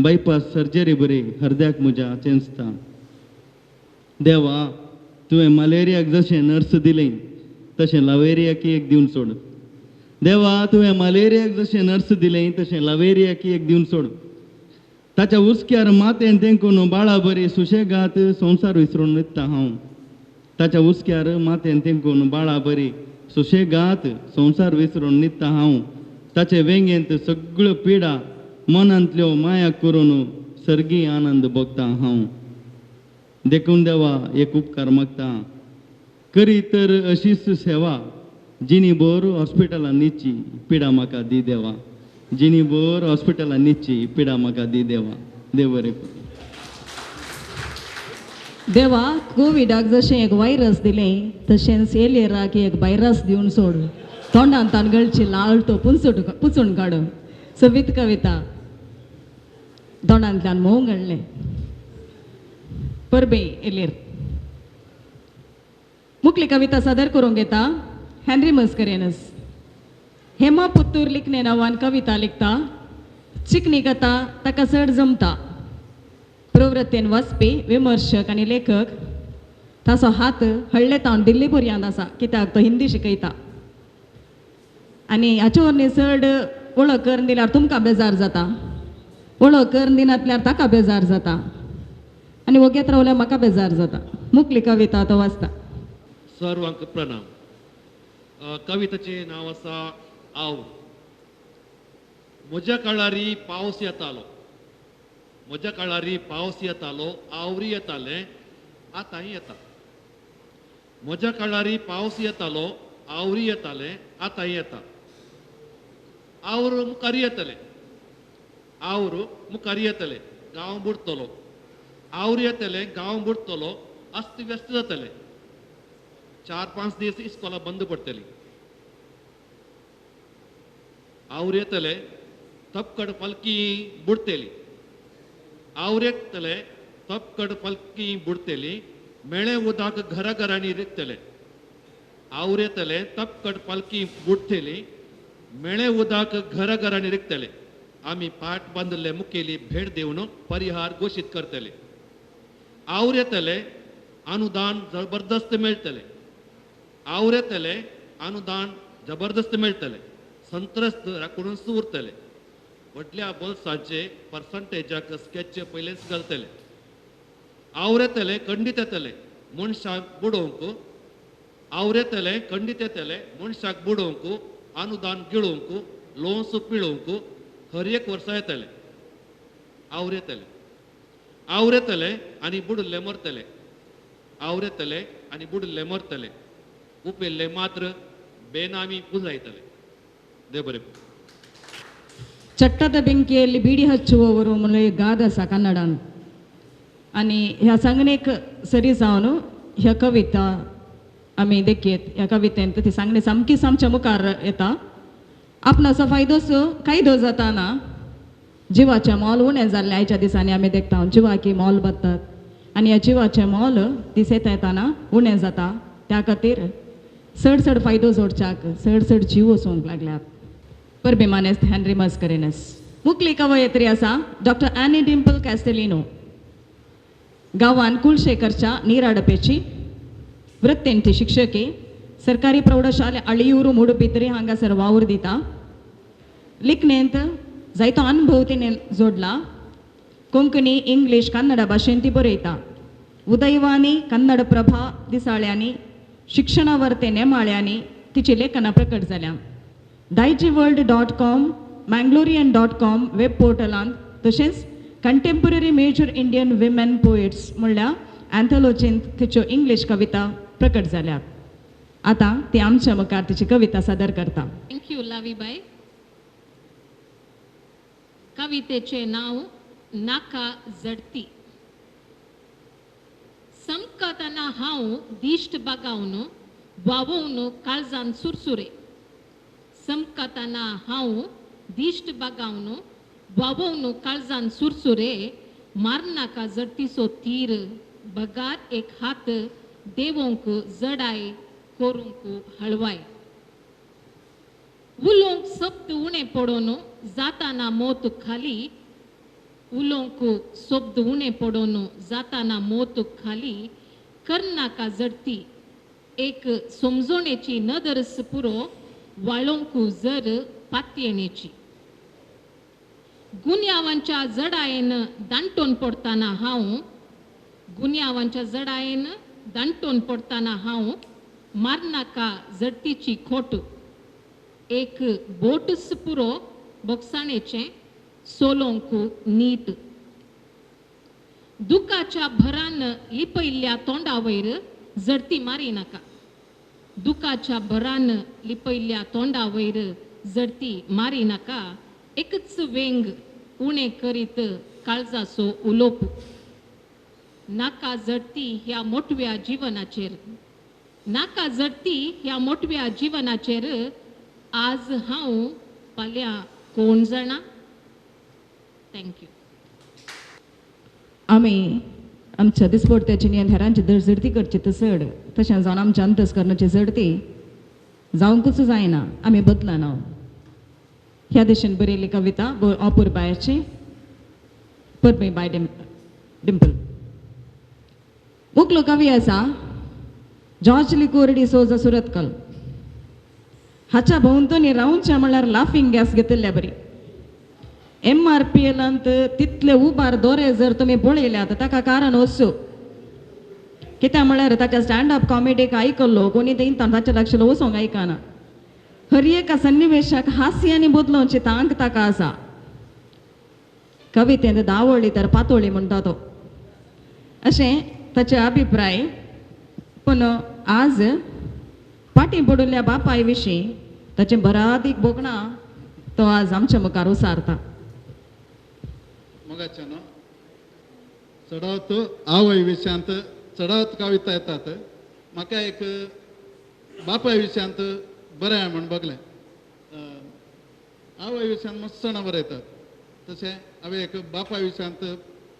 बायपास सर्जरी बरी हृदयाक म्हज्या चेंचता. देवा तुवें मलेरियाक जशें नर्स दिलें तशें लवेरियाकी एक दिवन सोड. देवा तुवें मलेरियाक जशें नर्स दिलें तशें लवेरियाकी एक दिवन सोड. ताच्या उस्क्यार मातेन तेंकून बाळा बरी सुशेगात संवसार विसरून न्हिदता हांव. ताच्या उस्क्यार मातेन तेंकून बाळा बरी सुशेगात संवसार विसरून न्हिदता हांव. ताचे वेंगेंत सगळ्यो पिडा मनांतल्यो माया करून सर्गी आनंद भोगता हांव. देखून देवा एक उपकार मागता. करी तर अशीच सेवा जिनी बोर हॉस्पिटलान न्हिदची पिडा म्हाका दी देवा. जिनी बोर हॉस्पिटलान न्हिदची पिडा म्हाका दी देवा. देव बरें करूं. देवा कोविडाक जशें एक व्हायरस दिलें तशेंच एलियराक एक व्हायरस दिवन सोड. तोंडान तानगळची लाळ तो पुसून काड. सवीत कविता तोंडांतल्यान मोव घडलें. परबे एलियर मुखली कविता सादर करूंक येता हेनरी मस्करेनस. हेमा पुत्तूर लिखणे नांवान कविता लिखता. चिकनी कथा ताका चड जमता. प्रवृत्तीन वाचपी विमर्शक आनी लेखक. ताचो हात हळ्ळे तावन दिल्ली पर्यंत आसा कित्याक तो हिंदी शिकयता. आनी हाचे वरनी चड वळख करून दिल्यार तुमकां बेजार जाता. वळख करून दिनातल्यार ताका बेजार जाता. आनी वगेत रावल्यार म्हाका बेजार जाता. मुखली कविता तो वाचता. सर्वांक प्रणाम. कवितेचें नांव आसा आव. म्हज्या काळारी पावस येतालो. म्हज्या काळारी पावस येतालो. आवरी येताले आतांय येता. म्हज्या काळारी पावस येतालो. आवरी येताले आतांय येता. आवर मुखार येतले. आवरू मुखार येतले. गांव बुडतलो. आवरी येतले. गांव बुडतलो. अस्त व्यस्त जातले. 4-5 दीस इस्कोला बंद पडटली. आवर येतले. तपकड पलकी बुडतली. आवर येतले. तपकड पलकी बुडतली. मेळे उदक घराघरांनी रिगतले. आवर येतले. तपकड पलकी बुडतली. मेळे उदक घराघरांनी रिगतले. आमी पाट बांदले मुखेली भेट दिवन परिहार घोषित करतले. आवर येतले. अनुदान जबरदस्त मेळटले. आवर येतले. अनुदान जबरदस्त मेळटले. संत्रस्त राखून उरतले. व्हडल्या बोल्सांचे पर्संटेजाक स्केच पयलेच घालतले. आवर येतले. खंडीत येतले. मनशाक बुडोवंक. आवर येतले. खंडीत येतले. मनशाक बुडोवंक. अनुदान गिळोवंक. लोन्स पिळोवंक. खर एक वर्सां येतले. आवर येतले. आवर येतले आनी बुडले मरतले. आवर येतले आनी बुडले मरतले. उपेल्ले मात्र बेनामी पुजायतले. देव बरें करूं. ಚಟ್ಟದ ಬೆಂಕಿಯಲ್ಲಿ ಬೀಡಿ ಹಚ್ಚುವವರು ಮುಲೆ ಗಾದ ಆसा ಕನ್ನಡಾन. आनी ह्या सांगणेक सरी जावन ह्या कविता आमी देखीत ह्या कवितेंत ती सांगणे सामकीच आमच्या मुखार येता. आपणाचो कायदो जाताना जिवाचें मोल उणें जाल्लें आयच्या दिसांनी आमी देखता. जिवाकी मोल बदतात आनी ह्या जिवाचें मोल दीस येता येताना उणें जाता. त्या खातीर चड फायदो जोडच्याक चड जीव वचूंक लागल्यात. परबेमानेस्त हेनरी मस्करेनस. मुखली कवयित्री आसा डॉक्टर ॲनी डिंपल कॅस्टेलिनो. गांवान कुलशेखरच्या नीराडपेची. वृत्तेन ती शिक्षकी. सरकारी प्रौढशाले अळियूर मूडबिद्री हांगासर वावर दिता. लिखणेंत जायतो अनुभव तिणें जोडला. कोंकणी इंग्लीश कन्नड भाशेंत ती बरयता. उदयवाणी कन्नड प्रभा दिसाळ्यांनी शिक्षणावर्ते नेमाळ्यांनी तिची लेखनां प्रकट जाल्या. daijiworld.com manglorian.com वेब पोर्टलांत तशेंच contemporary major Indian women poets म्हणल्या एन्थॉलॉजींत तिच्यो इंग्लीश कविता प्रकट जाल्यात. आतां ती आमच्या मुखार तिची कविता सादर करता. थँक्यू लावीबाई. कवितेचे नाव नाका जडती. समकतना हांव दिश्ट बागावन वावोवन काळजान सुरसुरे. समकतना हांव दिश्ट बागावन वावोवन काळजान सुरसुरे. मारनाका जडतीचो तीर बगार एक हात देवोंक जडाय कोरूंक हळवाय. उलोंक सप्त उणें पडोन जाताना मोत खाली. उलोंक शब्द उणें पडोन जाताना मोत खाली. करनाका जडती एक समजोणेची नदरस पुरो. वाळोंक जर पातयेणेची. गुन्यांवांच्या जडायेन दांटोन पडताना हांव. गुन्यांवांच्या जडायेन दांटोन पडताना हांव. मारनाका जडतीची खोट एक बोटस पुरो बोगसाणेचें सोलोंक नीट. दुखाच्या भरान लिपयल्ल्या तोंडा वयर जडती मारी नाका. दुखाच्या भरान लिपयल्ल्या तोंडा वयर जडती मारी नाका एकच वेंग उणें करीत काळजाचो उलोप नाका जडती ह्या मोठव्या जीवनाचेर नाका जडती ह्या मोठव्या जीवनाचेर आज हांव फाल्यां कोण जाणा. थँक्यू. आमी आमच्या दिसपडट्याची न्ही हेरांची जडती करची चड तशें जावन आमच्या अंतस्करणाची जडती जावंकूच जायना. आमी बदलना. ह्या दिशेन बरयल्ली कविता ऑपूर बायची परमे बाय डिंपल. मुखलो कवी आसा जॉर्ज लिकोर्डी सोजा सुरतकल. हाच्या भोंवतणी रावंचे म्हणल्यार लाफींग गॅस घेतिल्ल्या बरी. MRPLंत तितले उबार दोरे जर तुमी पळयल्यात ताका कारण वचो कित्याक म्हळ्यार ताच्या स्टँडअप कॉमेडीक आयकल्लो कोणी तेंतान ताच्या लागशिल्लो वचोंक आयकना. हर एका सन्निवेशाक हास्यानी बदलोवची तांक ताका आसा. कवितेंत दावळी तर पातोळी म्हणटा तो अशें ताचे अभिप्राय. पूण आज फाटीं पडुल्ल्या बापाय विशीं ताचें बरादीक बोगणां तो आज आमच्या मुखार उसारता. मोगाच्यान चडावत आवय विशयांत चडावत कविता येतात. म्हाका एक बापाय विशयांत बरें हांवें म्हण बगलें. आवय विशयांत मस्तना बरयतात तशें हांवें एक बापाय विशयांत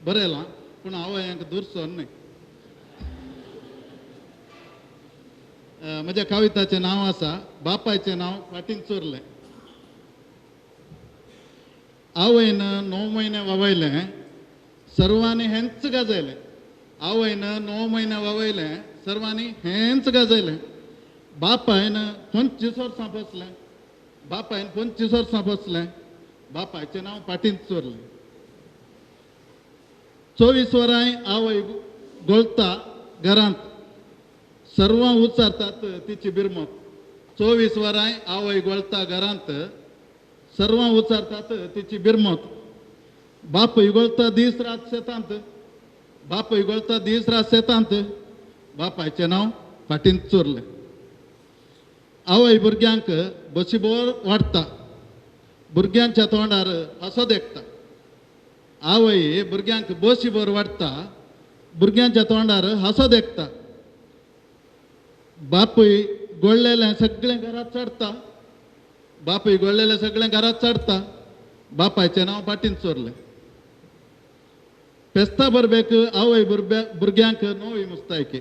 बरयलां पूण आवय हांकां दुरसोन न्हय. म्हज्या कविताचें नांव आसा बापायचें नांव फाटीं चोरलें. आवयन 9 म्हयने वावयलें सर्वांनी हेंच गाजयलें. आवयन 9 म्हयने वावयलें सर्वांनी हेंच गाजयलें. बापायन 25 वर्सां बसलें. बापायन 25 वर्सां बसलें. बापायचें नांव फाटींच चोरलें. 24 वरांय आवय गोळता घरांत सर्वां उच्चारतात तिची बिरमत. 24 वरांय आवय गोळता घरांत सर्वां उच्चारतात तिची बिरमत. बाप इगोळता दीस रात शेतांत. बाप इगोळता दीस रात शेतांत. बापायचें नांव फाटींच चोरलें. आवय भुरग्यांक बशीबोर वाडटा. भुरग्यांच्या तोंडार हांसो देखता. आवय भुरग्यांक बशीबोर वाडटा. भुरग्यांच्या तोंडार हांसो देखता. बापूय गोळलेलें सगळें घरांत चडटा. बापूय गोळलेलें सगळें घरांत चडटा. बापायचें नांव फाटींच चोरलें. फेस्ता बरबेक आवय भुरग्यांक नवी मुस्तायकी.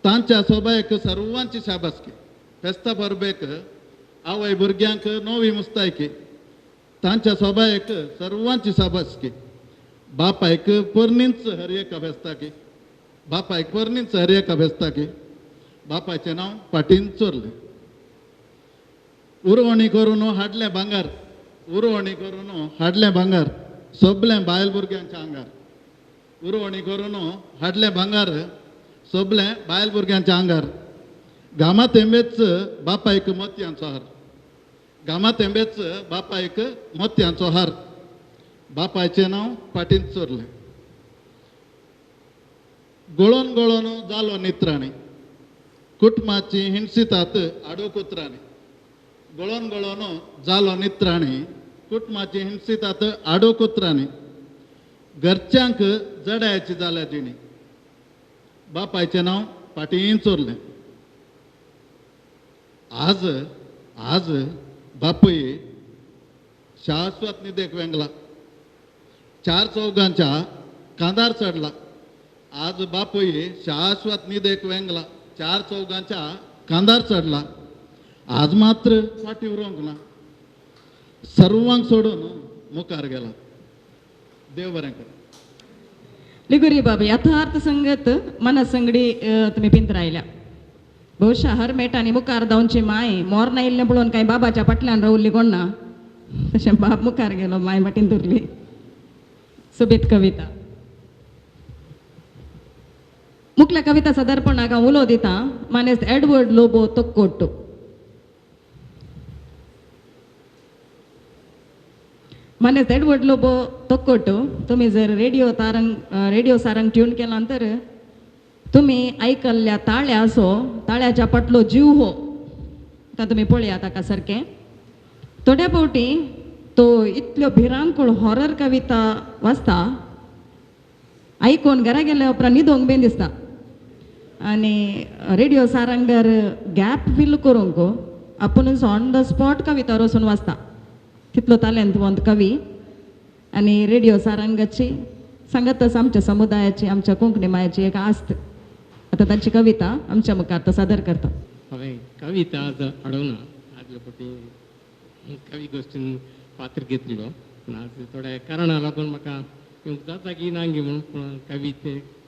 तांच्या सोबायक सर्वांची शाबासकी. फेस्ता बरबेक आवय भुरग्यांक नवी मुस्तायकी. तांच्या सोबायक सर्वांची शाबासकी. बापायक पोरणींच हर एका फेस्ताकी. बापायक पोरणींच हर एका फेस्ताकी. बापायचें नांव फाटींच चोरलें. उरवणी करून हाडलें भांगार. उरवणी करून हाडलें भांगार सोबलें बायल भुरग्यांच्या आंगार. उरवणी करून हाडलें भांगार सोबलें बायल भुरग्यांच्या आंगार. घामा तेंबेच बापायक मोतयांचो हार. घामा तेंबेच बापायक मोतयांचो हार. बापायचें नांव फाटींच चोरलें. गळोन गळोन जालो नित्राणी. कुटुंबाची हिणसितात आडोकुत्रांनी. गळोन गळोन जालो नित्राणी. कुटुंबाची हिणसितात आडोकुत्रांनी. घरच्यांक जड्याची जाल्या जिणी. बापायचें नांव फाटीं चोरलें. आज आज बापूय शाश्वत न्हिदेक वेंगला. 4 चौगांच्या कांदार चडला. आज बापूय शाश्वत न्हिदेक वेंगला. 4 चौगांच्या कांदार चडला. आज मात्र फाटीं उरोंक ना. सर्वांक सोडून मुखार गेला. देव बरें कर. लिगुरी बाबा यथार्थ संगत मनसंगडी तुम्ही पिंत राहिल्या. बहुशा हर मेटांनी मुखार जावची माय मोरना इल्लें पळोवन कांय बाबाच्या फाटल्यान रावल्ली कोण ना. तशें बाब मुखार गेलो माय फाटीन दवरली. सोबीत कविता. मुखल्या कविता सादरपणाक हांव उलो दितां. मानेस्त एडवर्ड लोबो तोक्कोट्टो. मानेस्त एडवर्ड लोबो तोक्कोट्टो. तुम्ही जर रेडिओ सारंग ट्यून केला तर तुम्ही ऐकल्ल्या ताळ्या असो ताळ्याच्या पटलो जीव हो आता तुम्ही पळयात ताका सारकें थोड्या फावटी तो इतल्यो भिरांकूळ हॉरर कविता वाचता आयकून घरा गेल्या उपरांत न्हिदोंक बीन दिसता आनी रेडिओ सारंगार गॅप फील करूंक आपुणूच ऑन द स्पॉट कविता वचून वाचता तितलो तालेंतवंत कवी आनी रेडिओ सारंगाची सांगतच आमच्या समुदायाची आमच्या कोंकणी मायेची एक आस्त आता तांची कविता आमच्या मुखार तो सादर करता हांवें कविता आज हाडूना आदले फावटी कवी गोश्टीन पात्र घेतलो पूण आज थोड्या कारणां लागून म्हाका येवंक जाता की ना गे म्हणून पूण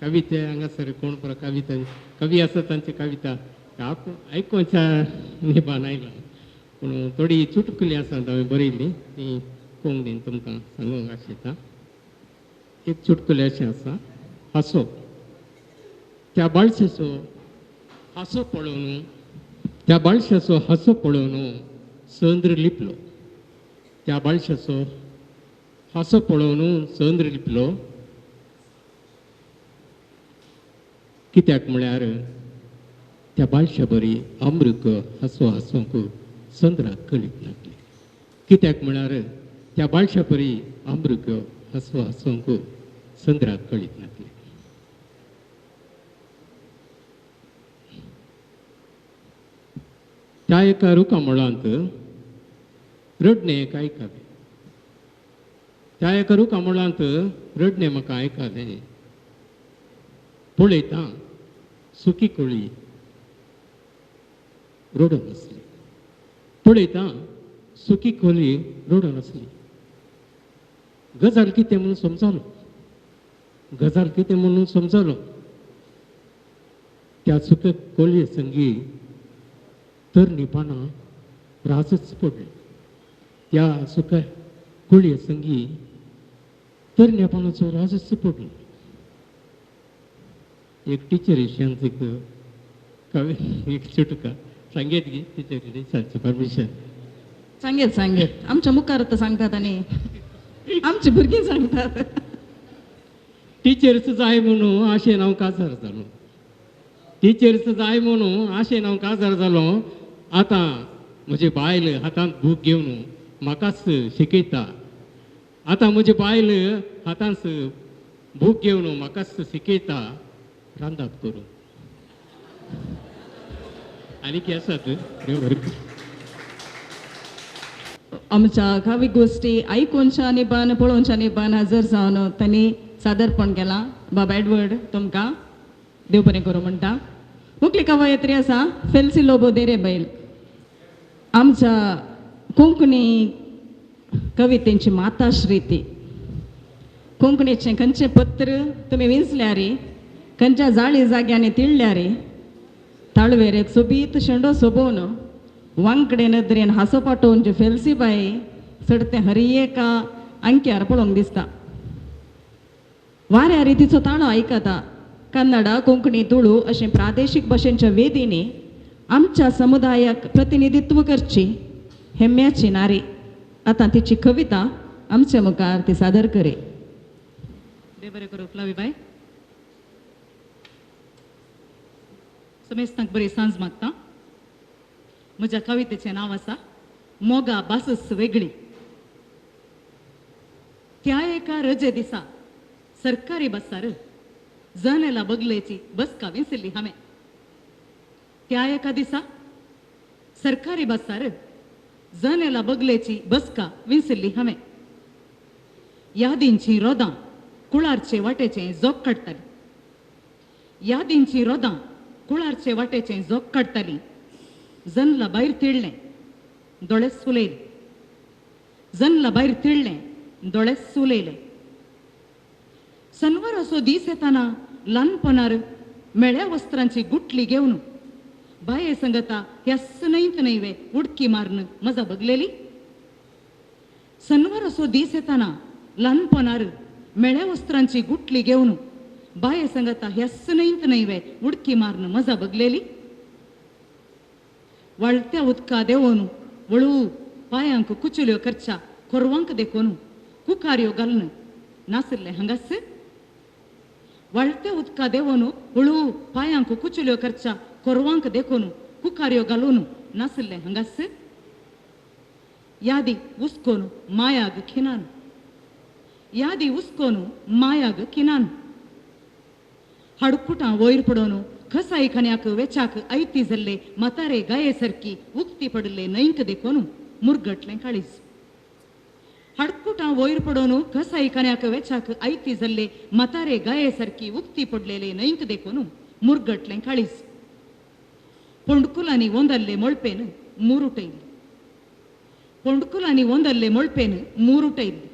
कविते हांगासर कोण पळय कविता कवी आसा तांची कविता आयकोच्या निभान आयला पूण थोडी चुटकुली आसात हांवें बरयल्ली ती कोंकणीन तुमकां सांगूंक आशेता एक चुटकुले अशें आसा हांसो त्या बाळशेचो हांसो पळोवन त्या बाळशाचो हांसो पळोवन संद्र लिपलो त्या बाळशाचो हांसो पळोवन संद्र लिपलो कित्याक म्हळ्यार त्या बाळशा बरी अमृक हांसो हांसोंक संद्राक कळीत नासली कित्याक म्हळ्यार त्या बाळशा बरी अमृक हांसो हांसोंक संद्राक कळीत नासली त्या एका रुखामळांत रडणे एक आयकालें त्या एका रुखामळांत रडणे म्हाका आयकालें पळयता सुकी कोळी रडून आसली पळयता सुकी कोळी रडून आसली गजाल कितें म्हणून समजालो त्या सुक्या कोळये संगी तर निपाना रासच पडले त्या सुक्या कोळये संगी तर निपानाचो रासच पडलो एक टिचर एक कवी एक चुटका सांगेत गे टिचरीने सांगचे परमिशन सांगेत आमच्या मुखार तर सांगतात आणि आमची भुरगीं सांगतात टिचर्स जाय म्हणून आशेन हांव काजार जालो टिचर्स जाय म्हणून आशेन हांव काजार जालो आतां म्हजी बायल हातांत बूक घेवन म्हाकाच शिकयता आतां म्हजी बायल हातांत बूक घेवन म्हाकाच शिकयता रांदाप करून आनी कितें आसात देव बरें करूं. आमच्या कवी गोष्टी आयकोनच्या निबान पळोवनच्या निबान हजर जावन तांणी सादरपण केलां बाबा एडवर्ड तुमकां देव बरें करूं म्हणटा. मुखली कवयत्री आसा फेल्सी लोबो देरे बैल आमच्या कोंकणी कवितेची माताश्री ती कोंकणीचें खंयचें पत्र तुमी विंचल्यार खंयच्या जाळी जाग्यांनी तिळल्यार ताळवेर एक सोबीत शेंडो सोबोवन वांकडे नदरेन हांसो पाटोवन जे फेल्सी बाई चडतें हरी एका अंक्यार पळोवंक दिसता. वाऱ्या रितीचो ताळो आयकता कन्नडा कोंकणी तुळू अशें प्रादेशीक भाशेंच्या वेदींनी आमच्या समुदायाक प्रतिनिधित्व करची हेम्याची नारी. आतां तिची कविता आमच्या मुखार ती सादर करे. देव बरें करूं फ्लावीबाई. समेस्तांक बरी सांज मागता. म्हज्या कवितेचें नांव आसा मोगा बासस वेगळी. त्या एका रजे दिसा सरकारी बसार जनेला बगलेची बसका विसरली हांवें. त्या एका दिसा सरकारी बसार जनेला बगलेची बसका विसरली हांवें. यादींची रोदां कुळारचे वाटेचें जोग काडटाली. यादींची रोदां कुळारचे वाटेचें जोग काडटाली. जनला भायर तिळ्ळें दोळे सुलयले. जनला भायर तिळ्ळें दोळे सुलयले. सनवार असो दीस येताना ल्हानपणार मेळ्या वस्त्रांची गुटली घेवन बाये संगता ह्या सनयत नैवे उडकी मारन मजा बगलेली. सनवार असो दीस येताना ल्हानपणार मेळ्या वस्त्रांची गुटली घेवन बाये संगता ह्या सनयत नैवे उडकी मारन मजा बगलेली. वळत्या उदका देंवन वळू पांयांक कुचल्यो करच्या कोरवांक देखून कुकार्यो घालून नासले हांगास. वळते उदका देवोन हळू पायांक कुचल्यो करच्या कोरवांक देखून कुकार्यो घालून नासले हंगास यादी उस्कोन मायाग खिनान यादी उस्कोन मायाग किनान हडकुटां वयर पडोन खसाई खण्याक वेचाक ऐती जल्ले मतारे गाये सरकी उक्ती पडले नैंक देखून मुरगटलें काळीज हडकुटां वयर पडोन खसाई खण्याक वेचाक ऐती जल्ले मतारे गाये सरकी उक्ती पडलेले नैंक देखून मुरगटलें काळीज पोंडकुलांनी ओंदल्ले मोळपेन मुरुटैली पोंडकुलांनी ओंदल्ले मोळपेन मुरुटैली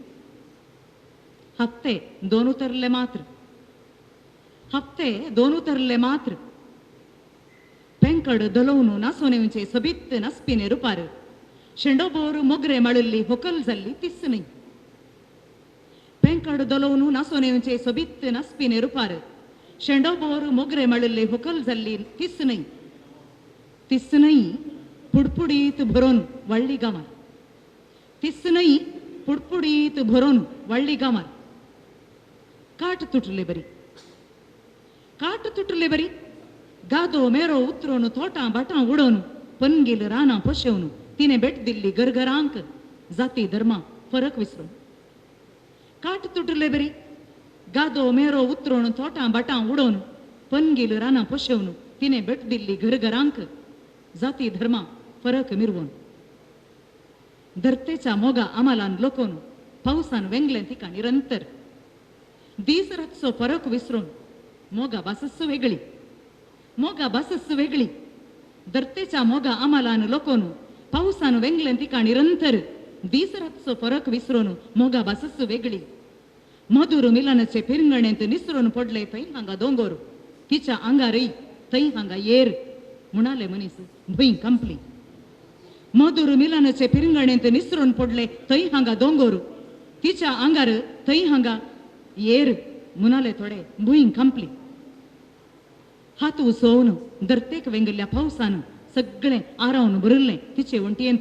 हप्ते दोन उतरले मात्र हप्ते दोन उतरले मात्र पेंकड दलोवन नासोनेवचे सबित नसपिने रुपार शेंडोबोर मोगरे माळिल्ली होकल जाल्ली तिस न्हय पेंकड दलोवन नासोनेवचे सबित नसपिने रुपार शेंडोबोर मोगरे माळिल्ली होकल जाल्ली तिस न्हय पुडपुडीत भरोन वाळ्ळी गामार तिस न्हय पुडपुडीत भरोन वाळ्ळी गामार काट तुटले बरी गादो मेरो उतरोन तोटां बाटां उडोवन पनगील रानां पोशेवन तिने भेट दिल्ली गरगरांक जाती धर्मा फरक विसरून काट तुटले बरी गादो मेरो उतरोन तोटां बाटां उडोवन पनगील रानां पोशेवन तिने भेट दिल्ली घरघरांक जाती धर्मा फरक मिरवून धरतेच्या मोगा आम्हालान लोकोन पावसान वेंगलें तिका निरंतर दीस रातचो फरक विसरून मोगा बासस वेगळी धरतेच्या मोगा आम्हालान लोकोन पावसान वेंगलें तिका निरंतर दीस रातचो फरक विसरून मोगा बासस वेगळी मधुर मिलनाचे पिरंगणेंत निसरून पडले थंय हांगा दोंगोर तिच्या आंगारय थंय हांगा येर म्हणाले मनीस भंय कंपली मधुर मिलनाचे पिरंगणेंत निसरून पडले थंय हांगा दोंगोर तिच्या आंगार थंय हांगा येर म्हणाले थोडे भुईं कंपली हात उसोवन धरतेक वेंगल्ल्या पावसान सगळें आरावन भरिल्लें तिचे वंटयेंत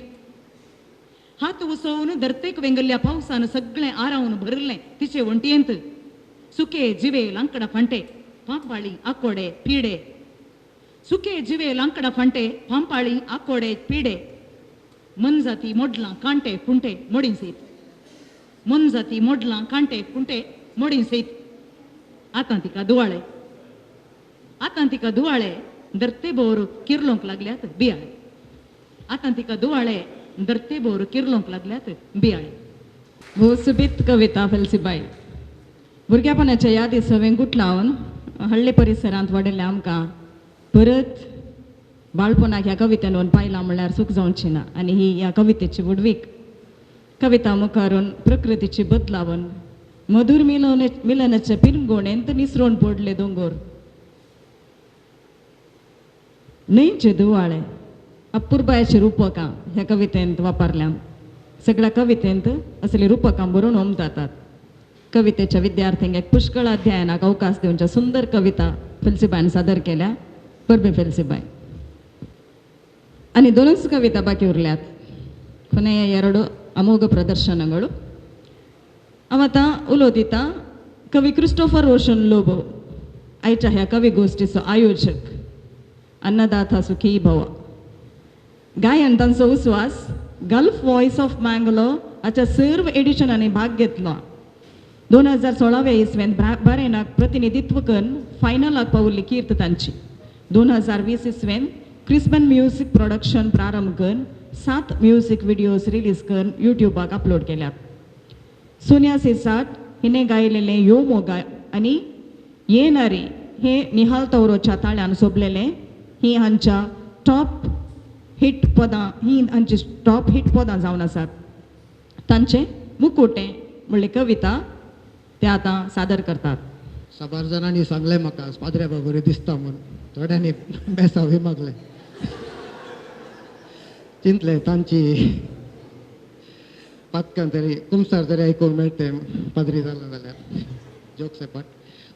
हात उसोवन धरतेक वेंगल्ल्या पावसान सगळें आरावन भरिल्लें तिचे वंटयेंत सुके जिवे लांकडा फांटे पांपाळी आकोडे पिडे सुके जिवे लांकडा फांटे पांपाळी आकोडे पिडे मनजाती मोडलां कांटे पुंटे मोडीन सयत मनजाती मोडलां कांटे पुंटे मोडीन सयत आतां तिका दुवाळे धरते बोर किरलोंक लागल्यात बियाळे आतां तिका दुवाळे धरते बोर किरलोंक लागल्यात बियाळे भोसबीत कविता फेलसीबाई भुरग्यापणाच्या यादी सवें गुटलावन हळ्ळे परिसरांत वाडिल्ल्या आमकां परत बाळपणाक ह्या कवितेन व्हरून पायलां म्हणल्यार सूख जावची ना आनी ही ह्या कवितेची उडवीक कविता मुखारून प्रकृतीची बदलावन मधुर मिलनाच्या पिरंगोणेंत निसरून पडले दोंगोर न्हंयचे दुवाळे अपुर्बायाची रुपकां ह्या कवितेंत वापरल्या सगळ्या कवितेंत असली रुपकां बरोवन ओमतातात कवितेच्या विद्यार्थ्यांक एक पुष्कळ अध्ययनाक अवकाश दिवच्या सुंदर कविता फेलसीबाईन सादर केल्या परबे फेलसीबाई आनी दोनच कविता बाकी उरल्यात ಕೊನೆಯ ಎರಡು ಅಮೋಘ ಪ್ರದರ್ಶನಗಳು ಅವತ್ತ उलोदिता कवी क्रिस्टोफर रोशन लोबो आयच्या ह्या कविगोष्टीचो आयोजक अन्नदाता सुखी भव गायन तांचो उस्वास गल्फ वॉयस ऑफ मँगलोर हाच्या सर्व एडिशनांनी भाग घेतलो 2016 इसवेंत बारेनाक प्रतिनिधित्व करून फायनलाक पावल्ली कीर्त तांची 2020 इसवेंत क्रिस्बन म्युझिक प्रोडक्शन प्रारंभ करून 7 म्युझिक व्हिडिओज रिलीज करून यूट्यूबाक अपलोड केल्यात सोनिया सिरसाट हिने गायलेले यो मोगा आणि येणारे हे निहाल तौरोच्या ताळ्यान सोबलेले ही हांच्या टॉप हिट पदां जावन आसात तांचे मुखोटे म्हणले कविता ते आतां सादर करतात साबार जाणांनी सांगले म्हाका पाद्र्या बरोबर दिसता म्हूण थोड्यांनी बेसावी मागले चिंतले तांची पातकां तरी कुमसार तरी आयकूंक मेळटे पाद्री जालें जाल्यार जोक सेपाट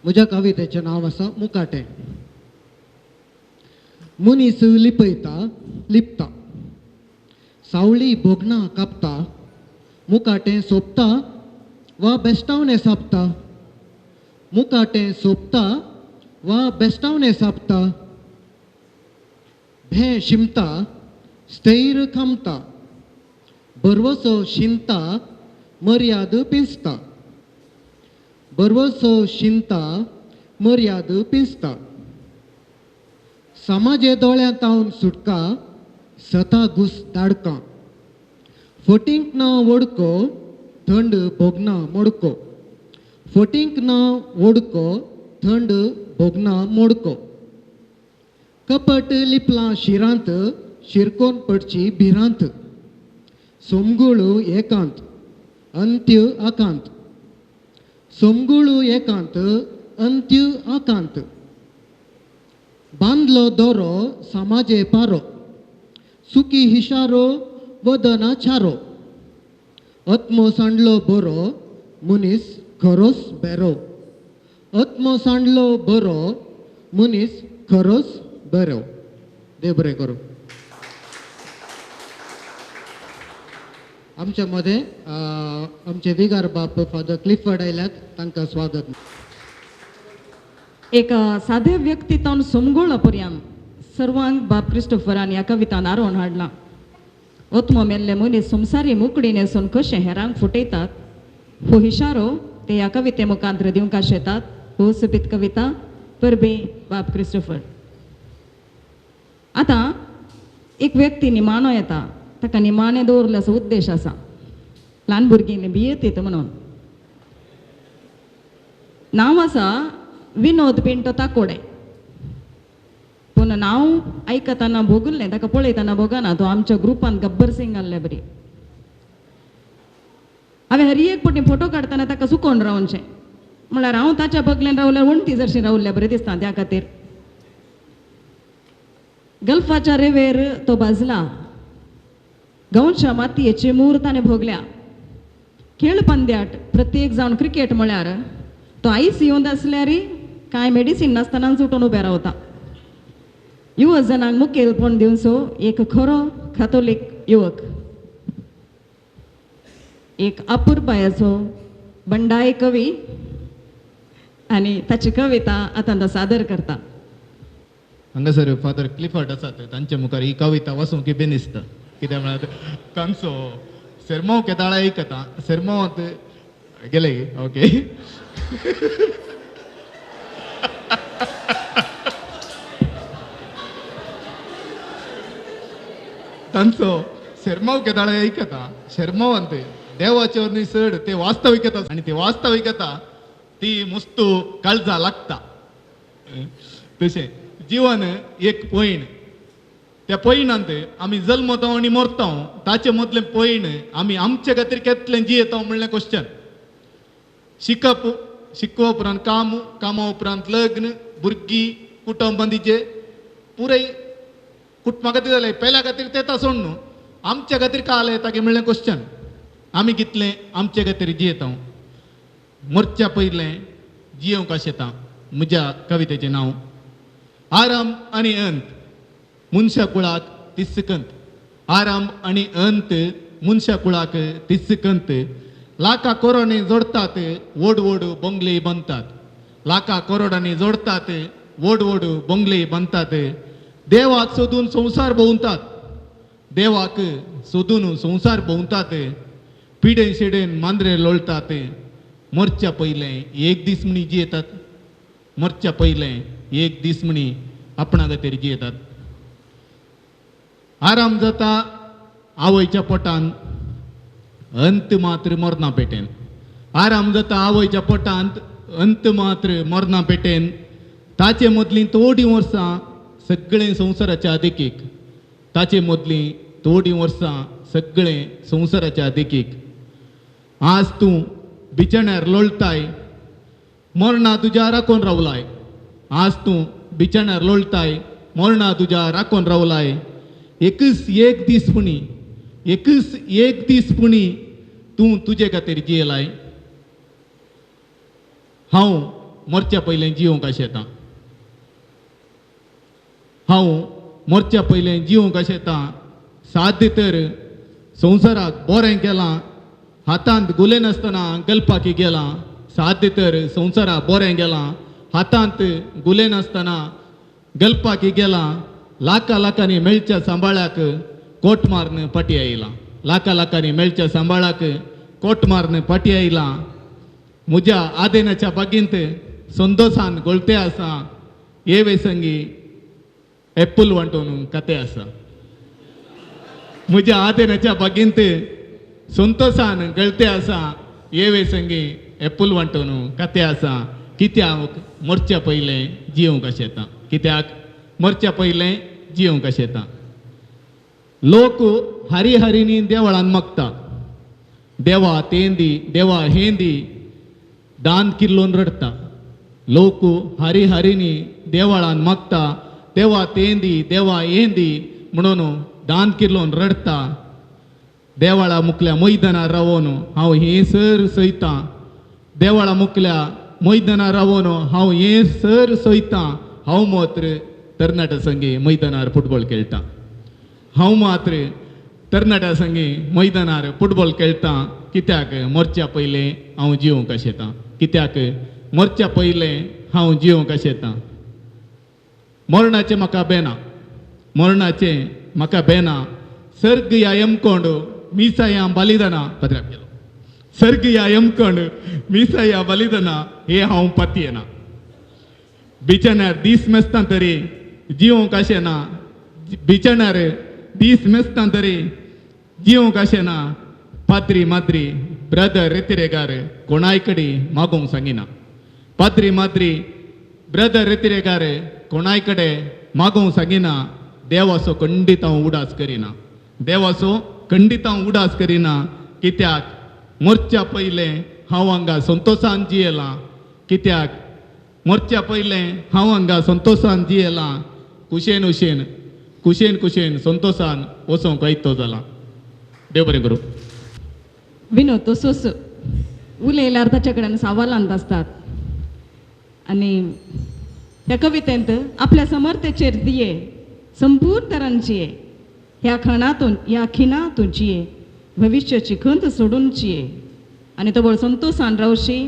म्हज्या कवितेचें नांव आसा मुकाटें मनीस लिपता सावळी भोगना कापता मुकाटें सोंपता वा बेश्टावने सापता मुकाटें सोंपता वा बेस्टावणे सापता भे शिमता स्थैर खामता बरवसो शिंता मर्याद पिंजता बरवसो शिंता मर्याद पिंजता समाजे दोळ्यांतावन सुटका सता घुस धाडका फटींक ना वडको थंड भोगना मोडको फटींक ना वडको थंड भोगना मोडको कपट लिपलां शिरांत शिरकोन पडची भिरांत सोमगुळू एकांत अंत्य आकांत सोमगुळू एकांत अंत्य आकांत बांदलो दोरो समाजे पारो सुकी हिशारो वदना चारो आत्मो सांडलो बरो मनीस खरोच बेरो आत्मो सांडलो बरो मनीस खरोच बरो देव बरें करूं आमच्या मध्ये आमचे विगार बाप फादर क्लिफर्ड आयल्यात तांकां स्वागत एक साधे व्यक्तीतावन सोमगोळ पर्यंत सर्वांक बाप क्रिस्टोफरान ह्या कवितान आरोवन हाडला ओत्मो मेल्ले मनीस संवसारी मुकडी नेसून कशे हेरांक फुटयतात हो इशारो ते ह्या कविते मुखांतर दिवंक आशेतात हो सोबीत कविता परबे बाप क्रिस्टोफर आतां एक व्यक्ती निमाणो येता ताका निमाणें दवरले असो उद्देश आसा ल्हान भुरगीं भियेत येता म्हणून नांव आसा विनोद पिंटो ताकोडे पूण नांव आयकतना भोगुल्लें ताका पळयतना भोगना तो आमच्या ग्रुपान गब्बर सिंग आहले बरी हांवें हर एक फावटी फोटो काडटना ताका सुकोवन रावचें म्हळ्यार हांव ताच्या बगलेन रावल्यार वणटी जरशी रावल्लें बरें दिसता त्या खातीर गल्फाच्या रेवेर तो भाजला गांवच्या मातयेचे मूर ताणें भोगल्या खेळ पंद्याट प्रत्येक जावन क्रिकेट म्हळ्यार तो आईस येवन आसल्यार कांय मेडिसीन नासतना उठून उबे रावता युवक जनांक मुखेलपण दिवचो एक खरो कॅथोलीक युवक एक अपुरबायाचो बंडाय कवी आनी ताची कविता आतां तो सादर करता हांगासर फादर क्लिफर्ड आसात तांचे मुखार ही कविता वाचूंक बी दिसता कित्याक म्हळ्यार तांचो सेर्मो केदाळा आयकता सेर्मो गेले ओके तांचो सेर्मो केदाळे आयकता सेर्मो ते देवाचे वरनी चड ते वास्तविकता आनी ती वास्तविकता ती मस्तू काळजा लागता तशें जीवन एक पैण त्या पैणांत आमी जल्मता आनी मरता ताचे मदलें पैण आमी आमचे खातीर केतलें जियेता म्हणलें क्वेश्चन शिकप शिकवा उपरांत काम कामा उपरांत लग्न भुरगीं कुटुंबांदीचे पुराय कुटुंबा खातीर जालें पेल्या खातीर तेता सोड न्हू आमच्या खातीर काल येता की म्हणलें क्वेश्चन आमी कितलें आमचे खातीर जियेता मरच्या पयलें जियोंक आशेता म्हज्या कवितेचें नांव आराम आनी अंत मनशा कुळाक तिस्कंत आराम आनी अंत मनशा कुळाक तिस्कंत लाखा करोडांनी जोडतात व्हड व्हड बंगले बांदतात लाखा करोडांनी जोडतात व्हड व्हड बंगले बांदतात देवाक सोदून संवसार भोंवतात देवाक सोदून संवसार भोंवतात पिडेन शेडेन मांद्रे लोळटात मरच्या पयलें एक दीस म्हणी जियेतात मरच्या पयलें एक दीस म्हणी आपणा खातीर जियेतात आराम जाता आवयच्या पोटान अंत मात्र मरणा पेटेन आराम जाता आवयच्या पोटांत अंत मात्र मरणा पेटेन ताचे मदलीं थोडीं वर्सां सगळें संवसाराच्या देखीक ताचे मदलीं थोडीं वर्सां सगळें संवसाराच्या देखीक आज तूं बिछाण्यार लोळटाय मरणा तुज्या राखून रावलाय आज तूं बिछाण्यार लोळटाय मरणा तुज्या राखून रावलाय एकच एक दीस पुणी एकच एक दीस पुणी तूं तुजे खातीर जियेलाय हांव मरच्या पयलें जिवंक आशेतां हांव मरच्या पयलें जिवंक आशेतां साद्य तर संवसाराक बरें केलां हातांत गुले नासतना गलपाकी गेलां साध्य तर संवसारा बरें गेलां हातांत गुले नासतना गलपाक गेलां लाखांनी मेळच्या सांबाळाक कोट मारन पाटी आयलां लाखांनी मेळच्या सांबाळाक कोट मारन पाटी आयलां म्हज्या आदेनाच्या बागेंत संतोषान गोळते आसा हे वेसंगी एप्पल वांटून कते आसा म्हज्या आदेनाच्या बागेंत संतोषान गळते आसा हे वेसंगी एप्पल वांटून कते आसा कित्याक मरच्या पयलें जिवंक अशें येता कित्याक मरच्या पयलें जिवंक अशें येता लोक हरी हरिनी देवळान मागता देवा तें दी देवा हें दी दान किल्लोन रडता लोक हरी हरिनी देवळान मागता देवा तें दी देवा हें दी म्हणून दान किल्लोन रडता देवळा मुखल्या मैदानार रावून हांव हें सर सयतां देवळा मुखल्या मैदानार रावून हांव हें सर सयतां हांव मात्र तरणाट्या संगी मैदानार फुटबॉल खेळटा हांव मात्र तरणाट्या संगी मैदानार फुटबॉल खेळटा कित्याक मरच्या पयलें हांव जिवंक अशें येता कित्याक मरच्या पयलें हांव जिवंक अशें येता मरणाचें म्हाका बेना मरणाचें म्हाका बेना सर्ग या यमकोंड मिसा या बलिदाना पदराक गेलो सर्ग या यमकोंड मिसा या बलिदाना हे हांव पातयेना बिचाण्यार दीस मेसता तरी जिवंक अशें ना बिचाण्यार दीस मेसता तरी जिवंक अशें ना पाद्री माद्री ब्रदर रेतिरेगार कोणाय कडेन मागोवंक सांगिना पाद्री माद्री ब्रदर रेतिरेगार कोणाय कडेन मागोवंक सांगिना देवाचो खंडीत हांव उडास करिना देवाचो खंडीत हांव उडास करिना कित्याक मरच्या पयलें हांव हांगा संतोशान जियेलां कित्याक मरच्या पयलें हांव हांगा संतोशान जियेलां कुशेन संतोशान वचोंक येतो जाला देव बरें करूं विनोद तसोच उलयल्यार ताचे कडेन सवालांत आसतात आनी ह्या कवितेंत आपल्या समर्थेचेर दिये संपूर्ण तरान जिये ह्या खिणातून जिये भविश्याची खंत सोडून जिये आनी तो संतोशान रावशी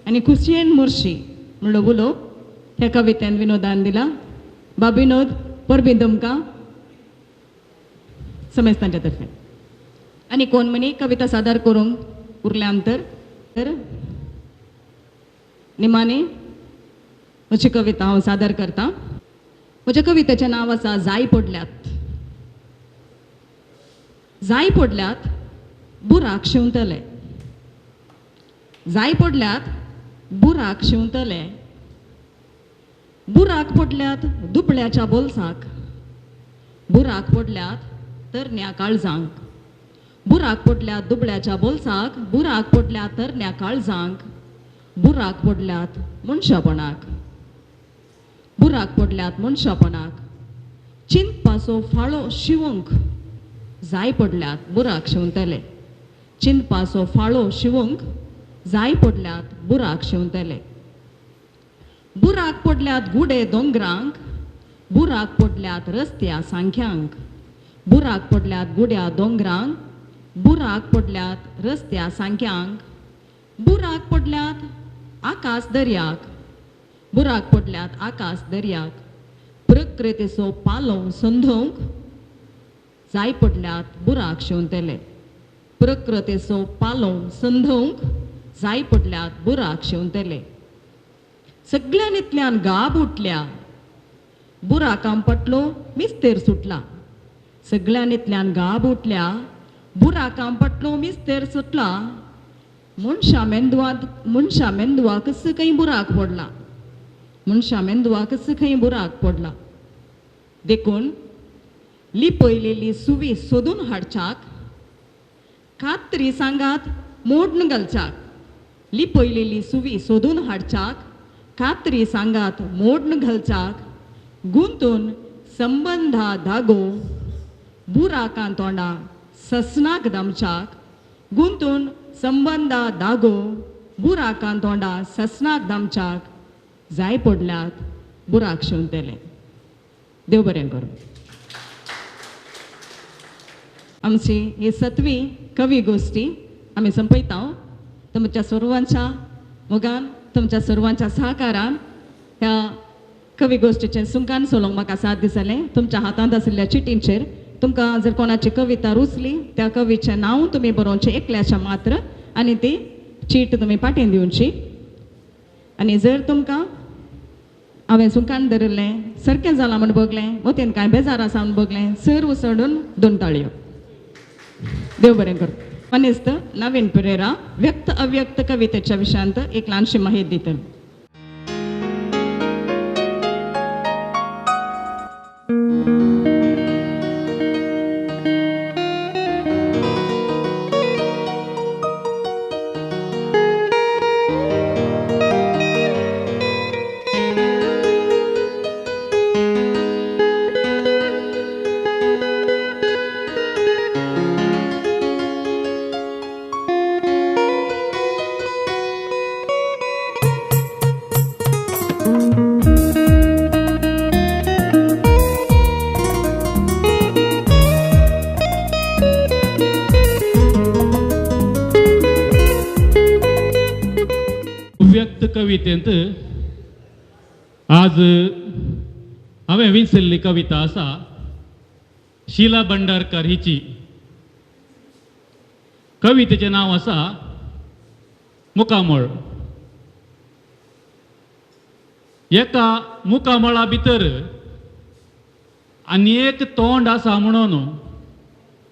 आनी खुशयेन मरशी म्हणलो उलो ह्या कवितेन विनोदान दिला बाब विनोद परबीन तुमकां समेस्तांच्या तर्फे आनी कोण म्हणी कविता सादर करूंक उरल्या तर निमाणी म्हजी कविता हांव सादर करतां म्हज्या कवितेचें नांव आसा जाय पडल्यात बुराक शिंवतले जाय पडल्यात बुराक शिंवतले बुराक पडल्यात दुबळ्याच्या बोल्साक बुराक पडल्यात तरण्या काळजांक बुराक पडल्यात दुबळ्याच्या बोल्साक बुराक पडल्यात तरण्या काळजांक बुराक पडल्यात मनशापणाक बुराक पडल्यात मनशापणाक चिंतपाचो फाळो शिवंक जाय पडल्यात बुराक शिंवतले चिंतपाचो फाळो शिवंक जाय पडल्यात बुराक शिंवतले बुराक पडल्यात गुडे दोंगरांक बुराक पडल्यात रस्त्या सांख्यांक बुराक पडल्यात गुड्या दोंगरांक बुराक पडल्यात रस्त्या सांख्यांक बुराक पडल्यात आकाश दर्याक बुराक पडल्यात आकाश दर्याक प्रकृतीचो पालो संधोवंक जाय पडल्यात बुराक शिंवतले प्रकृतीचो पालो संधोवंक जाय पडल्यात बुराक शिंवतले सगळ्यांतल्यान गाब उठल्या बुराकां पटलो मिस्तेर सुटला सगळ्यांतल्यान गाब उठल्या बुराकां पटलो मिस्तेर सुटला मनशा मेंदवाक खंय बुराक पडला मनशा मेंदवाक खंय बुराक पडला देखून लिपयलेली सुवी सोदून हाडच्याक खात्री सांगात मोडून घालच्याक लिपयलेली सुवी सोदून हाडच्याक खात्री सांगात मोडून घालच्याक गुंतून संबंधा धागो बुराकां तोंडा ससनाक दामच्याक गुंतून संबंधा धागो बुराकां तोंडा ससनाक दामच्याक जाय पडल्यात बुराक शिंवतले देव बरें करूं आमची ही 7वी कवी गोष्टी आम्ही संपयता तुमच्या सर्वांच्या मोगान तुमच्या सर्वांच्या सहकारान ह्या कवी गोष्टीचें सुंकान सोलोंक म्हाका साथ दिसलें. तुमच्या हातांत आशिल्ल्या चिटींचेर तुमकां जर कोणाची कविता रुचली त्या कवीचें नांव तुमी बरोवचें एकल्याचें मात्र आनी ती चीट तुमी पाटेन दिवची. आनी जर तुमकां हांवें सुंकान धरिल्लें सारकें जालां म्हण बगलें मोतेन कांय बेजार आसा म्हण बगलें सर उसडून 2 ताळयो. देव बरें कर. मनिस्त नवीन पेरेरा व्यक्त अव्यक्त कवितेच्या विशयांत एक ल्हानशी माहिती दितली. व्यक्त कवितेंत आज हांवें विसरली कविता आसा शिला भंडारकर हिची. कवितेचें नांव आसा मुकामळ. एका मुकामळा भितर आनी एक तोंड आसा म्हणून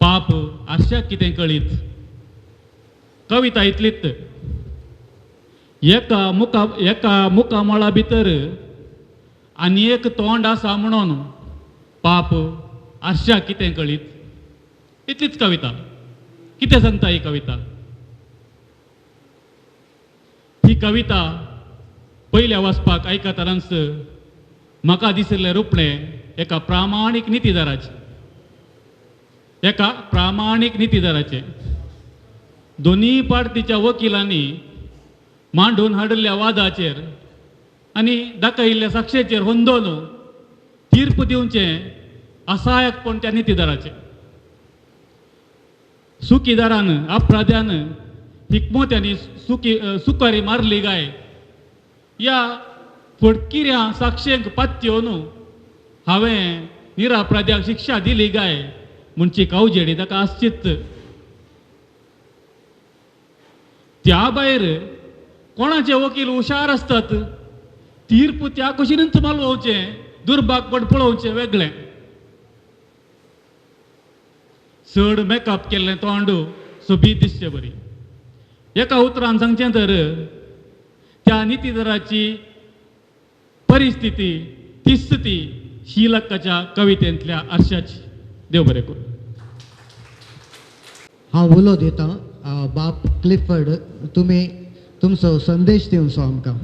पाप आरशाक कितें कळीत. कविता इतलीच. एका मुकामळा भितर आनी एक तोंड आसा म्हणून पाप आरशाक कितें कळीत. इतलीच कविता. कितें सांगता ही कविता. ही कविता पयल्या वाचपाक आयकतानाच म्हाका दिसलें रोपणें एका प्रामाणीक नितीदाराचें. एका प्रामाणीक नितीदाराचें. दोनी पार्टीच्या वकिलांनी मांडून हाडिल्ल्या वादाचेर आनी दाखयिल्ल्या साक्षेचेर होंदोन तीर्प दिवचें असायकपण त्या नितीदाराचें. सुकीदारान अपराध्यान हिकमोत्यांनी सुकारी मारली गाय या फटकिऱ्या साक्षेक पात्योन हांवें निरापराध्याक शिक्षा दिली गाय म्हणची कावजेडी ताका आसचीच. त्या भायर कोणाचे वकील हुशार असतात तीर्प त्या कशीनच मालवचें दुर्भागपण पळोवचें वेगळें. चड मेकअप केल्लें तोंड सोबीत दिसचें बरी. एका उतरान सांगचें तर त्या नितीदाराची परिस्थिती ती स्थिती शीलकाच्या कवितेंतल्या आरशाची. देव बरें करूं. हांव उलो दितां. बाप क्लिफर्ड तुमी तुमचो संदेश दिवचो आमकां.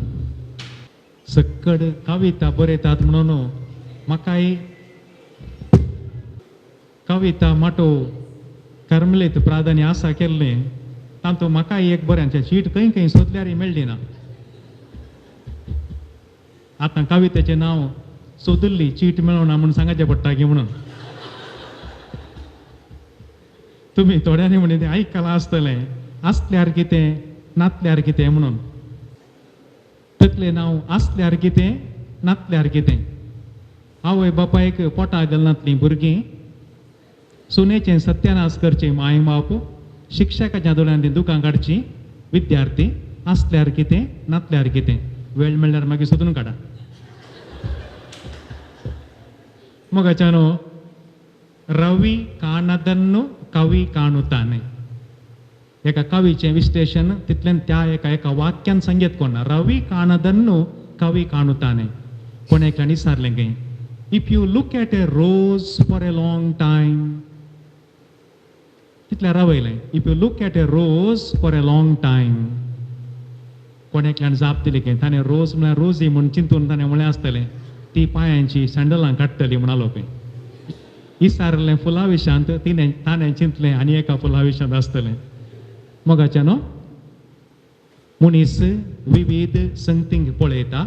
सक्कड कविता बरयतात म्हणून म्हाकाय कविता माटो कर्मलेत प्राधान्य आसा केल्लें तातूंत म्हाकाय एक बऱ्यांचें चीट खंय खंय सोदल्यार मेळ्ळी ना. आतां कवितेचें नांव सोदिल्ली चीट मेळोना म्हूण सांगचें पडटा की म्हणून. तुमी थोड्यांनी म्हणिल्लें आयकलां आसतलें आसल्यार कितें नातल्यार कितें म्हणून. तकलें नांव आसल्यार कितें नातल्यार कितें. आवय बापायक पोटा घालनातलीं भुरगीं सुनेचें सत्यानाश करचें माय बाप शिक्षकाच्या दोळ्यांनी दुकां काडचीं विद्यार्थी आसल्यार कितें नातल्यार कितें. वेळ मेळ्ळ्यार मागीर सोदून काडा. मोगाच्यानो रवी काणदन्नु कवी काणुताने. एका कवीचें विश्लेशण तितल्यान त्या एका वाक्यान संगीत कोणा. रवी काणदन्नु कवी काणुताने. कोण एकल्यान विचारलें खंय if you look at a rose for a long time तितल्या रावयलें if you look at a rose for a long time. कोण एकल्यान जाप दिली की ताणें रोज म्हळ्यार रोजी म्हूण चिंतून ताणें म्हळें आसतलें ती पांयांची सँडलां काडटली म्हणालो पळय. विचारलें फुला विशांत ताणें चिंतलें आनी एका फुला विशांत आसतलें. मोगाच्या न्हू. मनीस विविध संगतींक पळयता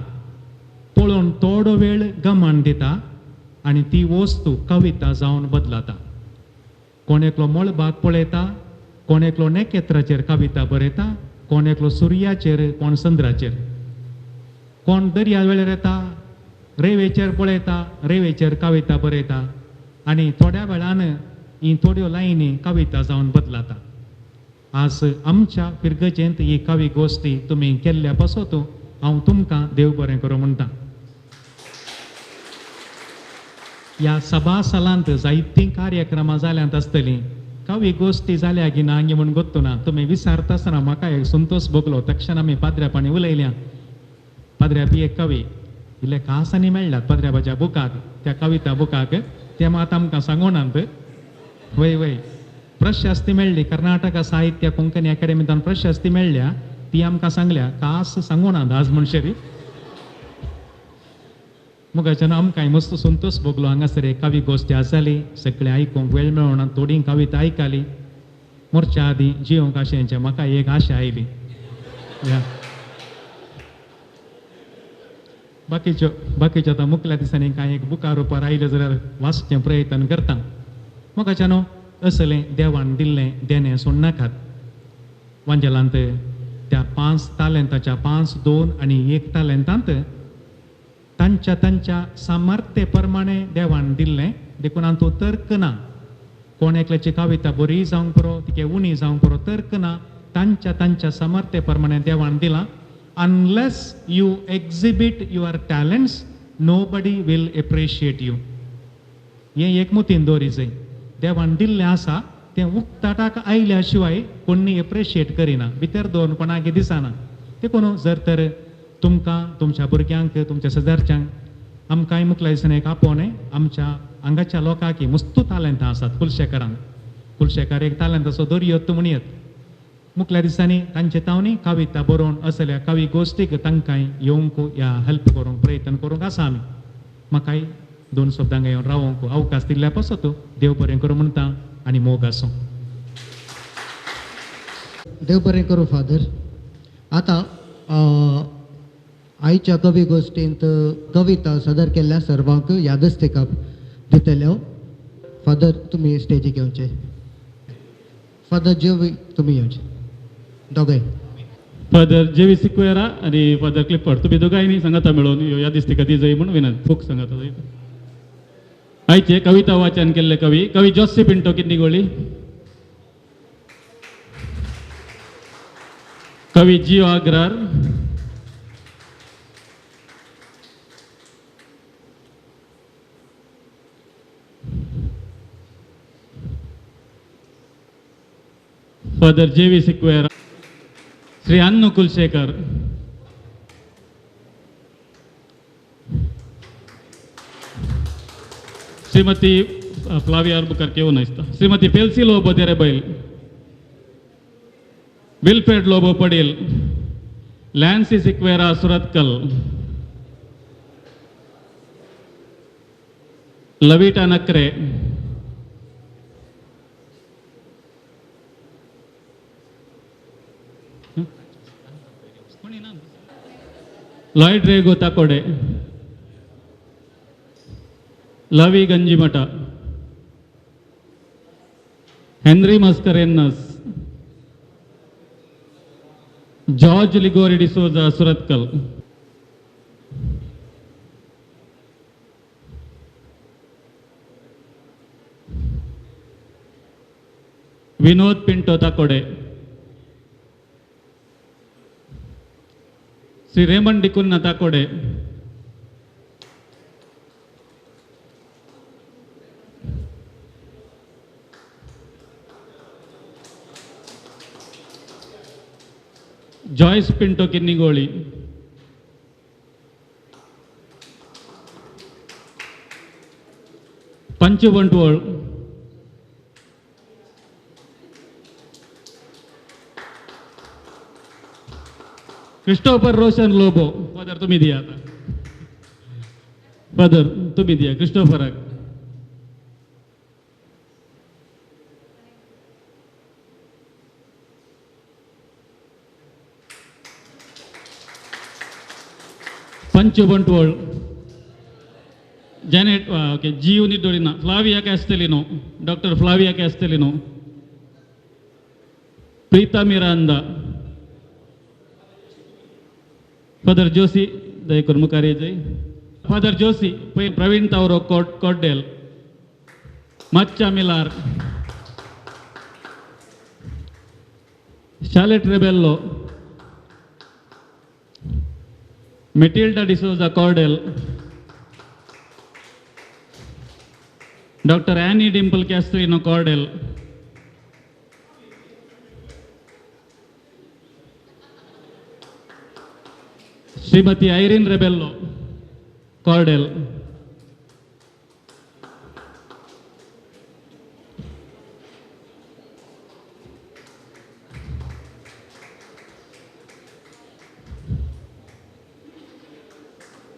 पळोवन थोडो वेळ गमान दिता आनी ती वस्तू कविता जावन बदलता. कोण एकलो मळबाग पळयता कोण एकलो नेकेत्राचेर कविता बरयता कोण एकलो सुर्याचेर कोण चंद्राचेर, कोण दर्या वेळेर येता रेवेचेर पळयता, रेवेचेर कविता बरयता आनी थोड्या वेळान ही थोड्यो लायनी कविता जावन बदलाता. आज आमच्या फिरगजेंत ही कवी गोश्टी तुमी केल्ल्या पासत हांव तुमकां देव बरें करूं म्हणटा. ह्या सभा सालांत जायतीं कार्यक्रमां जाल्यांत आसतलीं, कवी गोश्टी जाल्या की ना म्हूण गोत्तू ना. तुमी विचारता आसतना म्हाका एक संतोश भोगलो. तक्षण आमी पाद्र्यापाणी उलयल्या. पाद्र्यापी एक कवी इल्ले कासांनी मेळ्ळ्यात पाद्र्यापाच्या बुकाक, त्या कविता बुकाक. ते मात आमकां सांगोनात. वय वय प्रशस्ती मेळ्ळी, कर्नाटका साहित्य कोंकणी अकॅडमींतल्यान प्रशस्ती मेळ्ळ्या. ती आमकां सांगल्या कास सांगोनात आज म्हणशेरी. मुगाच्यान आमकांय मस्त संतोश भोगलो. हांगासर एक कवी गोश्टी आसली, सगळे आयकूंक वेळ मेळोना. थोडी कविता आयकली. मोर्चा आदी जियोंक आशेंचे म्हाका एक आशा आयली. बाकीच्यो आतां मुखल्या दिसांनी कांय एक बुकार रुपार आयले जाल्यार वाचचें प्रयत्न करता. मोगाच्यान असलें देवान दिल्लें देणें सोडनाकात. वांजेलांत त्या 5 तालेंताच्या 5, 2 आनी 1 तालेंतांत तांच्या सामर्थ्य प्रमाणे देवान दिल्लें. देखून हांव तो तर्क ना. कोण एकल्याची कविता बरी जावंक पुरो, तिके उणी जावंक पुरो, तर्क ना. तांच्या सामर्थ्य प्रमाणे देवान दिलां. Unless you exhibit your talents, nobody will appreciate you. हे एक मुतीन दवरी जाय. देवान दिल्लें आसा तें उक्ताटाक आयल्या शिवाय कोणी एप्रिशिएट करिना, भितर दवरून कोणाक दिसना. देखून जर तर तुमकां, तुमच्या भुरग्यांक, तुमच्या शेजारच्यांक, आमकांय मुखल्या दिसांनी एक आपोवणें. आमच्या हांगाच्या लोकांक मस्तू तालंतां आसात. कुलशेकार एक तालंत असो दर्योत म्हणयत. मुखल्या दिसांनी तांचे तावनी कविता बरोवन असल्या कवी गोश्टीक तांकांय येवंक या हेल्प करूंक प्रयत्न करूंक आसा आमी. म्हाकाय 2 शब्दांक येवन रावोंक अवकाश दिल्ल्या पासत देव बरें करूं म्हणटा आनी मोग आसूं. देव बरें करूं फादर. आतां आयच्या कवी गोश्टींत कविता सादर केल्ल्या सर्वांक यादस्तिका दितल्यो. फादर तुमी स्टेजीक येवचे. फादर जेवी तुमी येवचे दोगांय. फादर जेवी सिक्वेरा आणि फादर क्लिफर्ड तुम्ही दोगांयनी सांगाता मेळून ह्या दिसते ती जाय म्हणून विनंती खूप सांगाता जाय. आयचे कविता वाचन केल्ले कवी जोसेफ पिंटो किन्निगोळी, कवी जिओ आग्रार, फादर जेवी सिक्वेरा, श्री अन्नू कुलशेखर, श्रीमती फ्लाविया आर्बुकर केवून आसता, श्रीमती पेल्सी लोबो देरेबैल, विल्फ्रेड लोबो पडील, लॅन्सी सिक्वेरा सुरतकल, लविटा नकरे, लॉयड रेगो ताकोडे, लवी गंजीमठ, हेनरी मस्करेन्नस, जॉर्ज लिगोरी डिसोजा सुरतकल, विनोद पिंटो ताकोडे, श्री रेमंड डिकुन्ना ताकोडे, जॉयस पिंटो किन्निगोळी, पंचु बंटवळ, क्रिस्टोफर रोशन लोबो. फादर तुम्ही दिया आता. फादर तुम्ही दिया क्रिस्टोफराक. पंचु बंटवळ, जॅनेट ओके जीव निडोरिना, फ्लाविया कॅस्टेलिनो, डॉक्टर फ्लाविया कॅस्टेलिनो, प्रीता मिरांदा, फादर जोशी दयकून मुखार येजय. फादर जोशी पै प्रवीण तावरो कोड्डेल माच्चा मिलार शालेट रेबेल्लो मेटिल्डा डिसोजा कॉर्डेल डॉक्टर एनी डिंपल कैस्ट्रिनो कॉर्डेल श्रीमती आयरीन रेबेल्लो कॉर्डेल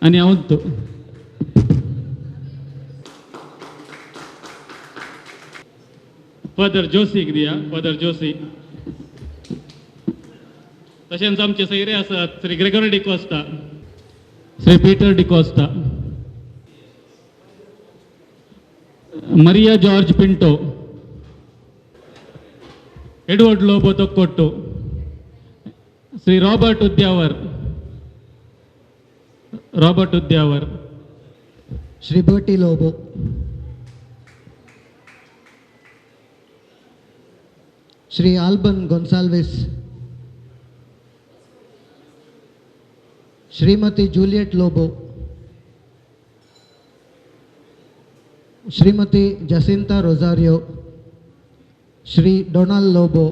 आणि आवडतो फादर जोशीक दिया. फादर जोशी तशेंच आमचे सैरे आसात श्री ग्रेगोरी डिकोस्टा, श्री पीटर डिकोस्टा, मरिया जॉर्ज पिंटो, एडवर्ड लोबो तोक्कोट्टो, श्री रॉबर्ट उद्यावर, श्री बर्टी लोबो, श्री आल्बन गोन्साल्विस, श्रीमती जूलियट लोबो, श्रीमती जसिंता रोजारियो, श्री डोनाल्ड लोबो,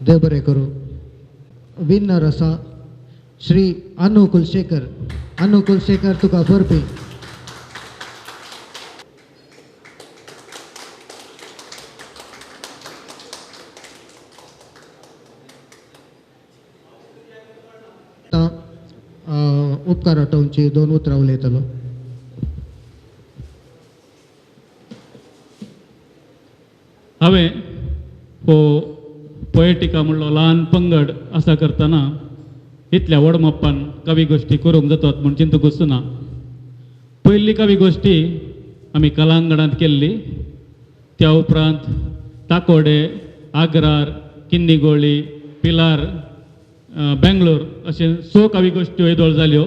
देव बरें करूं. विनर आसा श्री अनु कुलशेखर. अनु कुलशेखर तुका बरपी. उपकार आठोवची 2 उतरां उलयतलो. हांवें हो पोएटिका म्हणलो ल्हान पंगड आसा करतना इतल्या व्हड मोप्पान कवी गोश्टी करूंक जातात म्हूण चिंतूंकच ना. पयली कवी गोश्टी आमी कलांगणांत केल्ली, त्या उपरांत ताकोडे, आग्रार, किन्निगोळी, पिलार, बेंगलोर अशे 6 कवी गोश्ट्यो येदोळ जाल्यो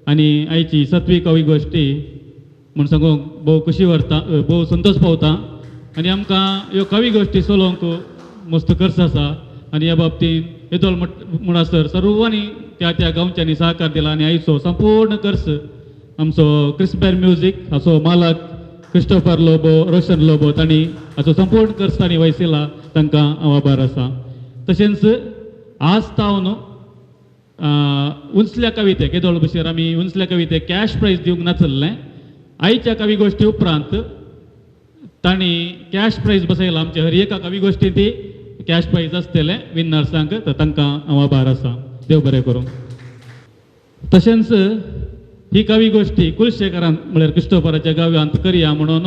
आनी आयची 7वी कवी गोश्टी म्हूण सांगूंक भोव खोशी व्हरता, भोव संतोश पावता. आनी आमकां ह्यो कवी गोश्टी चलोवंक मस्त खर्च आसा आनी ह्या बाबतींत येदोळ म्हणसर सर्वांनी त्या गांवच्यांनी सहकार दिला आनी आयचो संपूर्ण खर्च आमचो क्रिस्पेर म्युझीक हाचो मालक क्रिस्टोफर लोबो, रोशन लोबो तांणी हाचो संपूर्ण खर्च तांणी वयसिला, तांकां हांव आभार आसा. तशेंच आज तावन उंचल्या कवितेक येदोळ भशेन आमी उंचल्या कवितेक कॅश प्रायज दिवंक नाचल्लें. आयच्या कवी गोश्टी उपरांत तांणी कॅश प्रायज बसयला. आमच्या हर एका कवी गोश्टी ती कॅश प्रायज आसतलें विनर्सांक, तर तांकां हांव आभार आसा. देव बरें करूं. तशेंच ही कवी गोश्टी कुलशेखरान म्हळ्यार क्रिस्टोफराच्या गांवांत करया म्हणून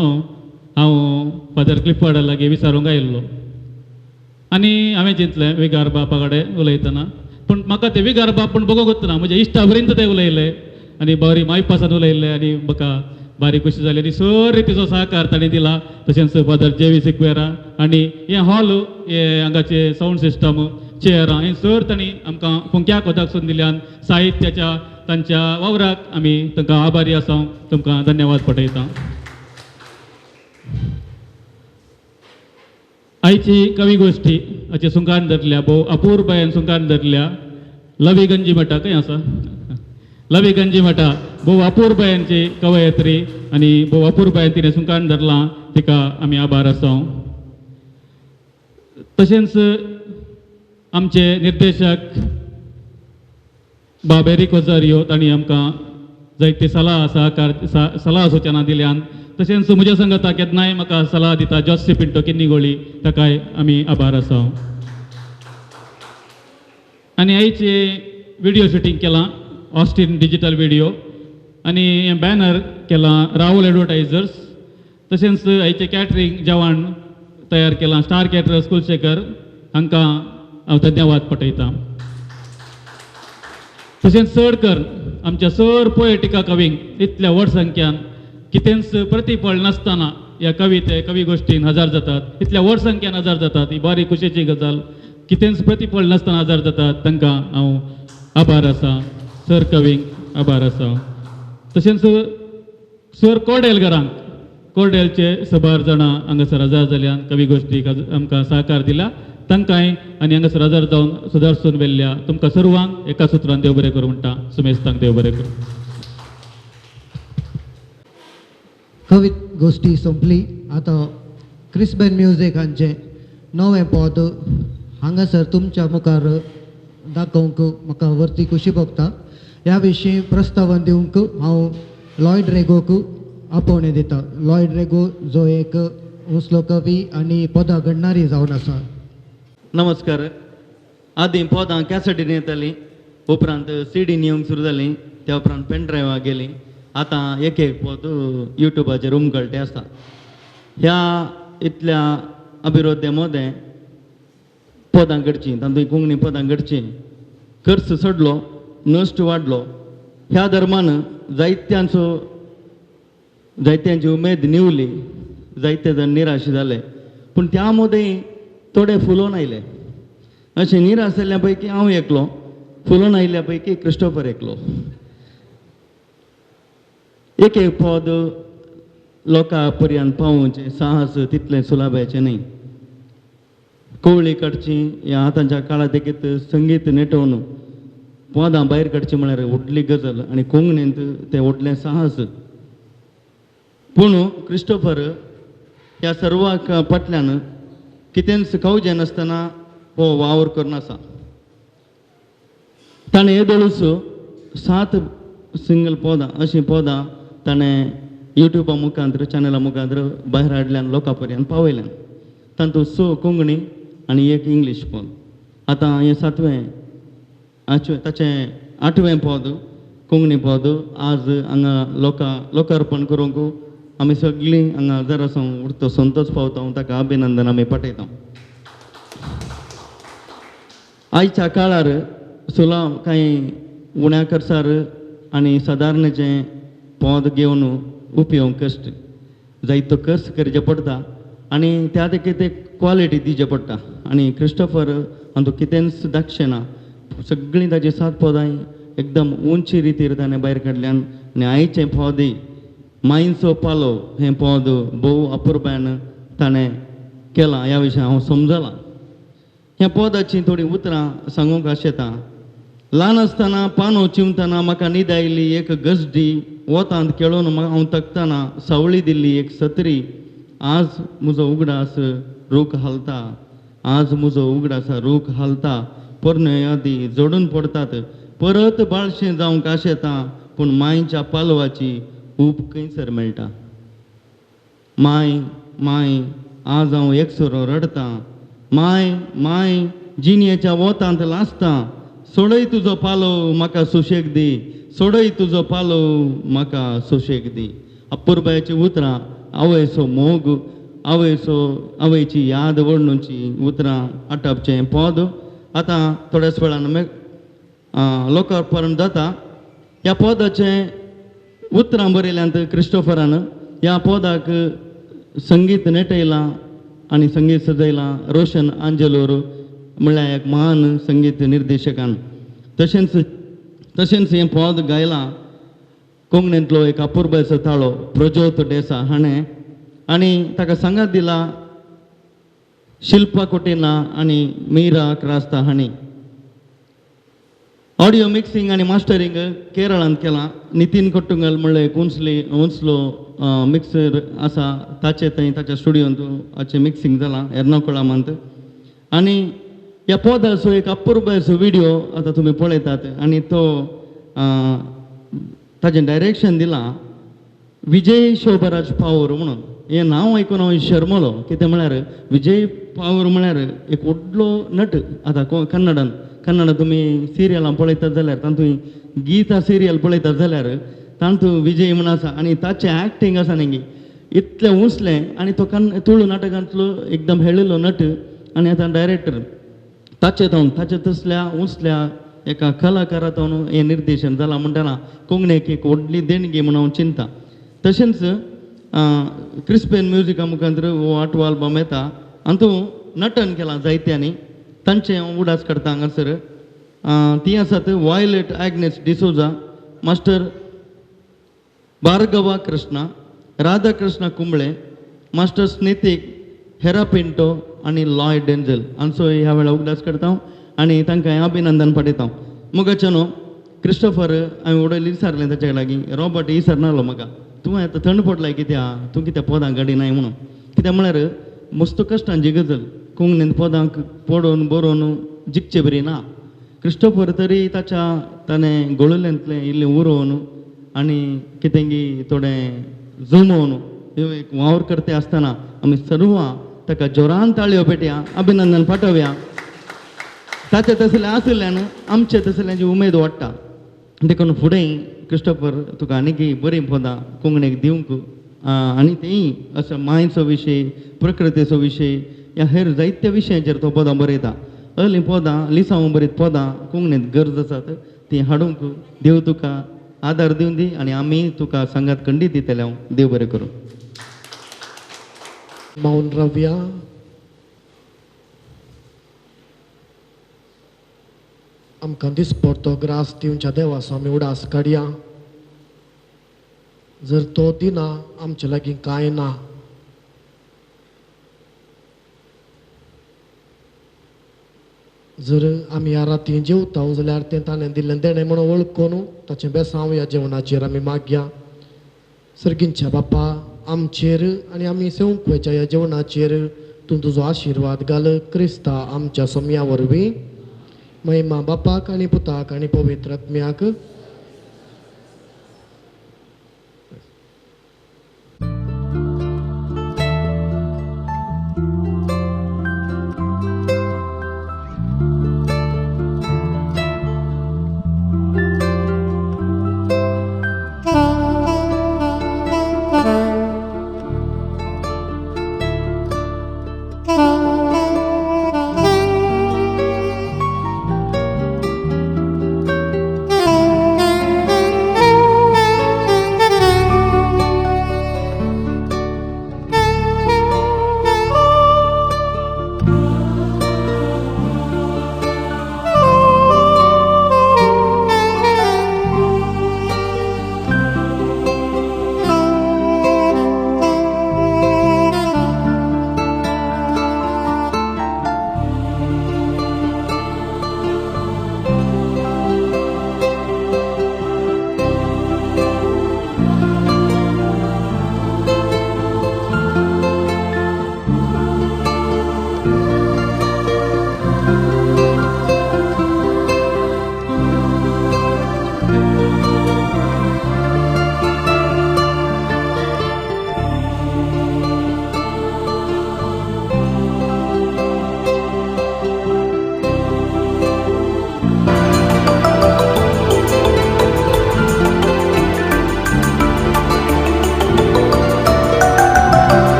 हांव फादर क्लिफर्डा लागीं विचारूंक आयिल्लो आनी हांवें चिंतलें विगार बापा कडेन उलयतना, पूण म्हाका ते विगार बाप पूण बगोंक ना. म्हज्या इश्टा पर्यंत ते उलयले आनी बरी मायपासान उलयले आनी म्हाका बारीक खुशी जाली आनी सर रितीचो सहकार ताणें दिला. तशेंच फादर जेवी सिक्वेरा आनी हे हॉल, हे हांगाचे सावंड सिस्टम, चेअरां, हे सर तांणी आमकां फुंक्याक वचून दिल्यान साहित्याच्या तांच्या वावराक आमी तांकां आभारी आसा. तुमकां धन्यवाद पठयता. आयची कवी गोश्टी हाचे सुंगान धरल्या, भोव अपूर्वयान सुंगान धरल्या लवी गंजी मठा खंय आसा, लवी गंजी मठा भोव अपूर्वयांची कवयत्री आनी भोव अपूर्वयान तिणें सुंगान धरलां, तिका आमी आभार आसा. तशेंच आमचे निर्देशक बाबेरी कोजारियो तांणी आमकां जायते सलाह सुचना दिल्यान. तशेंच म्हज्या संगता केन्नाय म्हाका सलाह दिता जॉसी पिंटो किन्निगोळी, ताकाय आमी आभार आसा. आनी आयचे व्हिडिओ शुटींग केलां ऑस्टीन डिजिटल व्हिडिओ आनी हें बॅनर केलां राहुल एडवर्टायझर्स. तशेंच आयचे कॅटरिंग जेवण तयार केलां स्टार कॅटरर्स कुलशेखर, हांकां हांव धन्यवाद पटयतां. तशेंच सडकर आमच्या सर पोएटिका कवींक इतल्या व्हड संख्यान कितेंच प्रतिफळ नासतना ह्या कविते कवी गोश्टीन हजर जातात, इतल्या व्हड संख्यान हजर जातात, ही बारी खुशेची गजाल. कितेंच प्रतिफळ नासतना हजर जातात तांकां हांव आभार आसा, सर कवींक आभार आसा. तशेंच सर कोर्डेलकरांक, कोर्डेलचे 6 जाणां हांगासर हजर जाल्यान कवी गोश्टीक आमकां सहकार दिला, तांकांय आनी हांगासर हजर जावन सुदारसून वेल्ल्या तुमकां सर्वांक एका सुत्रान देव बरें करूं म्हणटा. सुमेस्तांक देव बरें करूं. कवी गोष्टी संपली. आता क्रिस्बेन म्युझिक हांचें नवें पद हांगासर तुमच्या मुखार दाखोवंक म्हाका वर्ती खुशी भोगता. ह्या विशीं प्रस्तावन दिवंक हांव लॉयड रेगोक आपोवणें दिता. लॉयड रेगो जो एक उसलो कवी आनी पदां घडणारी जावन आसा. नमस्कार. आदीं पदां कॅसेटीन येतालीं, उपरांत सीडीन येवंक सुरू जालीं, त्या उपरांत पेन ड्रायवां गेलीं. आतां एक एक पद युट्यूबाचेर उमकळटे आसा. ह्या इतल्या अभिरोध्या मदें पदां घडचीं, तातूंत कोंकणी पदां घडचीं, खर्च चडलो, नश्ट वाडलो. ह्या धर्मान जायत्यांची उमेद निवली, जायते जण निराश जाले, पूण त्या मदें थोडे फुलोवन आयले. अशें निराश जाल्ल्या पैकी हांव एकलो, फुलोवन आयिल्ल्या पैकी क्रिस्टोफर एकलो. एक एक पद लोकां पर्यंत पावोवचें साहस तितलें सुलभाचें न्ही. कवळी काडची ह्या आतांच्या काळांत देखीत संगीत नेटोवन पदां भायर काडची म्हळ्यार व्हडली गजाल आनी कोंकणींत तें व्हडलें साहस. पूण क्रिस्टोफर ह्या सर्वाक फाटल्यान कितेंच खावचें नासतना हो वावर करून आसा. ताणें येदोळूच 7 सिंगल पदां अशीं पदां ताणें युट्यूबा मुखांतर चॅनला मुखांतर भायर हाडल्यान लोकां पर्यंत पावयल्यान. तातूंत 6 कोंकणी आनी 1 इंग्लीश पद. आतां हें 7वें ताचें 8वें पद कोंकणी पद आज हांगा लोकार्पण करूंक आमी सगळीं हांगा जरासो उरतो संतोश पावता. ताका अभिनंदन आमी पाठयता. आयच्या काळार सुलाव कांय उण्या खर्चार आनी सादारणेचें पद घेवन उपयोग कश्ट जायतो खर्च करचें पडटा आनी त्या देखीत एक क्वॉलिटी दिवचें पडटा. आनी क्रिस्टोफर हातूंत कितेंच दाखचेना. सगळीं ताची 7 पदां एकदम उंची रितीर ताणें भायर काडल्यान. आनी आयचें पदय मायेचो पालो हें पद भोव अपुरबायन ताणें केलां. ह्या विशयी हांव समजलां. ह्या पदाचीं थोडीं उतरां सांगूंक आशेता. ल्हान आसतना पानो चिंवतना म्हाका न्हीद आयली एक गजडी, वतांत खेळून हांव थकतना सावळी दिल्ली एक सत्री. आज म्हजो उगडास रूख हालता, आज म्हजो उगडास रूख हालता. पोरण्यो यादी जोडून पडटात, परत बाळशें जावंक आशेता, पूण मायच्या पालवाची ऊब खंयसर मेळटा. माय माय आज हांव एकसुरो रडतां. माय माय जिणयेच्या वतांत लासता. सोडय तुजो पालो म्हाका सुशेग दी, सोडय तुजो पालो म्हाका सुशेग दी. अपुरबायची उतरां, आवयचो मोग, आवयची याद वर्णूची उतरां आटपचें पद आतां थोड्याच वेळान लोकार्पण जाता. ह्या पदाचें उतरां बरयल्यांत क्रिस्टोफरान. ह्या पदाक संगीत नेटयलां आनी संगीत सजयलां रोशन आंजेलोर म्हळ्यार एक महान संगीत निर्देशकान. तशेंच हें पद गायलां कोंकणींतलो एक अपुरबायचो ताळो प्रज्योत देसाय हाणें. आनी ताका सांगात दिला शिल्पा कोटेना आनी मीरा क्रास्ता हांणी. ऑडियो मिक्सिंग आनी मास्टरींग केरळांत केलां. नितीन कोट्टुंगल म्हणलें एक उंचलो मिक्सर आसा ताचे थंय ताच्या स्टुडियोंत हाचें मिक्सिंग जालां एर्नाकुळमांत. आनी ह्या पदाचो एक अपुरबायचो व्हिडिओ आतां तुमी पळयतात आनी तो ताजें डायरेक्शन दिलां विजय शोभराज पावर म्हणून. हें नांव आयकून हांव शर्मलो. कितें म्हळ्यार विजय पावर म्हळ्यार एक व्हडलो नट. आतां कन्नडांत तुमी सिरियलां पळयतात जाल्यार तातूंत गीता सिरियल पळयतात जाल्यार तातूंत विजय म्हूण आसा आनी ताचें एक्टींग आसा न्ही इतलें उंचलें. आनी तो तुळू नाटकांतलो एकदम हेळिल्लो नट आनी आतां डायरेक्टर. ताचे तसल्या उसल्या एका कलाकारातून हे निर्देशन जालां म्हणटना कोंकणीक एक व्हडली देणगी म्हणून हांव चिंता. तशेंच क्रिस्पियन म्युजिका मुखार हो 8वो आल्बम येता हातूंत नटन केलां जायत्यांनी. तांचे हांव उडास करता हांगासर. ती आसात वायलेट ॲग्नेस डिसोजा, मास्टर भार्गवा कृष्णा, राधाकृष्ण कुंबळे, मास्टर स्नेतीक हेरा पिंटो आनी लॉय डेंजल हांचो ह्या वेळा उगडास करता आनी तांकां हांव अभिनंदन पाठयता. मुगाचे न्हू क्रिस्टोफर हांवें उडयली विचारलें ताच्या लागीं. रॉबर्ट विसरनालो म्हाका, तूं आतां थंड पडलाय कित्याक, तूं कित्याक पदां गाडिनाय म्हणून. कित्याक म्हळ्यार मस्त कश्टांची गजल, कोंकणींत पदांक पडोवन बरोवन जिखचे बरी ना. क्रिस्टोफर तरी ताणें गोळुल्यांतलें इल्लें उरोवन आनी कितेंगी थोडें जुमोवन एक वावर करते आसतना आमी सर्वां ताका जोरान ताळयो पेटया, अभिनंदन पाठवया. ताचे तसलें आशिल्ल्यान आमचे तसल्यांची उमेद वाडटा. देखून फुडें क्रिस्टोफर तुका आनीक बरीं पदां कोंकणीक दिवंक आनी तेंय असो मायेचो विशय, प्रकृतीचो विशय, ह्या हेर जायत्या विशयांचेर तो पदां बरयता. असलीं पदां लिसांव बरीत पदां कोंकणींत गरज आसात ती हाडूंक देव तुका आदार दिवन दी आनी आमी तुका सांगात खंडीत दितले. हांव देव बरें करूं. मौन रव्या. आमकां दिसपडतो ग्रास दिवच्या देवाचो आमी उडास काडया. जर तो दिना आमचे लागीं कांय ना. जर आमी ह्या राती जेवता जाल्यार तें ताणें दिल्लें देणें म्हणून वळखून ताचें बेसांव ह्या जेवणाचेर आमी मागया. सर्गींच्या बापा, आमचेर आनी आमी सेवंक वयच्या ह्या जेवणाचेर तूं तुजो आशिर्वाद घाल. क्रिस्ता आमच्या सोम्या वरवीं. महिमा बापाक आनी पुताक आनी पवित्र आत्म्याक